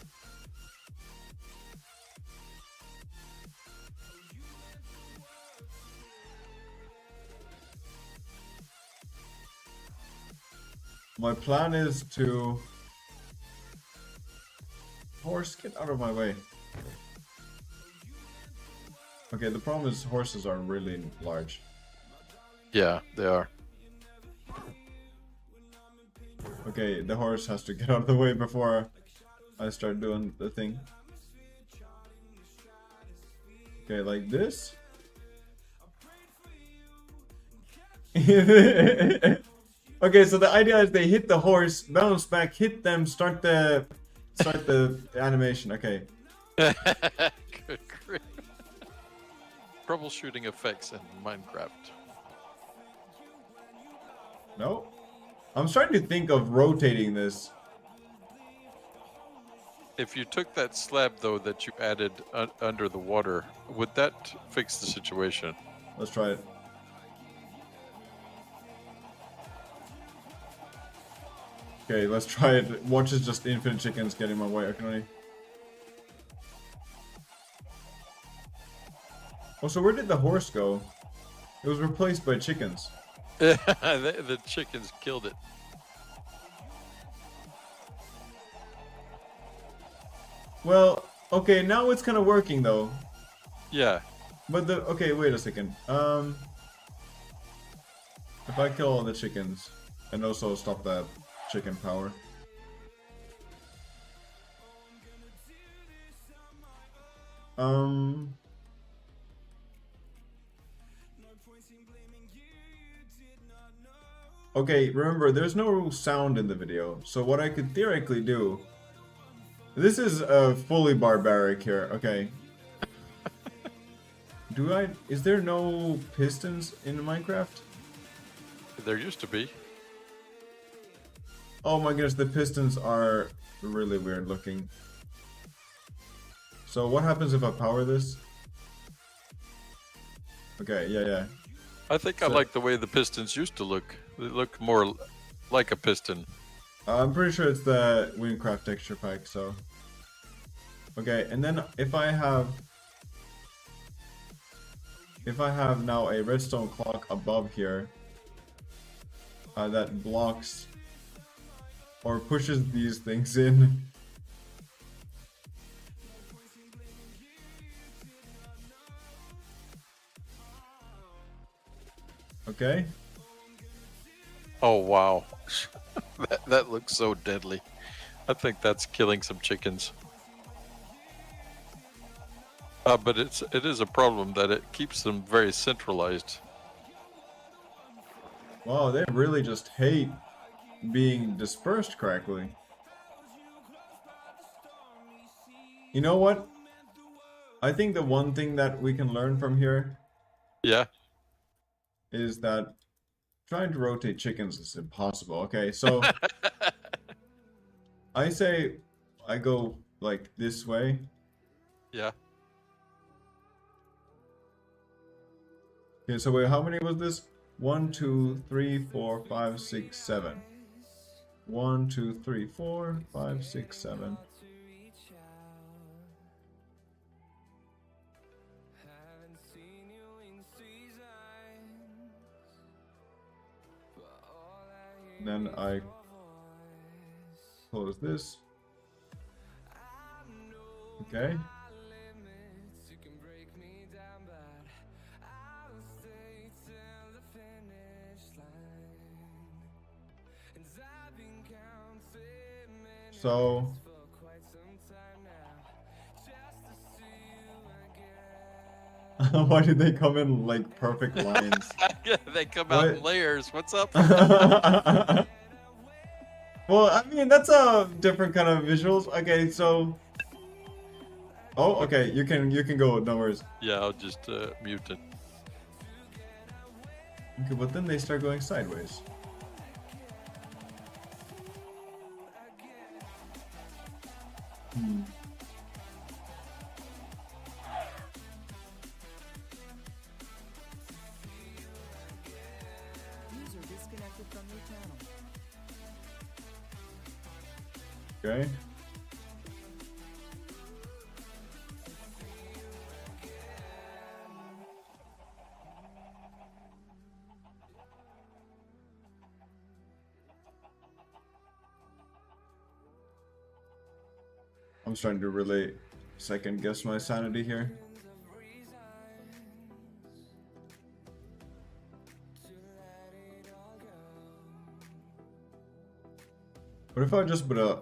My plan is to... Horse, get out of my way. Okay, the problem is horses are really large. Yeah, they are. Okay, the horse has to get out of the way before I start doing the thing. Okay, like this. Okay, so the idea is they hit the horse, bounce back, hit them, start the animation. Okay. Good grief. Troubleshooting effects in Minecraft. No? I'm starting to think of rotating this. If you took that slab, though, that you added under the water, would that fix the situation? Let's try it. Okay, let's try it. Watch as just infinite chickens get in my way. Okay. Oh, so where did the horse go? It was replaced by chickens. The chickens killed it. Well, okay, now it's kind of working though. Yeah. But okay, wait a second. If I kill all the chickens and also stop that chicken power. Okay, remember, there's no sound in the video, so what I could theoretically do... This is fully barbaric here, okay. Is there no pistons in Minecraft? There used to be. Oh my goodness, the pistons are really weird looking. So what happens if I power this? Okay, yeah. I think I like the way the pistons used to look. They look more like a piston. I'm pretty sure it's the WynnCraft texture pack, so... Okay, and then if I have now a redstone clock above here that blocks or pushes these things in. Okay. Oh wow, that looks so deadly. I think that's killing some chickens. But it is a problem that it keeps them very centralized. Wow, they really just hate being dispersed correctly. You know what? I think the one thing that we can learn from here, Yeah. is that trying to rotate chickens is impossible. Okay, so I say I go like this way. Yeah. Okay, so wait, how many was this? 1, 2, 3, 4, 5, 6, 7. 1, 2, 3, 4, 5, 6, 7. Then I close this. Okay. So why did they come in like perfect lines? They come out in layers. What's up? Well, I mean, that's a different kind of visuals. Okay, so oh, okay, you can go, no worries. Yeah, I'll just mute it. Okay, but then they start going sideways. Okay. I'm starting to really second guess my sanity here. What if I just put a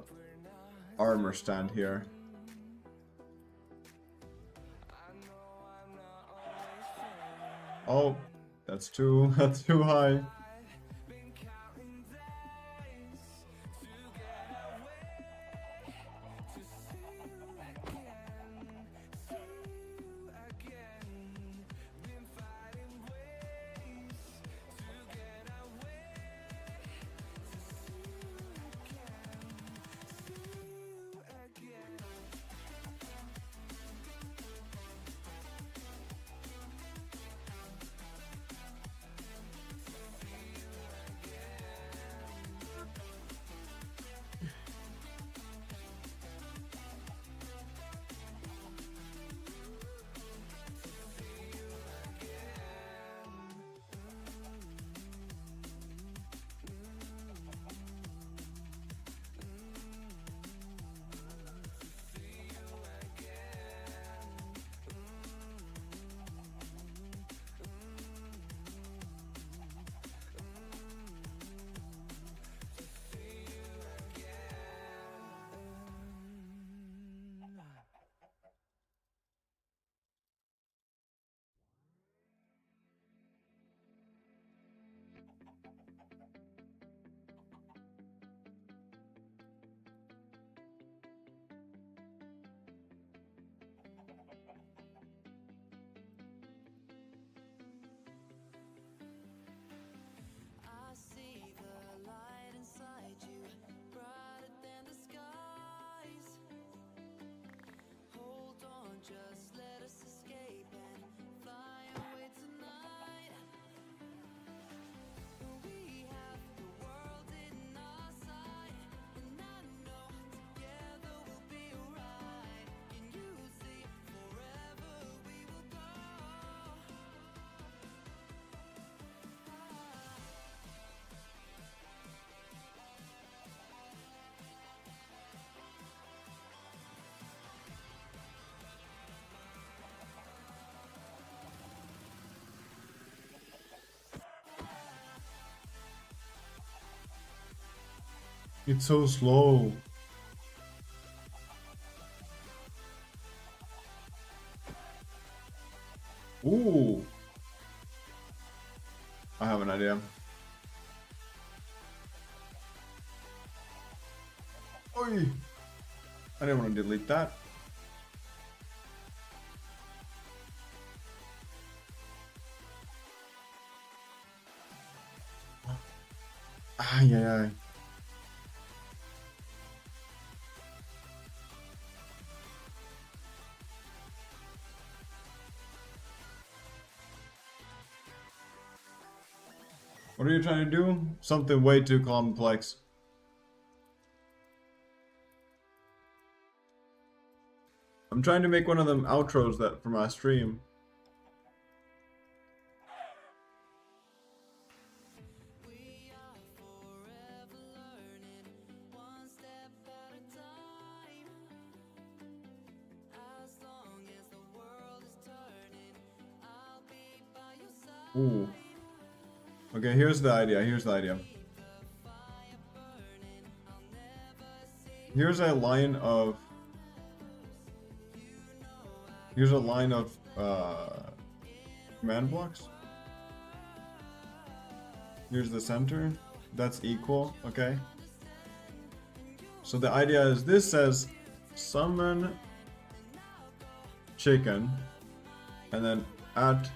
armor stand here? Oh, that's too high. I see the light inside you, brighter than the skies. Hold on, just let us escape and fly away tonight. We have the world in our sight, and I know together we'll be alright. Can you see forever we will go? It's so slow. Ooh. I have an idea. Oi. I didn't want to delete that. Ay, ay, ay. What are you trying to do? Something way too complex. I'm trying to make one of them outros that for my stream. We are forever learning, one step at a time. As long as the world is turning, I'll be by your side. Ooh. Okay, here's the idea. Here's the idea. Here's a line of. Here's a line of command blocks. Here's the center. That's equal. Okay. So the idea is this says summon chicken, and then at.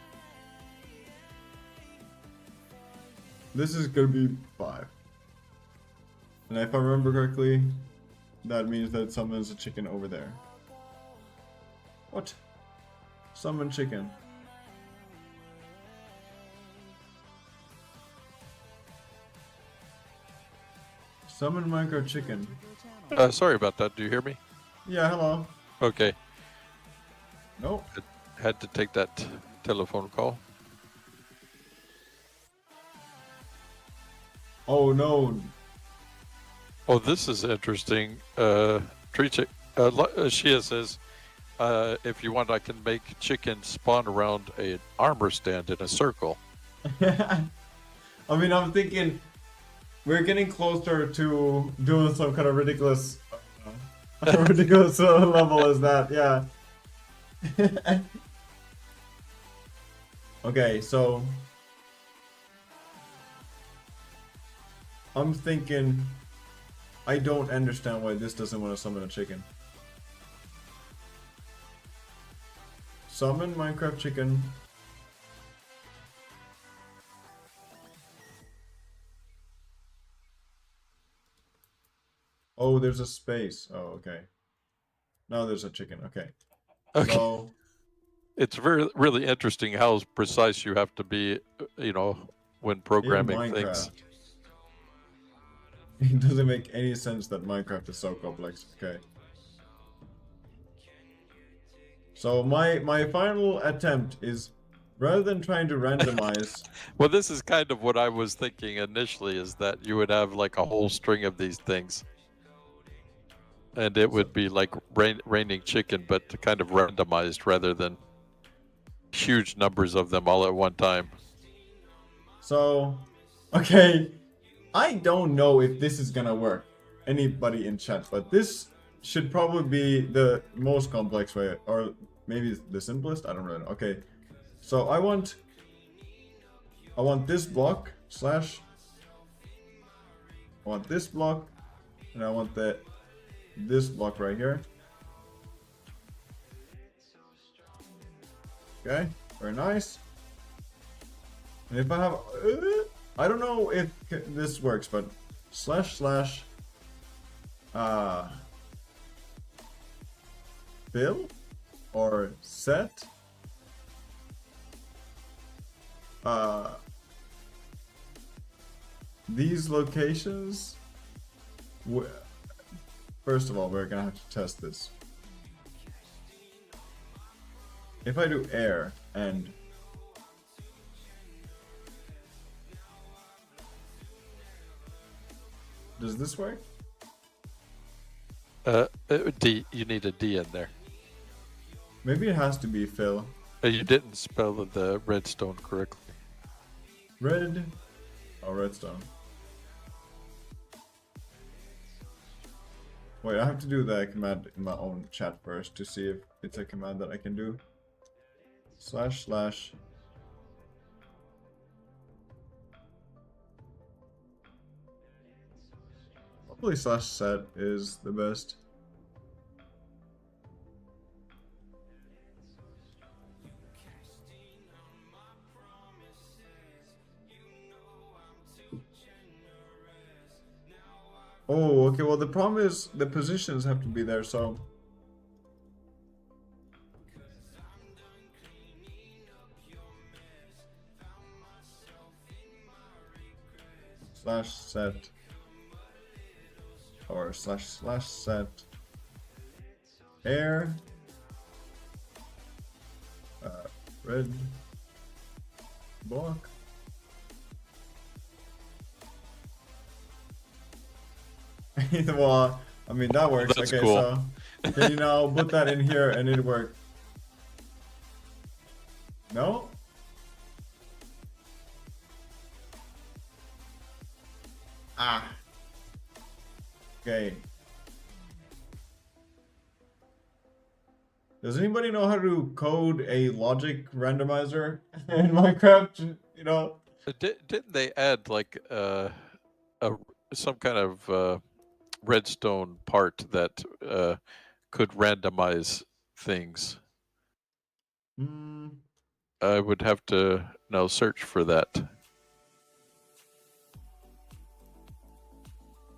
This is gonna be 5. And if I remember correctly, that means that it summons a chicken over there. What? Summon chicken. Summon Minecraft chicken. Your channel. Sorry about that. Do you hear me? Yeah, hello. Okay. Nope. Had to take that telephone call. Oh no. Oh, this is interesting. Shia says, if you want, I can make chickens spawn around an armor stand in a circle. I mean, I'm thinking we're getting closer to doing some kind of ridiculous, ridiculous level as that. Yeah. Okay, so I'm thinking I don't understand why this doesn't want to summon a chicken. Summon Minecraft chicken. Oh, there's a space. Oh, okay. Now there's a chicken. Okay. Okay. So, It's really interesting how precise you have to be, when in programming Minecraft, things. it doesn't make any sense that Minecraft is so complex. Okay. So my final attempt is, rather than trying to randomize, Well, this is kind of what I was thinking initially, is that you would have like a whole string of these things. And it would be like raining chicken, but kind of randomized rather than huge numbers of them all at one time. so, okay, I don't know if this is gonna work, anybody in chat, but this should probably be the most complex way, or maybe the simplest, I don't really know. Okay, so I want this block slash, I want this block, and I want this block right here. Okay, very nice. And if I have, I don't know if this works, but slash fill or set these locations. First of all, we're gonna have to test this. If I do air and does this work? D. You need a D in there. Maybe it has to be fill. You didn't spell the redstone correctly. Red. Oh, redstone. Wait, I have to do the command in my own chat first to see if it's a command that I can do. Slash. Probably slash set is the best. Oh, okay, well the problem is the positions have to be there, so... Slash set. Or slash set. Air. Red. Block. Well, I mean that works. That's okay, cool. so can you now put that in here and it work? No? Ah. Okay. Does anybody know how to code a logic randomizer in Minecraft? You know? Didn't they add like some kind of redstone part that could randomize things? Hmm. I would have to now search for that.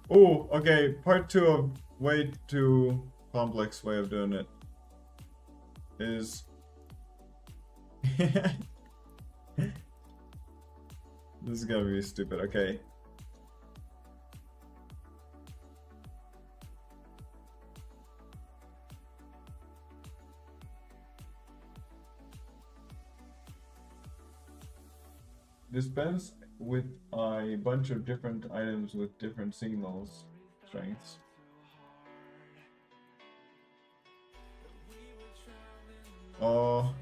Oh, okay. Part 2 of way too complex way of doing it is this is gonna be stupid. Okay. dispense with a bunch of different items with different signals strengths. Oh.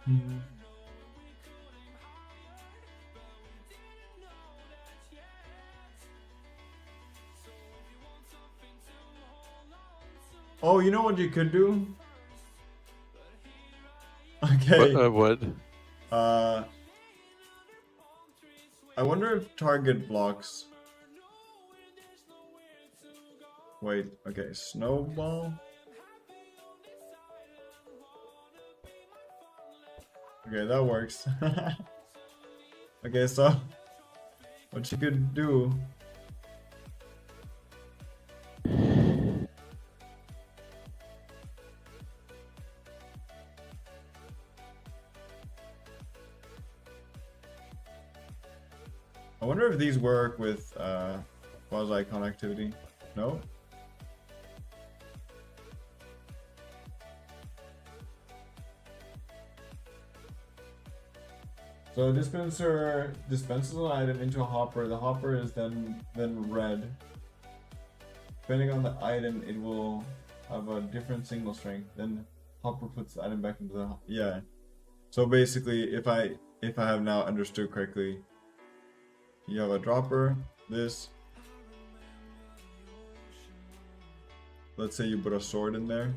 Hmm. Oh, you know what you could do? Okay. What? I wonder if target blocks. Wait, okay, snowball. Okay, that works. Okay, so what you could do. I wonder if these work with quasi connectivity. No? So a dispenser dispenses an item into a hopper. The hopper is then read. Depending on the item, it will have a different signal strength. Then hopper puts the item back into the yeah. So basically, if I have now understood correctly, you have a dropper. This. Let's say you put a sword in there.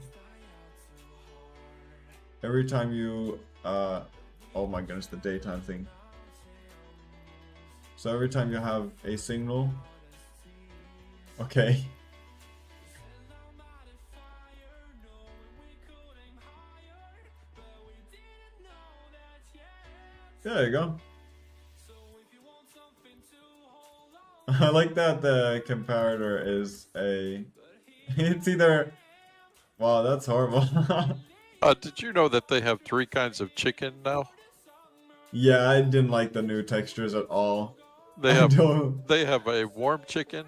Every time you oh my goodness, the daytime thing. So every time you have a signal. Okay. There you go. I like that the comparator is a... It's either... Wow, that's horrible. Did you know that they have 3 kinds of chicken now? Yeah, I didn't like the new textures at all. They I have don't- they have a warm chicken,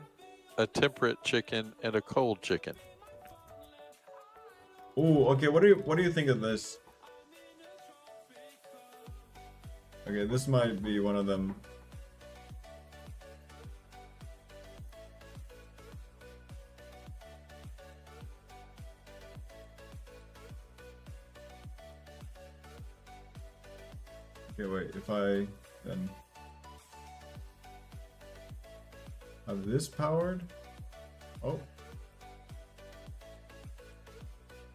a temperate chicken, and a cold chicken. Ooh, okay, what do you think of this? Okay, this might be one of them. Okay, wait, if I then have this powered. Oh.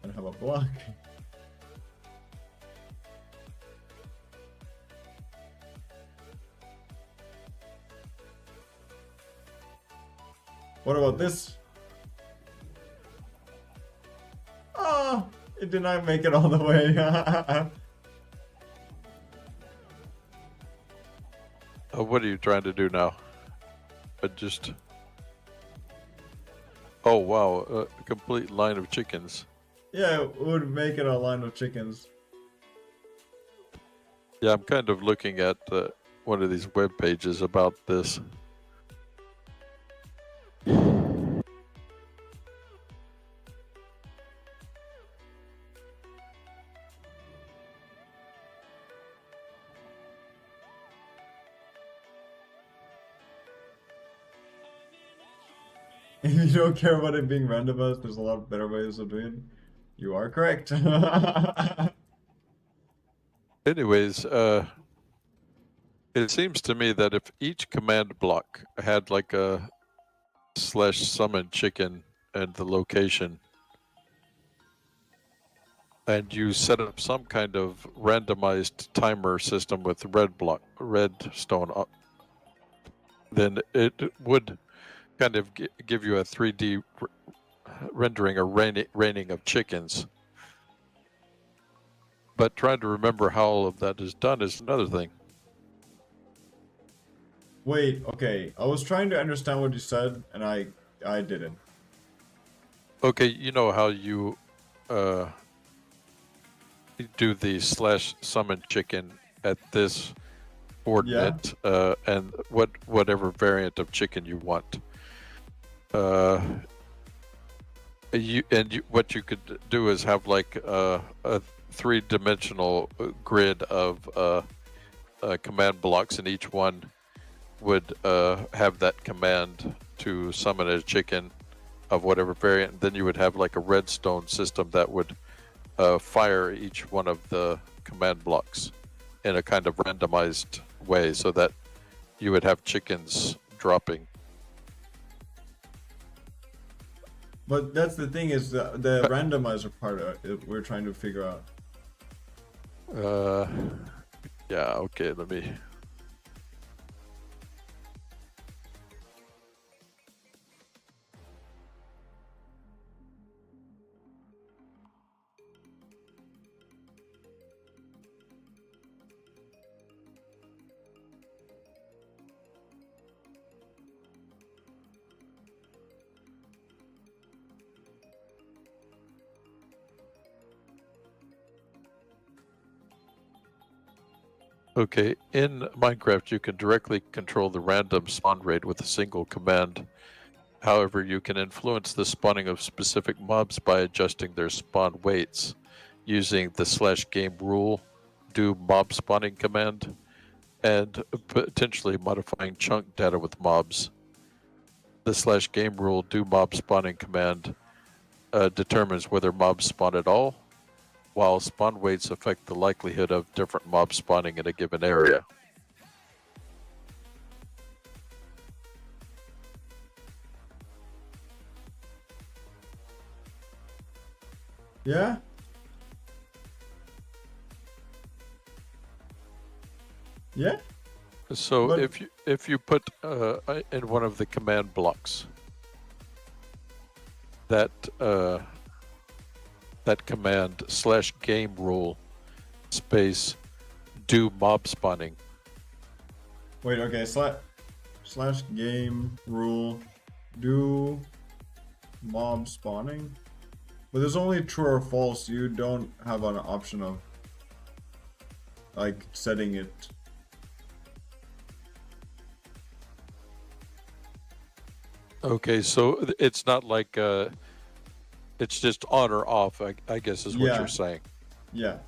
And have a block. What about this? Oh, it did not make it all the way. What are you trying to do now? Just... Oh wow, a complete line of chickens. Yeah, it would make it a line of chickens. Yeah, I'm kind of looking at one of these web pages about this. If you don't care about it being randomized, there's a lot of better ways of doing it. You are correct. Anyways, it seems to me that if each command block had like a /summon chicken and the location, and you set up some kind of randomized timer system with redstone, then it would kind of give you a 3D rendering or raining of chickens. But trying to remember how all of that is done is another thing. Wait, okay. I was trying to understand what you said, and I didn't. Okay, you know how you do the /summon chicken at this coordinate, and whatever variant of chicken you want. what you could do is have like a three-dimensional grid of command blocks, and each one would have that command to summon a chicken of whatever variant. And then you would have like a redstone system that would fire each one of the command blocks in a kind of randomized way, so that you would have chickens dropping. But that's the thing, is the randomizer part of it we're trying to figure out. Yeah, okay, let me. Okay, in Minecraft, you can directly control the random spawn rate with a single command. However, you can influence the spawning of specific mobs by adjusting their spawn weights using the /game rule do mob spawning command, and potentially modifying chunk data with mobs. The /game rule do mob spawning command determines whether mobs spawn at all, while spawn weights affect the likelihood of different mobs spawning in a given area. Yeah? Yeah? So But- if you put in one of the command blocks that that command /game rule space do mob spawning. Wait, okay, /game rule do mob spawning? But there's only true or false. You don't have an option of like setting it. Okay, so it's not like it's just on or off, I guess is what Yeah. you're saying. Yeah.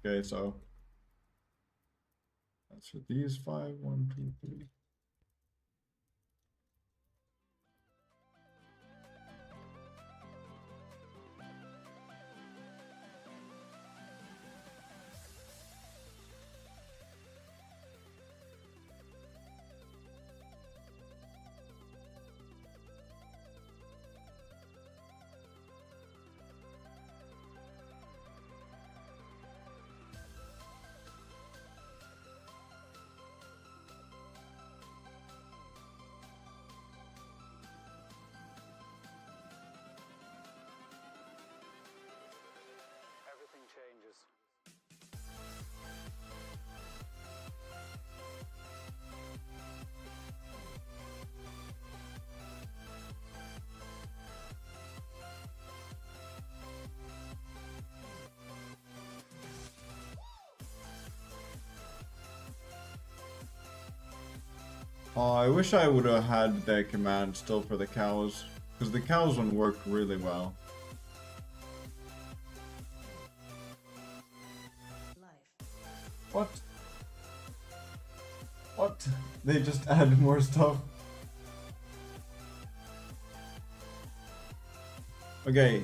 Okay, so that's for these 5, 1, 2, 3. Everything changes. Oh, I wish I would have had that command still for the cows, because the cows one worked really well. Life. What? What? They just add more stuff. Okay,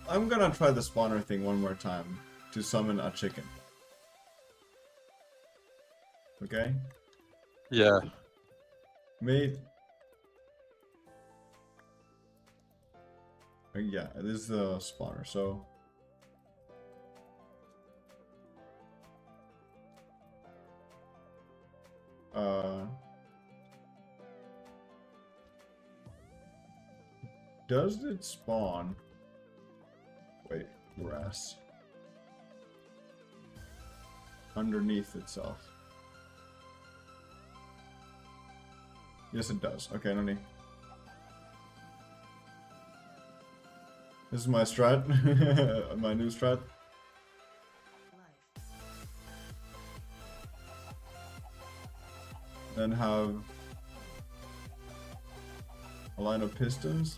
I'm gonna try the spawner thing one more time to summon a chicken. Okay? Yeah. Mate. Yeah, this is the spawner, so. Does it spawn? Wait, grass. Underneath itself. Yes, it does. Okay, no need. This is my strat. My new strat. Life. Then have a line of pistons.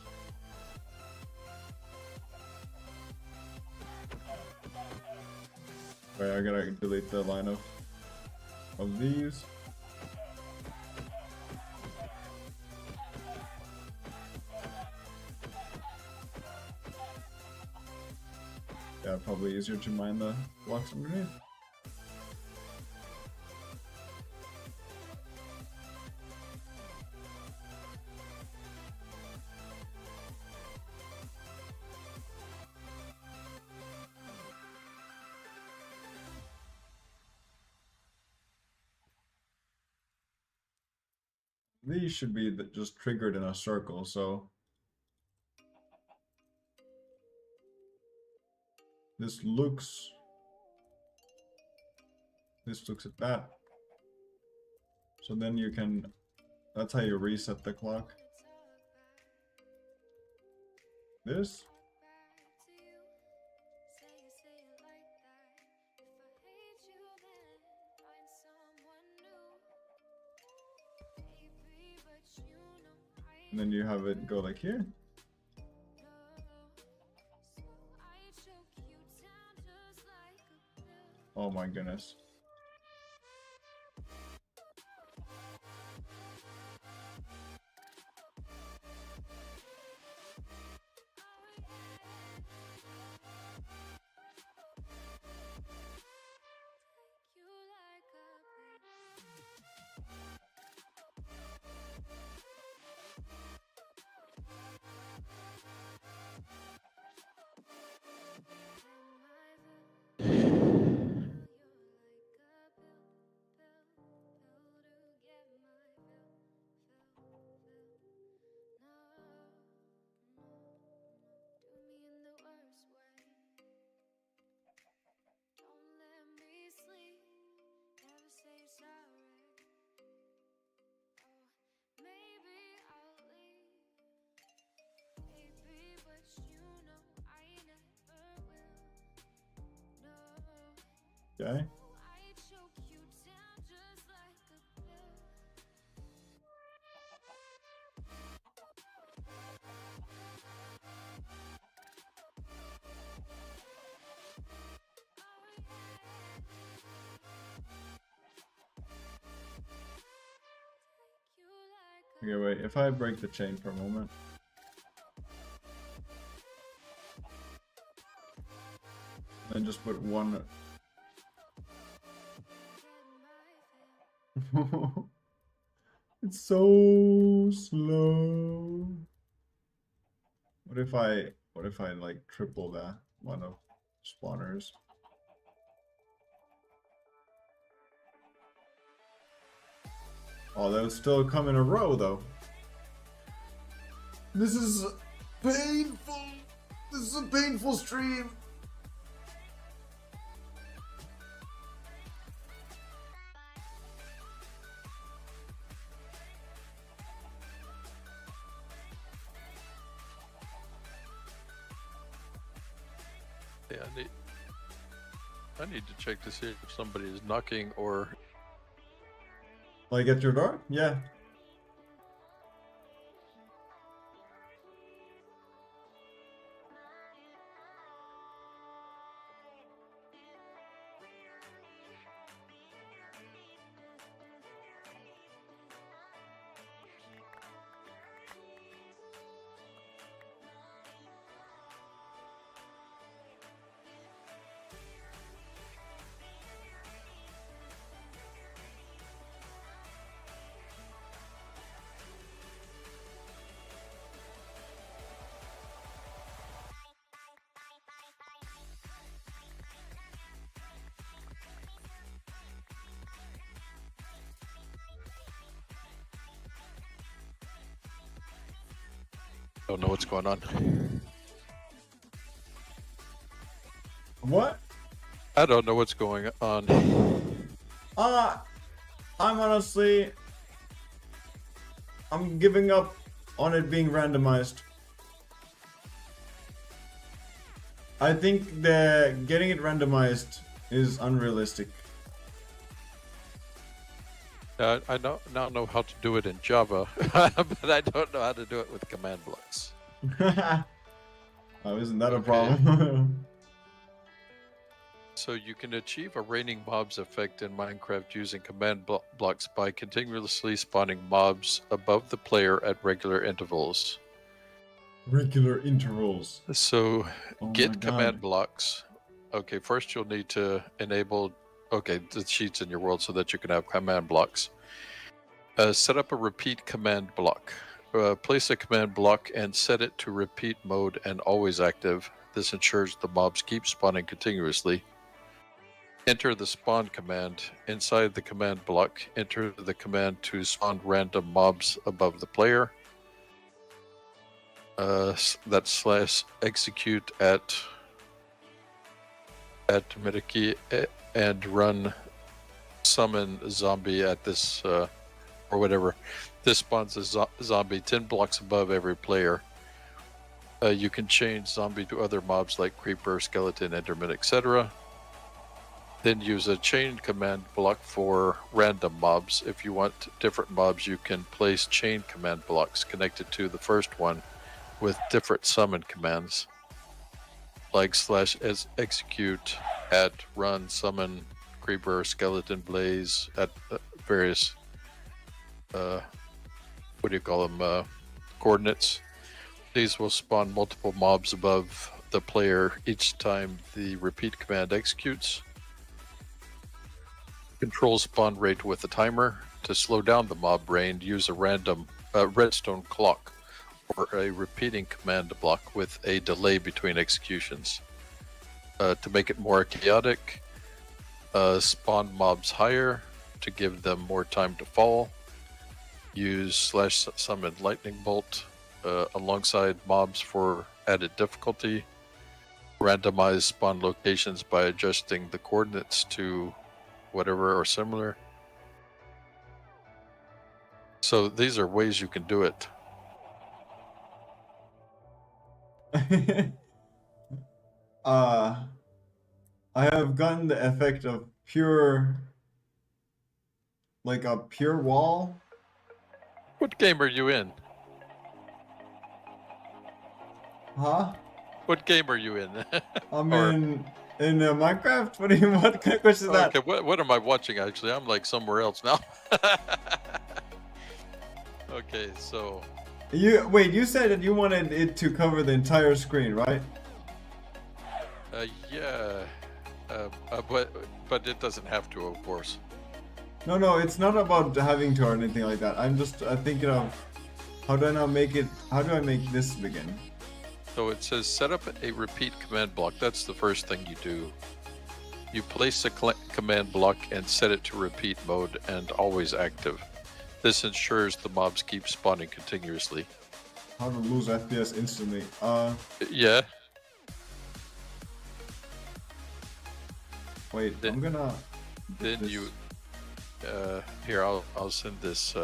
Wait, I gotta delete the line of these. Yeah, probably easier to mine the blocks underneath. These should be just triggered in a circle, so this looks at that. So then you can, that's how you reset the clock. This? And then you have it go like here. Oh my goodness. Okay. Okay, wait, if I break the chain for a moment. Then just put one. It's so slow. What if I like triple that one of spawners? Oh, they'll still come in a row though. This is painful. This is a painful stream. Yeah, I need to check to see if somebody is knocking or. Like at your door? Yeah. Don't know what's going on. What? I don't know what's going on. I'm giving up on it being randomized. I think the getting it randomized is unrealistic. I now know how to do it in Java, but I don't know how to do it with command blocks. Oh, isn't that a Okay. problem? So you can achieve a raining mobs effect in Minecraft using command blocks by continuously spawning mobs above the player at regular intervals. Regular intervals. So Oh my get command God. blocks. Okay, first you'll need to enable the cheats in your world so that you can have command blocks. Set up a repeat command block. Place a command block and set it to repeat mode and always active. This ensures the mobs keep spawning continuously. Enter the spawn command. Inside the command block, enter the command to spawn random mobs above the player. That's / execute at Mediki and run summon zombie at this or whatever. This spawns a zombie 10 blocks above every player. You can change zombie to other mobs like creeper, skeleton, enderman, etc. Then use a chain command block for random mobs. If you want different mobs, you can place chain command blocks connected to the first one with different summon commands, like / execute at run summon creeper, skeleton, blaze at various what do you call them, coordinates. These will spawn multiple mobs above the player each time the repeat command executes. Control spawn rate with a timer. To slow down the mob rain, use a random redstone clock or a repeating command block with a delay between executions. To make it more chaotic, spawn mobs higher to give them more time to fall. Use / summon lightning bolt alongside mobs for added difficulty. Randomize spawn locations by adjusting the coordinates to whatever or similar. So these are ways you can do it. I have gotten the effect of pure, like a pure wall. What game are you in? Huh? What game are you in? I'm Or- in Minecraft. What do you? What kind of question is that? Okay, what am I watching actually? I'm like somewhere else now. Okay, so You wait. You said that you wanted it to cover the entire screen, right? yeah, but it doesn't have to, of course. No, it's not about having to or anything like that. I'm just thinking of how do I now make it? How do I make this begin? So it says set up a repeat command block. That's the first thing you do. You place a command block and set it to repeat mode and always active. This ensures the mobs keep spawning continuously. How to lose FPS instantly? Yeah, Wait. Then- I'm gonna. then this- you here I'll send this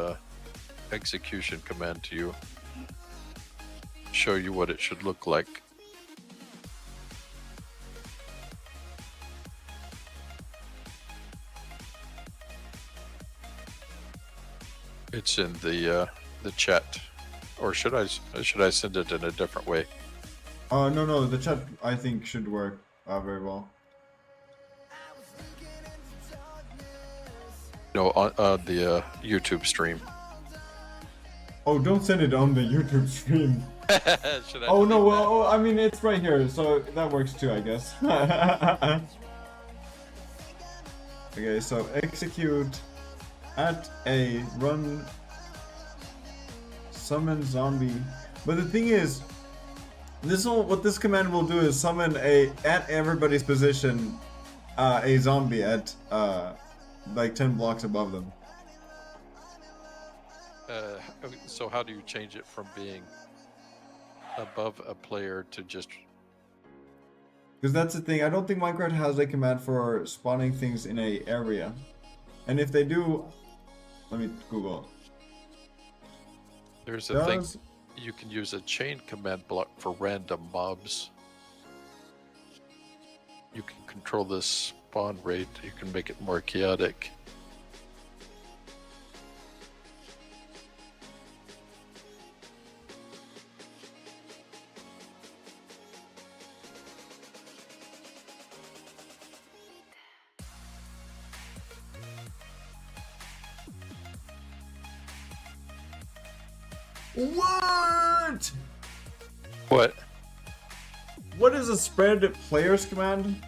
execution command to you. Show you what it should look like. It's in the chat, or should I send it in a different way? No. The chat I think should work very well. No, on the YouTube stream. Oh, don't send it on the YouTube stream. Should I Oh no, delete well, I mean it's right here, so that works too, I guess. Okay, so execute at a run summon zombie. But the thing is, what this command will do is summon at everybody's position a zombie at like 10 blocks above them. so how do you change it from being above a player to just? Because that's the thing, I don't think Minecraft has a command for spawning things in a area. And if they do, let me Google. There's a thing Does you can use a chain command block for random mobs. you can control this spawn rate. You can make it more chaotic. What? What? What is a spread players command?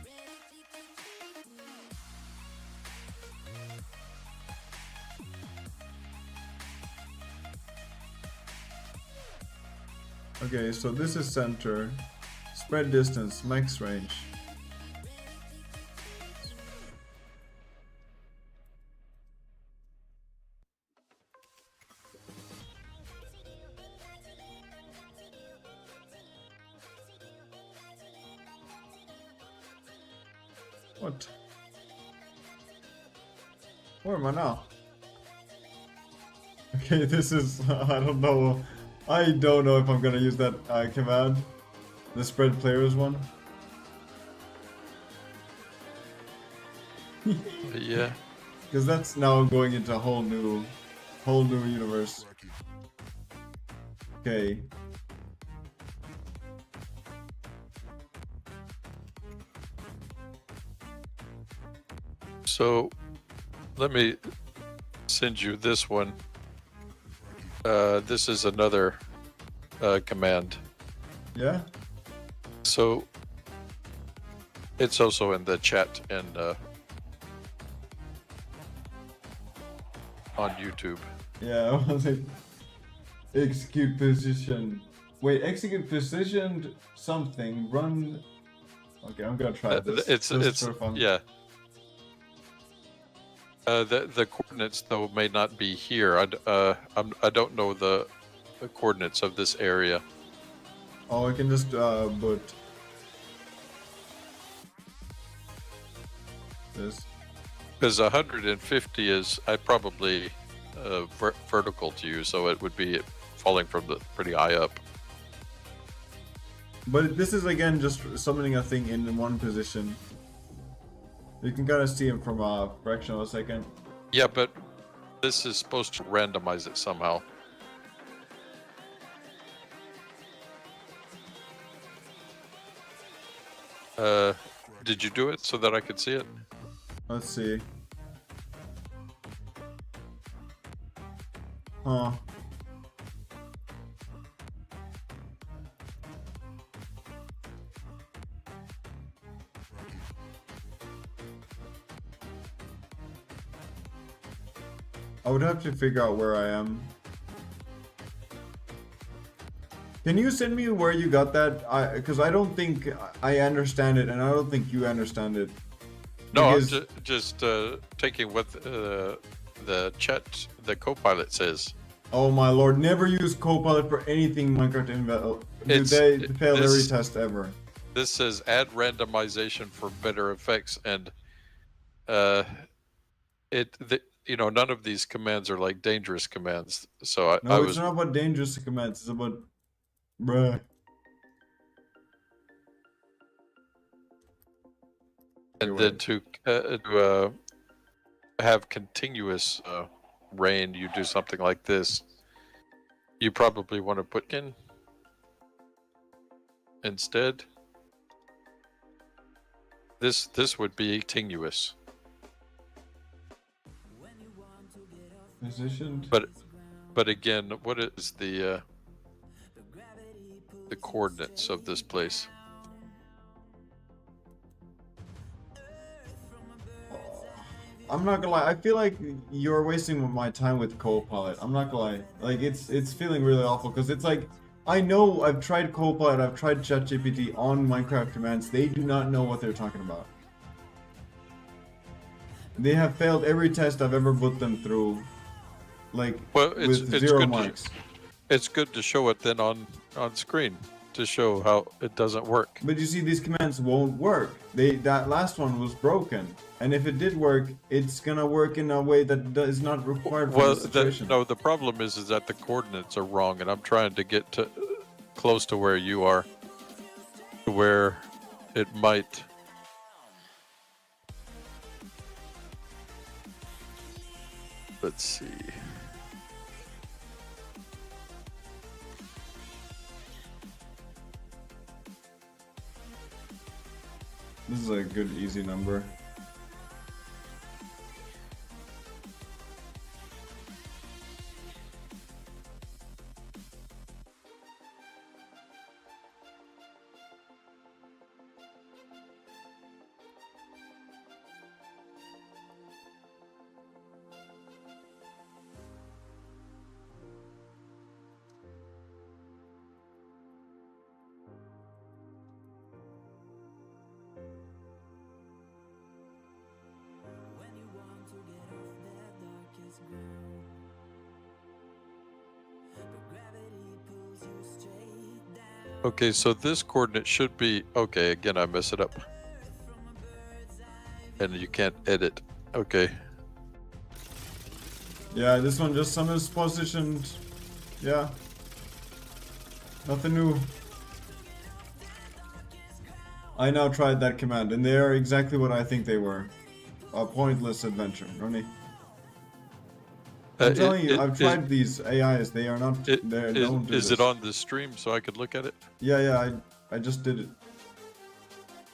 Okay, so this is center. Spread distance, max range. What? Where am I now? Okay, this is, I don't know. I don't know if I'm gonna use that command. The spread players one. Yeah. Because that's now going into a whole new universe. Okay. So let me send you this one. This is another command. Yeah? So it's also in the chat and on YouTube. Yeah, I was like, execute position. Wait, execute positioned something. Run. Okay, I'm gonna try this. It's just for fun. yeah. The coordinates though may not be here. I don't know the coordinates of this area. Oh, I can just put this. Because 150 is probably vertical to you, so it would be falling from the pretty high up. But this is again just summoning a thing in one position. You can kind of see him from a fraction of a second. Yeah, but this is supposed to randomize it somehow. Did you do it so that I could see it? Let's see. Huh. I would have to figure out where I am. Can you send me where you got that? Because I don't think I understand it, and I don't think you understand it. No, Because- I'm just taking what the chat, the co-pilot says. Oh my lord! Never use Copilot for anything Minecraft Inval. Dude, they failed every this- test ever. This says add randomization for better effects, and none of these commands are like dangerous commands. So I No, it's was not about dangerous commands. It's about, bruh. and then to have continuous rain, you do something like this. You probably want to put in instead. This would be continuous, Positioned. but again, what is the coordinates of this place? I'm not gonna lie. I feel like you're wasting my time with Copilot. I'm not gonna lie. Like it's feeling really awful because it's like I know I've tried Copilot, I've tried ChatGPT on Minecraft commands. They do not know what they're talking about. They have failed every test I've ever put them through. Like Well, with it's 0 good marks. It's good to show it then on screen to show how it doesn't work. But you see, these commands won't work. That last one was broken, and if it did work, it's gonna work in a way that is not required for Well, the situation. the problem is that the coordinates are wrong, and I'm trying to get to close to where you are, to where it might Let's see. This is a good, easy number. When you want to get off that darkest ground, but gravity pulls you straight down. Okay, so this coordinate should be okay. Again, I mess it up, and you can't edit. Okay. Yeah, this one just some is positioned. Yeah. Nothing new. I now tried that command, and they are exactly what I think they were. A pointless adventure, Ronnie. I'm telling you, I've tried these AIs. They are not. They don't do Is this. it on the stream so I could look at it? Yeah, I just did it.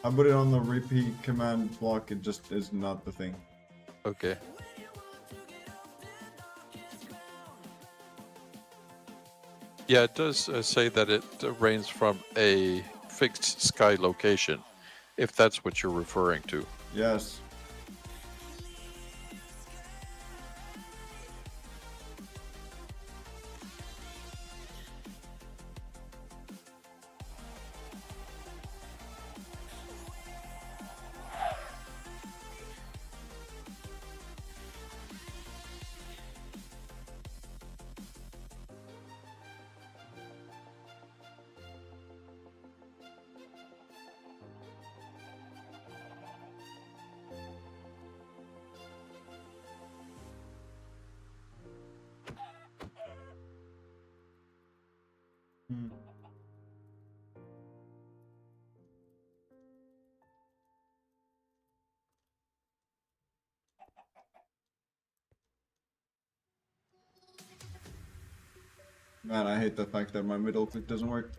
I put it on the repeat command block. It just is not the thing. Okay. Yeah, it does say that it rains from a fixed sky location, if that's what you're referring to. Yes. Hmm. Man, I hate the fact that my middle click doesn't work.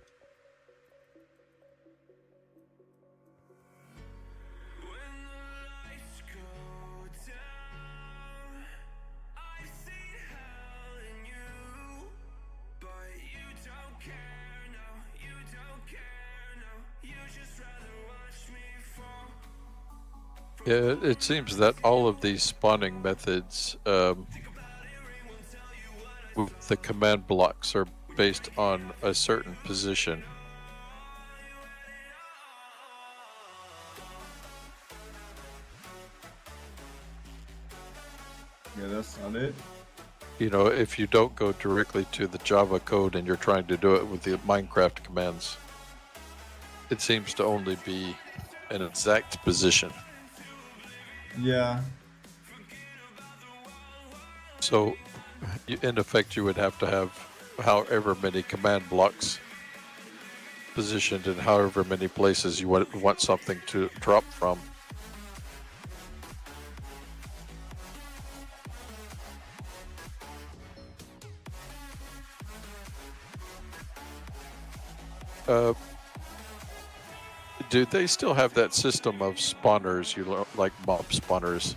Yeah, it seems that all of these spawning methods with the command blocks are based on a certain position. Yeah, that's not it. You know, if you don't go directly to the Java code and you're trying to do it with the Minecraft commands, it seems to only be an exact position. Yeah. So, in effect, you would have to have however many command blocks positioned in however many places you want something to drop from. Do they still have that system of spawners, like mob spawners?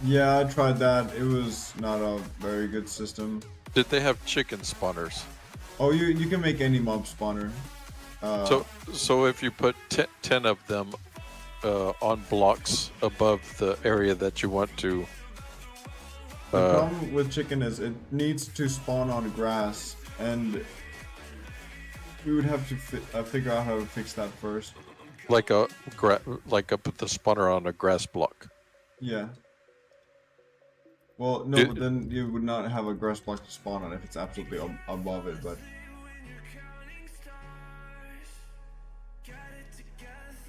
Yeah, I tried that. It was not a very good system. Did they have chicken spawners? Oh, you can make any mob spawner. So if you put 10 of them on blocks above the area that you want to... The problem with chicken is it needs to spawn on grass, and we would have to figure out how to fix that first. Like put the spawner on a grass block. Yeah. Well, no, but then you would not have a grass block to spawn on if it's absolutely above it, but...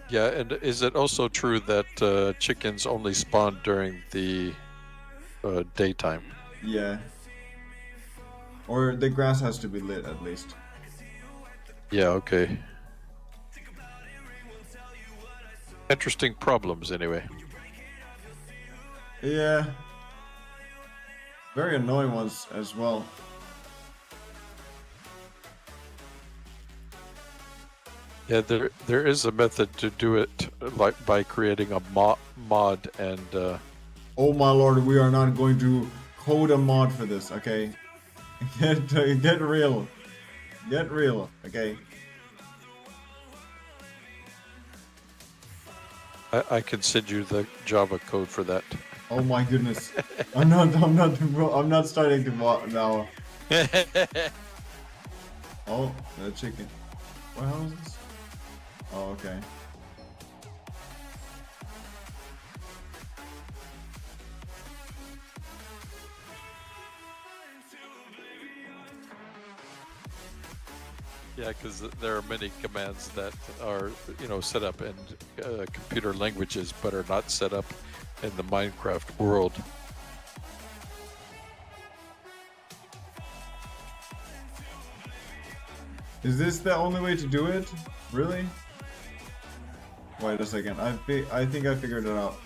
Yeah, and is it also true that chickens only spawn during the daytime? Yeah. Or the grass has to be lit, at least. Yeah, okay. Interesting problems, anyway. Yeah. Very annoying ones as well. Yeah, there is a method to do it, like by creating a mod and Oh my lord, we are not going to code a mod for this, okay? Get real. Get real, okay? I can send you the Java code for that. Oh my goodness. I'm not starting to now. Oh, the chicken. What hell is this? Oh, okay. Yeah, because there are many commands that are, set up in computer languages, but are not set up in the Minecraft world. Is this the only way to do it? Really? Wait a second. I think I figured it out.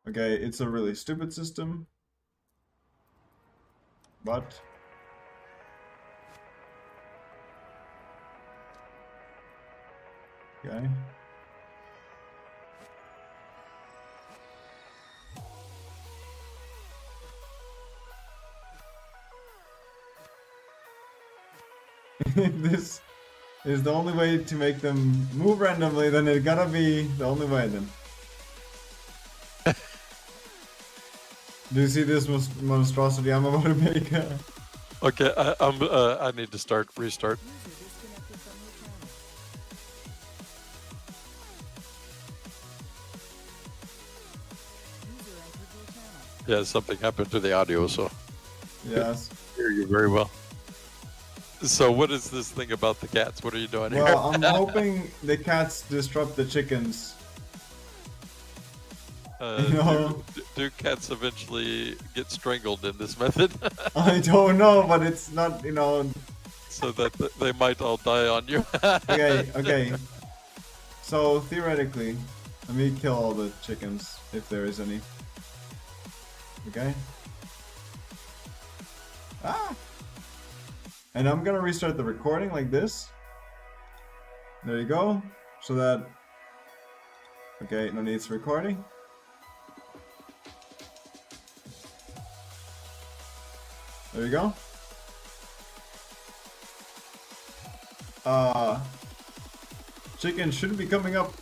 Okay, it's a really stupid system. But okay. This is the only way to make them move randomly, then it gotta be the only way then. Do you see this monstrosity I'm about to make? Okay, I need to restart. Yeah, something happened to the audio, so Yes. hear you very well. So what is this thing about the cats? What are you doing here? Well, I'm hoping the cats disrupt the chickens. Do cats eventually get strangled in this method? I don't know, but it's not, So that they might all die on you. Okay. So, theoretically, let me kill all the chickens, if there is any. Okay. Ah! And I'm gonna restart the recording like this. There you go. So that... Okay, no needs recording. There you go. Chicken shouldn't be coming up.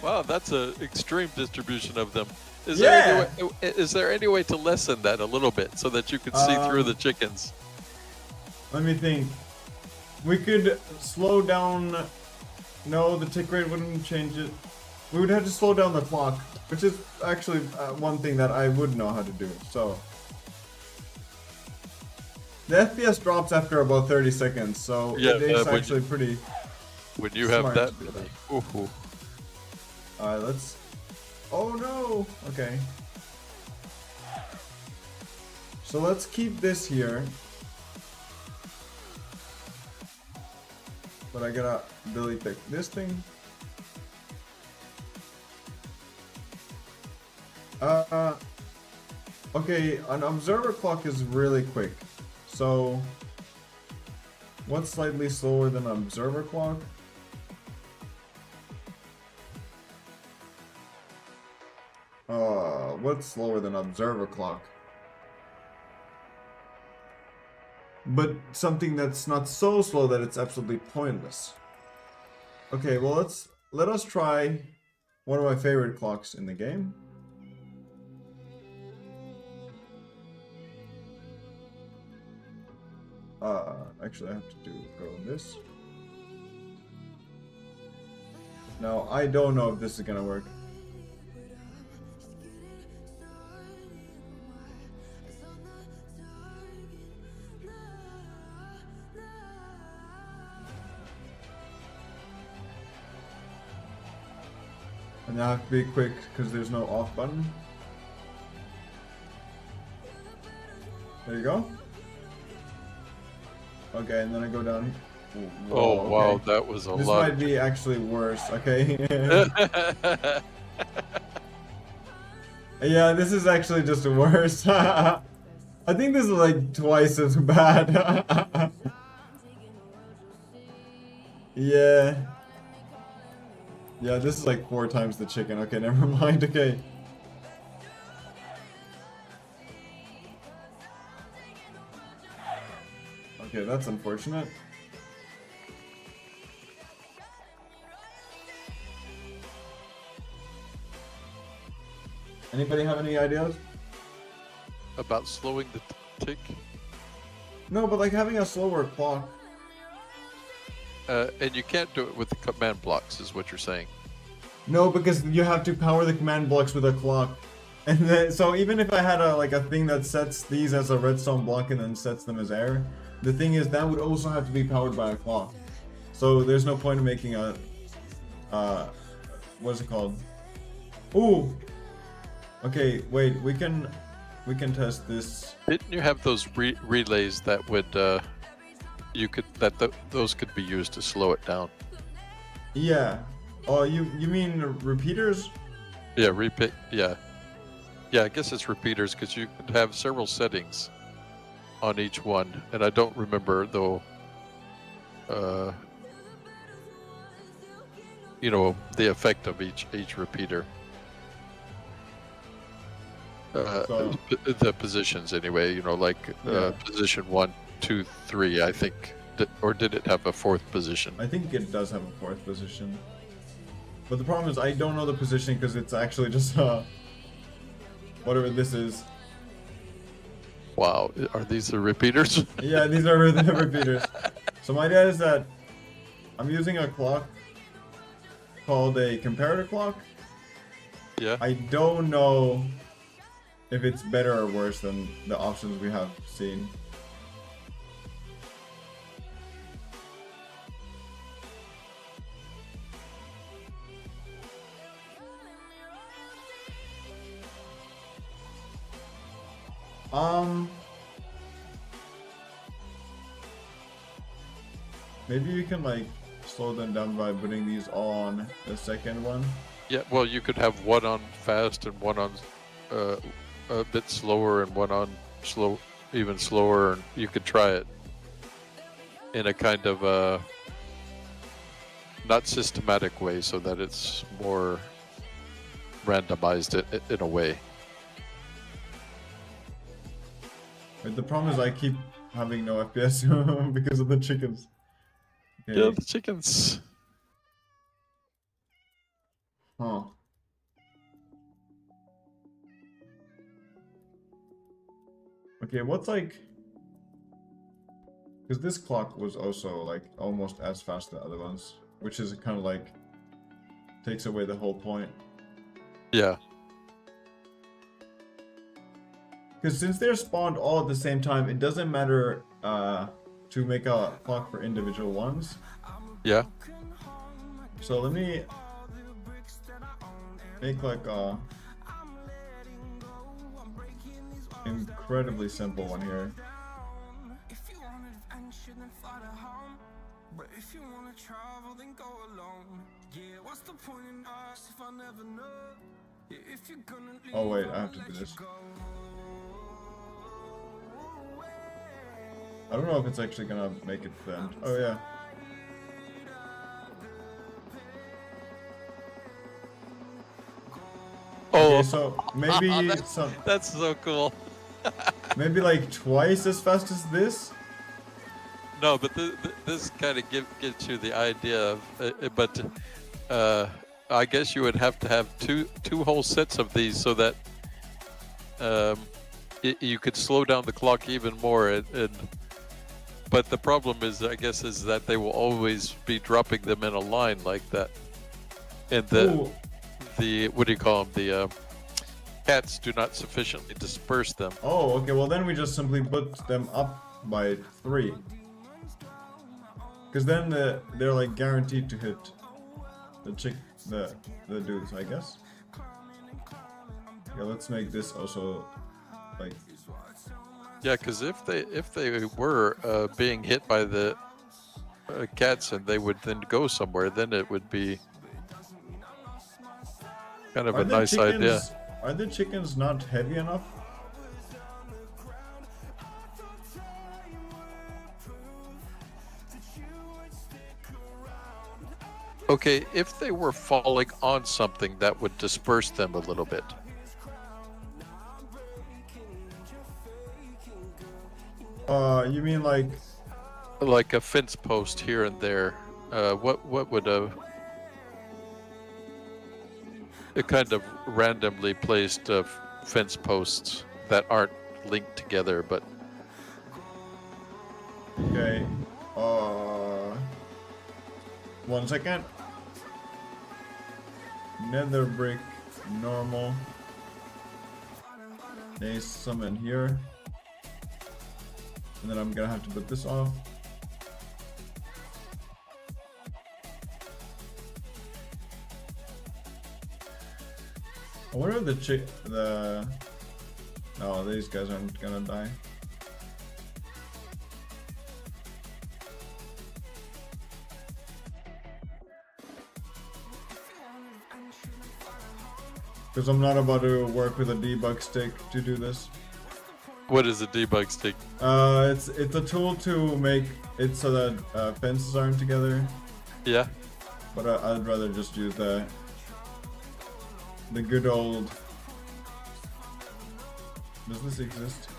Wow, that's an extreme distribution of them. Is there any way to lessen that a little bit so that you can see through the chickens? Let me think. We could slow down. No, the tick rate wouldn't change it. We would have to slow down the clock, which is actually one thing that I would know how to do. So the FPS drops after about 30 seconds, so Yeah, it is actually pretty. When you have smart that to do many. that. Ooh. Alright, let's... Oh no! Okay. So let's keep this here. But I gotta delete this thing. Okay, an observer clock is really quick. So, what's slightly slower than an observer clock? What's slower than observer clock? But something that's not so slow that it's absolutely pointless. Okay, well let us try one of my favorite clocks in the game. Actually I have to go this. Now I don't know if this is gonna work. And I have to be quick because there's no off button. There you go. Okay, and then I go down. Oh Whoa, wow, okay. that was a This lot. might be actually worse. Okay. Yeah, this is actually just worse. I think this is like twice as bad. Yeah. Yeah, this is like 4 times the chicken. Okay, never mind. Okay. Okay, that's unfortunate. Anybody have any ideas? About slowing the tick. No, but like having a slower clock. And you can't do it with the command blocks, is what you're saying. No, because you have to power the command blocks with a clock. And then, so even if I had a thing that sets these as a redstone block and then sets them as air, the thing is that would also have to be powered by a clock. So there's no point in making a what's it called? Ooh. Okay, wait, we can test this. Didn't you have those relays that would those could be used to slow it down? Yeah. Oh, you mean repeaters? Yeah, repeat. Yeah, I guess it's repeaters because you could have several settings on each one, and I don't remember though. You know, the effect of each repeater. The positions anyway. You know, like position 1, 2, 3. I think, or did it have a 4th position? I think it does have a 4th position. But the problem is I don't know the position because it's actually just whatever this is. Wow, are these the repeaters? Yeah, these are the repeaters. So my idea is that I'm using a clock called a comparator clock. Yeah. I don't know if it's better or worse than the options we have seen. Maybe you can like slow them down by putting these on the second one. Yeah, well, you could have one on fast and one on a bit slower and one on slow, even slower, and you could try it in a kind of not systematic way so that it's more randomized in a way. But the problem is I keep having no FPS because of the chickens. Okay. Yeah, the chickens. Huh. Okay, what's like... Because this clock was also like almost as fast as the other ones, which is kind of like takes away the whole point. Yeah. Because since they're spawned all at the same time, it doesn't matter to make a clock for individual ones. Yeah. So let me make like a incredibly simple one here. But if you wanna travel, then go alone. Yeah, what's the point in us if I never know? Yeah, if you're gonna leave, Oh wait, I have to do this. I don't know if it's actually gonna make it to the end. Oh yeah. Oh, Okay, so maybe some, that's so cool. maybe like twice as fast as this. No, but this kind of gives you the idea of, but I guess you would have to have two whole sets of these so that you could slow down the clock even more. And but the problem is, I guess, is that they will always be dropping them in a line like that, and Ooh. the what do you call them? The cats do not sufficiently disperse them. Oh, okay. Well, then we just simply put them up by 3. Because then they're like guaranteed to hit the dudes, I guess. Yeah, let's make this also like. Yeah, because if they were being hit by the cats and they would then go somewhere, then it would be kind of a nice idea. Are the chickens not heavy enough? Okay, if they were falling on something, that would disperse them a little bit. You mean like? Like a fence post here and there. What would a kind of randomly placed fence posts that aren't linked together, but Okay. 1 second. Nether brick, normal. There's some in here. And then I'm gonna have to put this off. I wonder if no, these guys aren't gonna die. Because I'm not about to work with a debug stick to do this. what is a debug stick? It's a tool to make it so that fences aren't together. Yeah. But I'd rather just use the good old. Does this exist?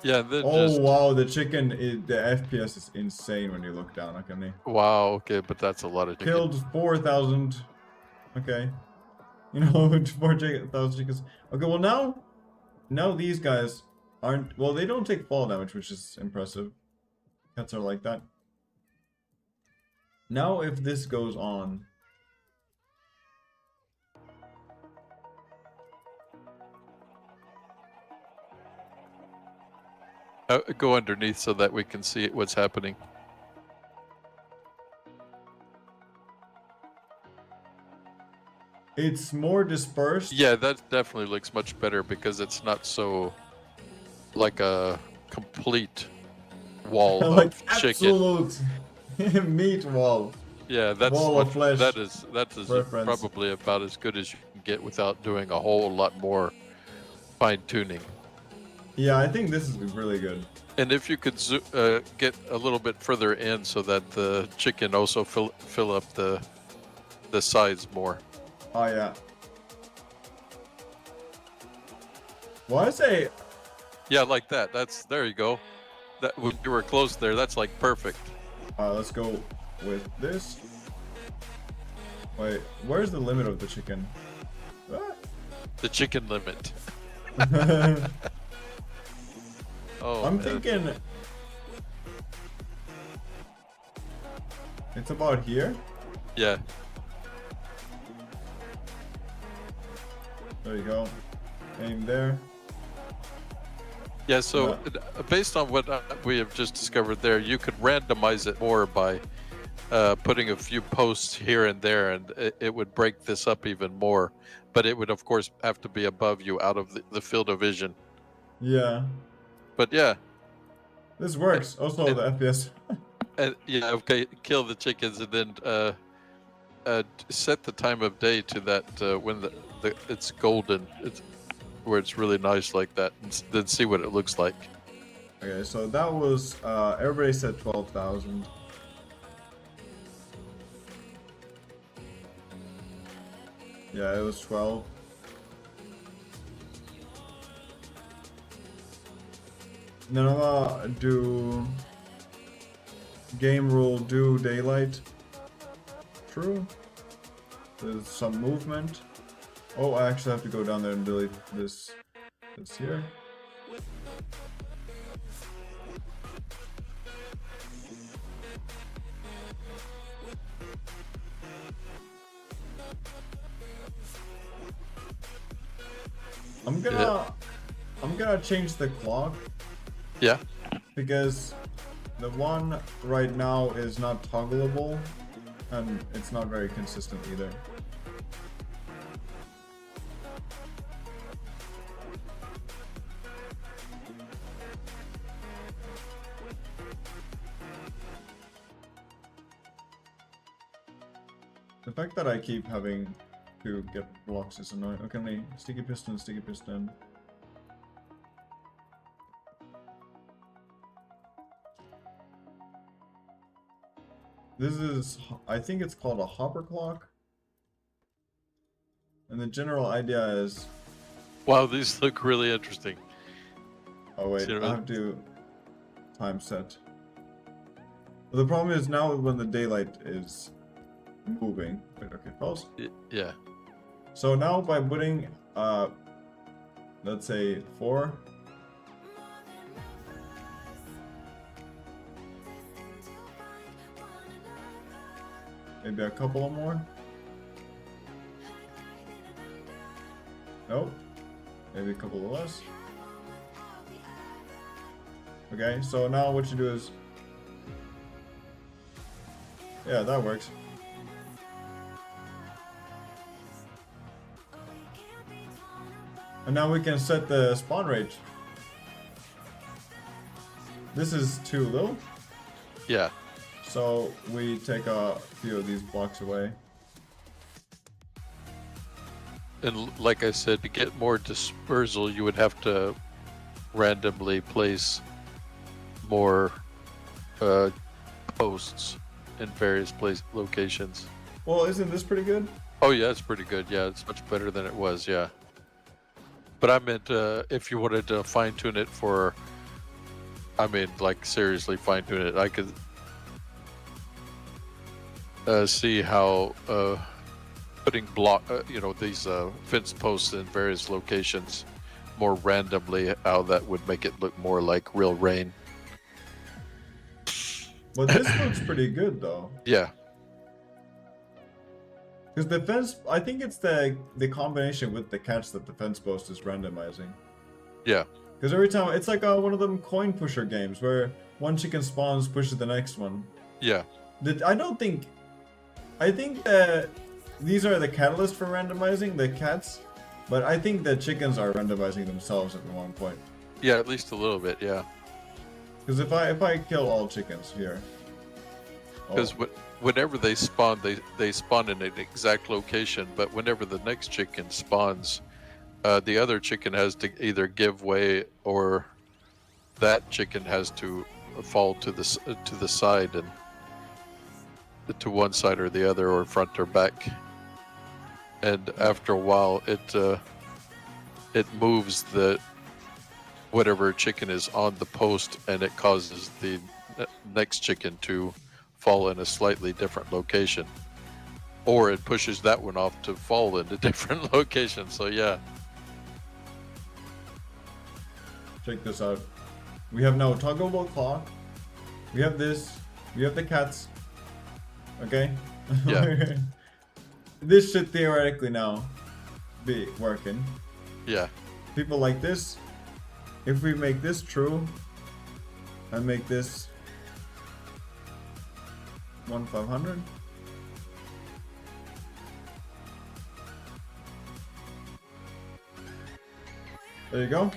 Yeah, then Oh just wow, the FPS is insane when you look down. Okay, wow. Okay, but that's a lot of chicken. killed 4,000. Okay, you know, 4,000 chickens. Okay, well now these guys aren't. Well, they don't take fall damage, which is impressive. Cats are like that. Now, if this goes on. Go underneath so that we can see what's happening. It's more dispersed. Yeah, that definitely looks much better because it's not so like a complete wall Like of chicken. absolute meat wall. Yeah, that's wall what, of flesh that is reference. probably about as good as you can get without doing a whole lot more fine tuning. Yeah, I think this is really good. And if you could get a little bit further in so that the chicken also fill up the sides more. Oh yeah. Well, I say, Yeah, like that. There you go. That you were close there. That's like perfect. let's go with this. Wait, where's the limit of the chicken? Ah. The chicken limit. Oh, I'm man. thinking it's about here. Yeah. There you go. Aim there. Yeah, so based on what we have just discovered there, you could randomize it more by putting a few posts here and there, and it would break this up even more. But it would, of course, have to be above you, out of the field of vision. Yeah, But yeah, this works. Also, the FPS. yeah, okay, kill the chickens and then set the time of day to that when it's golden, where it's really nice like that, and then see what it looks like. Okay, so that was everybody said 12,000. Yeah, it was 12. Then I'm gonna do game rule do daylight. True. There's some movement. Oh, I actually have to go down there and delete this here. I'm gonna change the clock Yeah. because the one right now is not toggleable and it's not very consistent either. The fact that I keep having to get blocks is annoying. Okay, sticky piston, sticky piston. This is, I think it's called a hopper clock. And the general idea is, Wow, these look really interesting. oh wait, See, I have to time set. The problem is now when the daylight is moving. Wait, okay, pause. Yeah. So now by putting, let's say 4. Maybe a couple of more. Nope. Maybe a couple of less. Okay, so now what you do is, yeah, that works. And now we can set the spawn rate. This is too low, Yeah. so we take a few of these blocks away. And like I said, to get more dispersal, you would have to randomly place more posts in various locations. Well, isn't this pretty good? Oh yeah, it's pretty good. Yeah, it's much better than it was. Yeah. But I meant if you wanted to fine tune it for, I mean, like seriously fine tune it, I could see how putting these fence posts in various locations more randomly, how that would make it look more like real rain. But this looks pretty good though. Yeah. Because the fence, I think it's the combination with the catch that the fence post is randomizing. Yeah. Because every time, it's like one of them coin pusher games where one chicken spawns, pushes the next one. Yeah. I think that these are the catalyst for randomizing, the cats, but I think the chickens are randomizing themselves at one point. Yeah, at least a little bit. Yeah. Because if I kill all chickens here, Because whenever they spawn, they spawn in an exact location, but whenever the next chicken spawns, the other chicken has to either give way or that chicken has to fall to the side and to one side or the other, or front or back. And after a while, it moves whatever chicken is on the post, and it causes the next chicken to fall in a slightly different location, or it pushes that one off to fall in a different location. So yeah. check this out. We have now a toggleable clock. We have this. We have the cats. Okay? Yeah. This should theoretically now be working. Yeah. People like this. If we make this true and make this 1/500. There you go.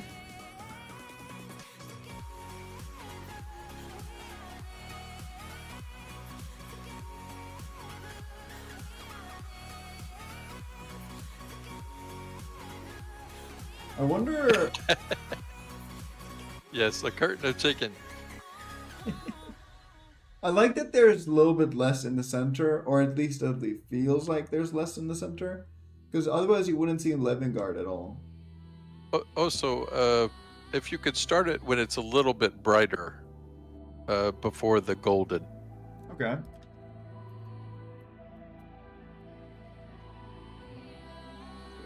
I wonder. Yes, a curtain of chicken. I like that there's a little bit less in the center, or at least it feels like there's less in the center, because otherwise you wouldn't see Levengard at all. Also, if you could start it when it's a little bit brighter, before the golden. Okay.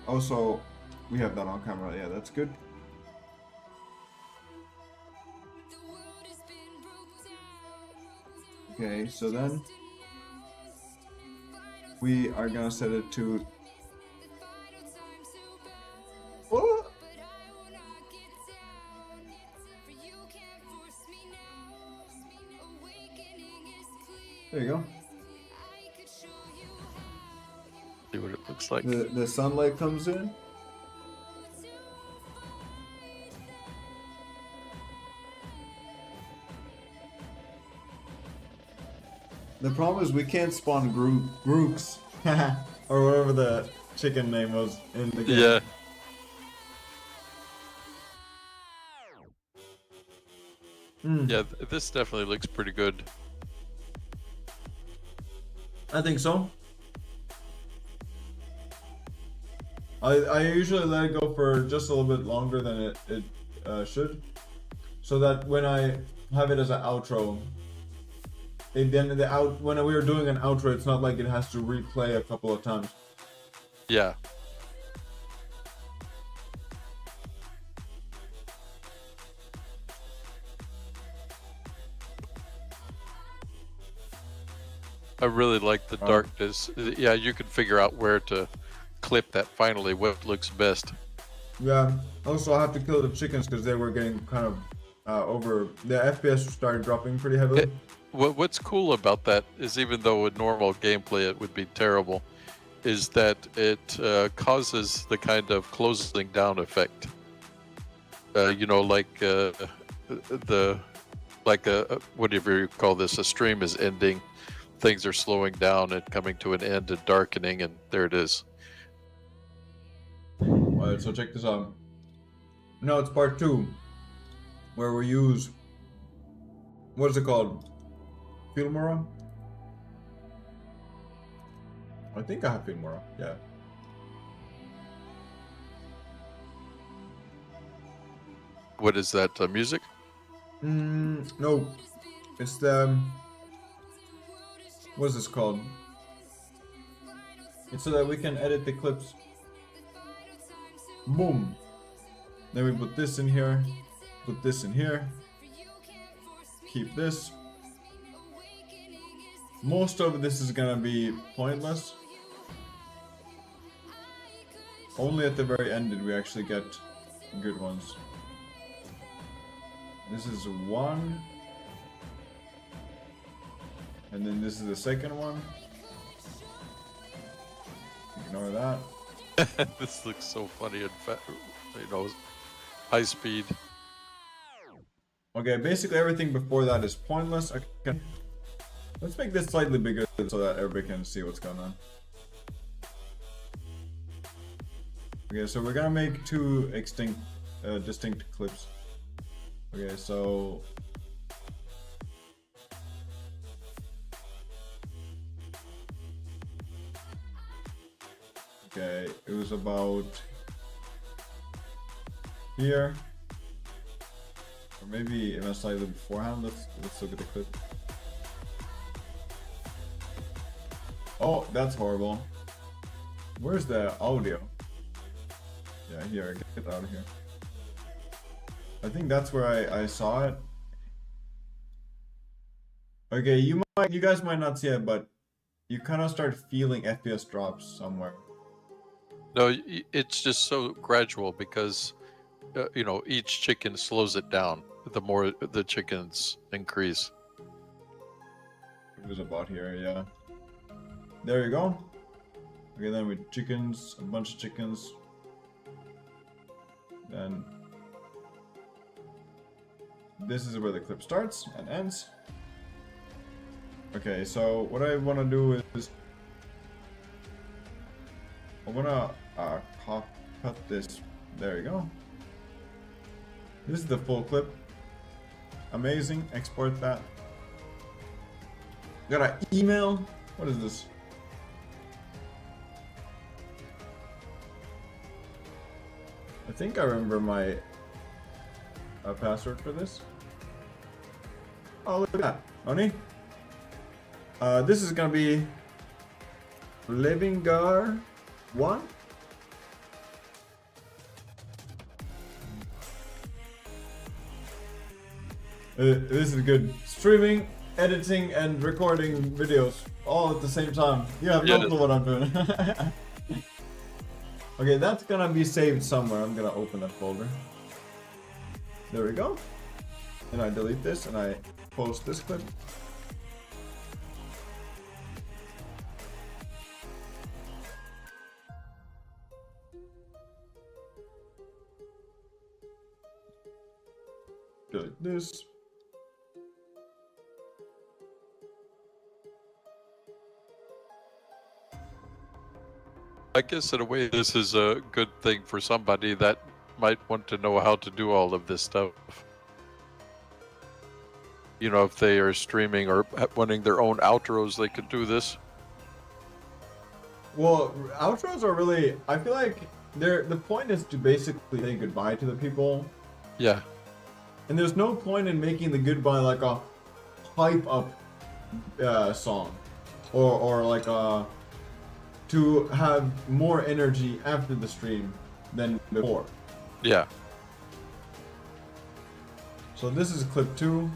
Also, we have that on camera. Yeah, that's good. Okay, so then we are gonna set it to. What? There you go. See what it looks like. The sunlight comes in. The problem is we can't spawn groups Or whatever the chicken name was in the game. Yeah. Hmm, Yeah, this definitely looks pretty good. I think so. I usually let it go for just a little bit longer than it should, so that when I have it as an outro, when we were doing an outro, it's not like it has to replay a couple of times. Yeah. I really like the Oh. darkness. Yeah, you can figure out where to clip that finally, what looks best. Yeah. Also, I have to kill the chickens because they were getting kind of over. The FPS started dropping pretty heavily. What's cool about that is, even though with normal gameplay it would be terrible, is that it causes the kind of closing down effect. You know, like whatever you call this, a stream is ending, things are slowing down and coming to an end and darkening, and there it is. Alright, so check this out. No, it's part 2, where we use, what is it called? Filmora? I think I have Filmora, yeah. What is that, music? No. It's the, what is this called? It's so that we can edit the clips. Boom. Then we put this in here, put this in here, keep this. Most of this is gonna be pointless. Only at the very end did we actually get good ones. This is one. And then this is the second one. Ignore that. This looks so funny and high speed. Okay, basically everything before that is pointless. Okay. Let's make this slightly bigger so that everybody can see what's going on. Okay, so we're gonna make two distinct clips. Okay, so okay, it was about here, or maybe even slightly beforehand. Let's look at the clip. Oh, that's horrible. Where's the audio? Yeah, here, get out of here. I think that's where I saw it. Okay, you guys might not see it, but you kind of start feeling FPS drops somewhere. No, it's just so gradual because, each chicken slows it down the more the chickens increase. It was about here, yeah. There you go. Okay, then with chickens, a bunch of chickens. Then this is where the clip starts and ends. Okay, so what I want to do is I want to cut this. There you go. This is the full clip. Amazing. Export that. Got an email. What is this? I think I remember my password for this. Oh, look at that. Oni? This is gonna be lvl.105. This is good. Streaming, editing, and recording videos all at the same time. You have no clue what I'm doing. Okay, that's gonna be saved somewhere. I'm gonna open that folder. There we go. And I delete this and I post this clip. Delete this. I guess in a way this is a good thing for somebody that might want to know how to do all of this stuff. You know, if they are streaming or wanting their own outros, they could do this. Well, outros are really. I feel like the point is to basically say goodbye to the people, Yeah. and there's no point in making the goodbye like a hype up song, or like to have more energy after the stream than before. Yeah. So this is clip 2.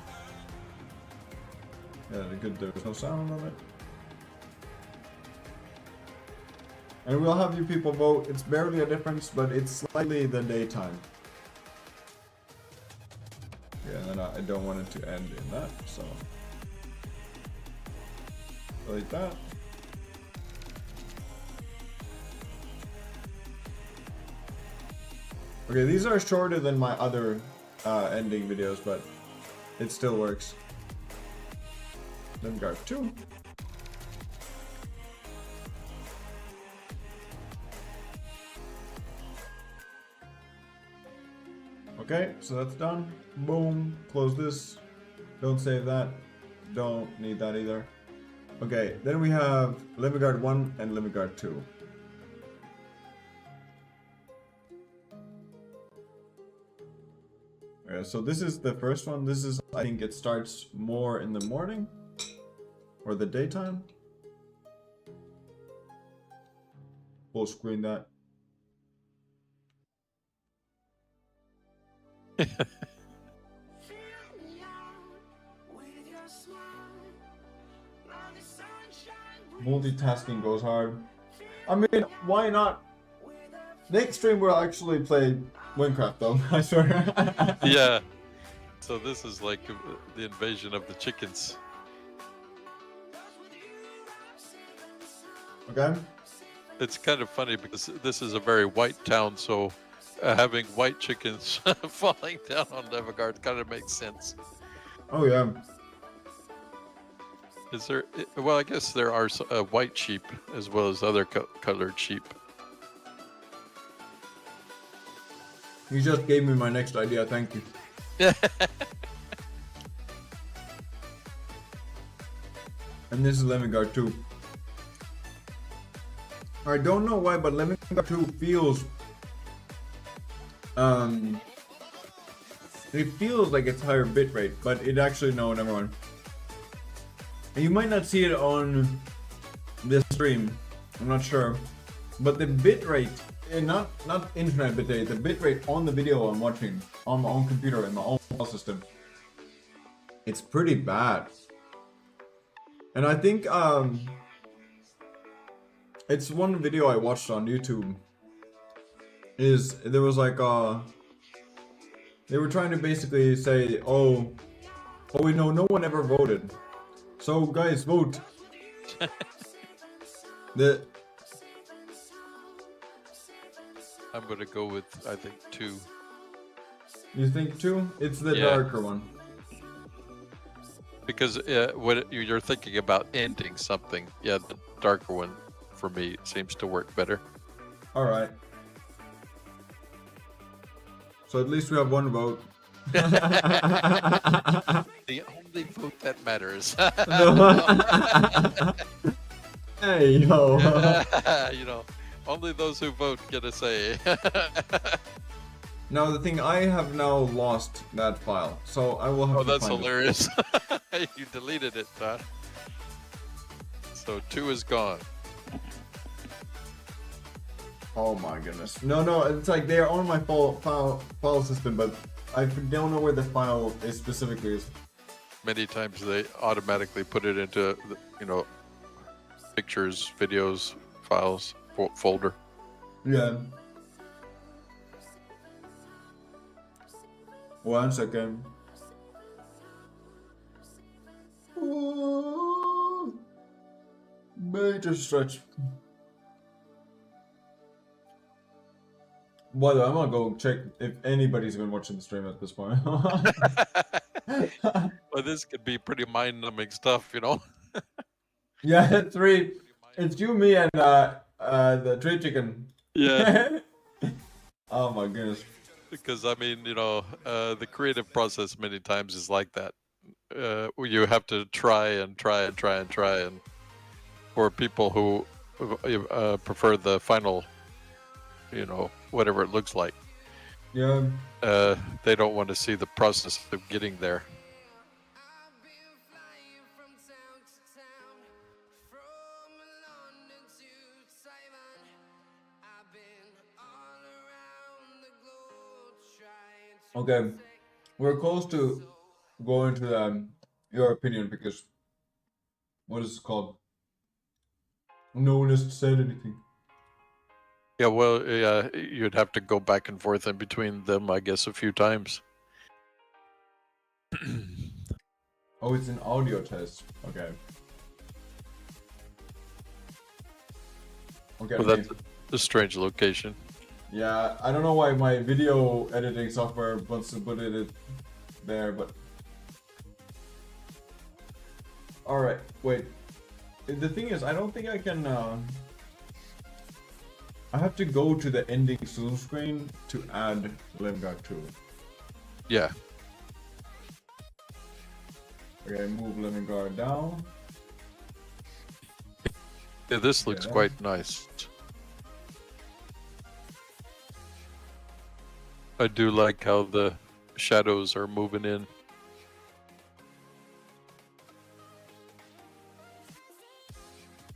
Yeah, good. There's no sound on it. And we'll have you people vote. It's barely a difference, but it's slightly the daytime. Yeah, and then I don't want it to end in that, so. Like that. Okay, these are shorter than my other ending videos, but it still works. Then guard 2. Okay, so that's done. Boom. Close this. Don't save that. Don't need that either. Okay, then we have Limit Guard 1 and Limit Guard 2. Okay, so this is the first one. This is, I think it starts more in the morning or the daytime. Full screen that. Multitasking goes hard. I mean, why not? Next stream we'll actually play WynnCraft though, I swear. Yeah. So this is like the invasion of the chickens. Okay. It's kind of funny because this is a very white town, so having white chickens falling down on Levigard kind of makes sense. Oh yeah. Is there? Well, I guess there are white sheep as well as other colored sheep. You just gave me my next idea, thank you. And this is Lemon Guard 2. I don't know why, but Lemon Guard 2 feels it feels like it's higher bitrate, but it actually, no, never mind. And you might not see it on this stream, I'm not sure, but the bitrate, not internet bitrate, the bitrate on the video I'm watching on my own computer in my own file system, it's pretty bad. And I think it's one video I watched on YouTube. Is there was like they were trying to basically say, oh we know no one ever voted, so guys vote. I'm gonna go with, I think, 2. You think 2? It's the Yeah. darker one. Because what you're thinking about ending something, yeah, the darker one for me seems to work better. All right. So at least we have one vote. The only vote that matters. Hey yo. You know, only those who vote get a say. Now the thing, I have now lost that file, so I will have Oh, to that's find it. hilarious. You deleted it, huh? So 2 is gone. Oh my goodness. No, it's like they're on my file system, but I don't know where the file is specifically. Many times they automatically put it into, you know, pictures, videos, files folder. Yeah. 1 second. Ooh, major stretch. By the way, I'm gonna go check if anybody's been watching the stream at this point. Well, this could be pretty mind-numbing stuff, you know. Yeah, 3. It's you, me, and The tree chicken. Yeah, Oh my goodness. because I mean, the creative process many times is like that. Where you have to try and try and try and try, and for people who prefer the final, whatever it looks like, Yeah. they don't want to see the process of getting there. I've been flying from town to town, from London to Taiwan. I've been all around the globe trying to Okay. We're close to going to your opinion because what is it called? No one has said anything. Yeah, well, yeah, you'd have to go back and forth in between them, I guess, a few times. Oh, it's an audio test. Okay. Okay. Well, that's a strange location. Yeah, I don't know why my video editing software wants to put it there, but. Alright, wait. The thing is, I don't think I can. I have to go to the ending soon screen to add lvl 2. Yeah. Okay, move lvl down. Yeah, this looks Yeah. quite nice. I do like how the shadows are moving in.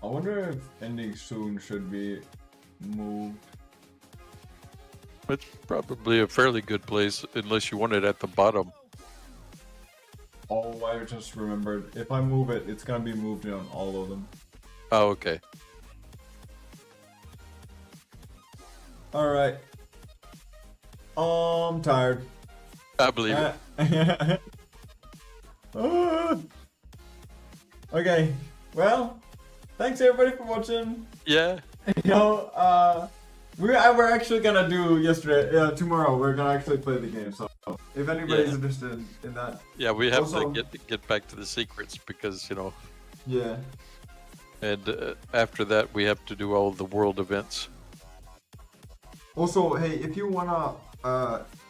I wonder if ending soon should be moved. It's probably a fairly good place, unless you want it at the bottom. Oh, I just remembered. If I move it, it's gonna be moved on all of them. Oh, okay. Alright. I'm tired. I believe it. Ah. Okay, well, thanks everybody for watching. Yeah. We're actually gonna do tomorrow. We're gonna actually play the game. So if anybody's Yeah. interested in that, Yeah, we have Also- to get back to the secrets because, yeah. and after that we have to do all the world events. Also, hey, if you wanna,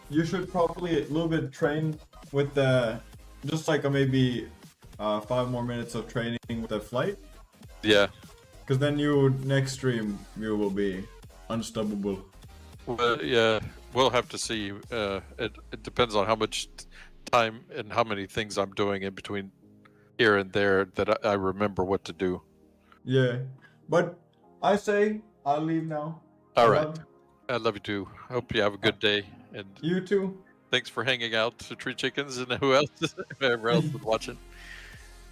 you should probably a little bit train with the, just like maybe 5 more minutes of training with the flight, Yeah. because then next stream you will be unstoppable. Well, yeah, we'll have to see. It depends on how much time and how many things I'm doing in between here and there that I remember what to do. Yeah, but I say I'll leave now. All I right. love I love you too. Hope you have a good day, and you too. thanks for hanging out to Tree Chickens and whoever else is watching.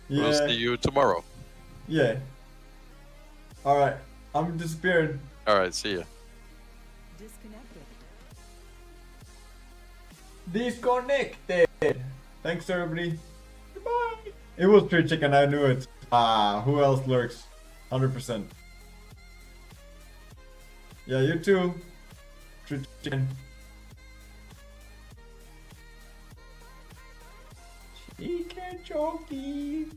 Yeah. We'll see you tomorrow. Yeah. All right. I'm disappearing. All right, see ya. Disconnected. Disconnected. Thanks everybody. Goodbye. It was Tree Chicken. I knew it. Who else lurks? 100%. Yeah, you too. Tree Chicken. Chicken Choky.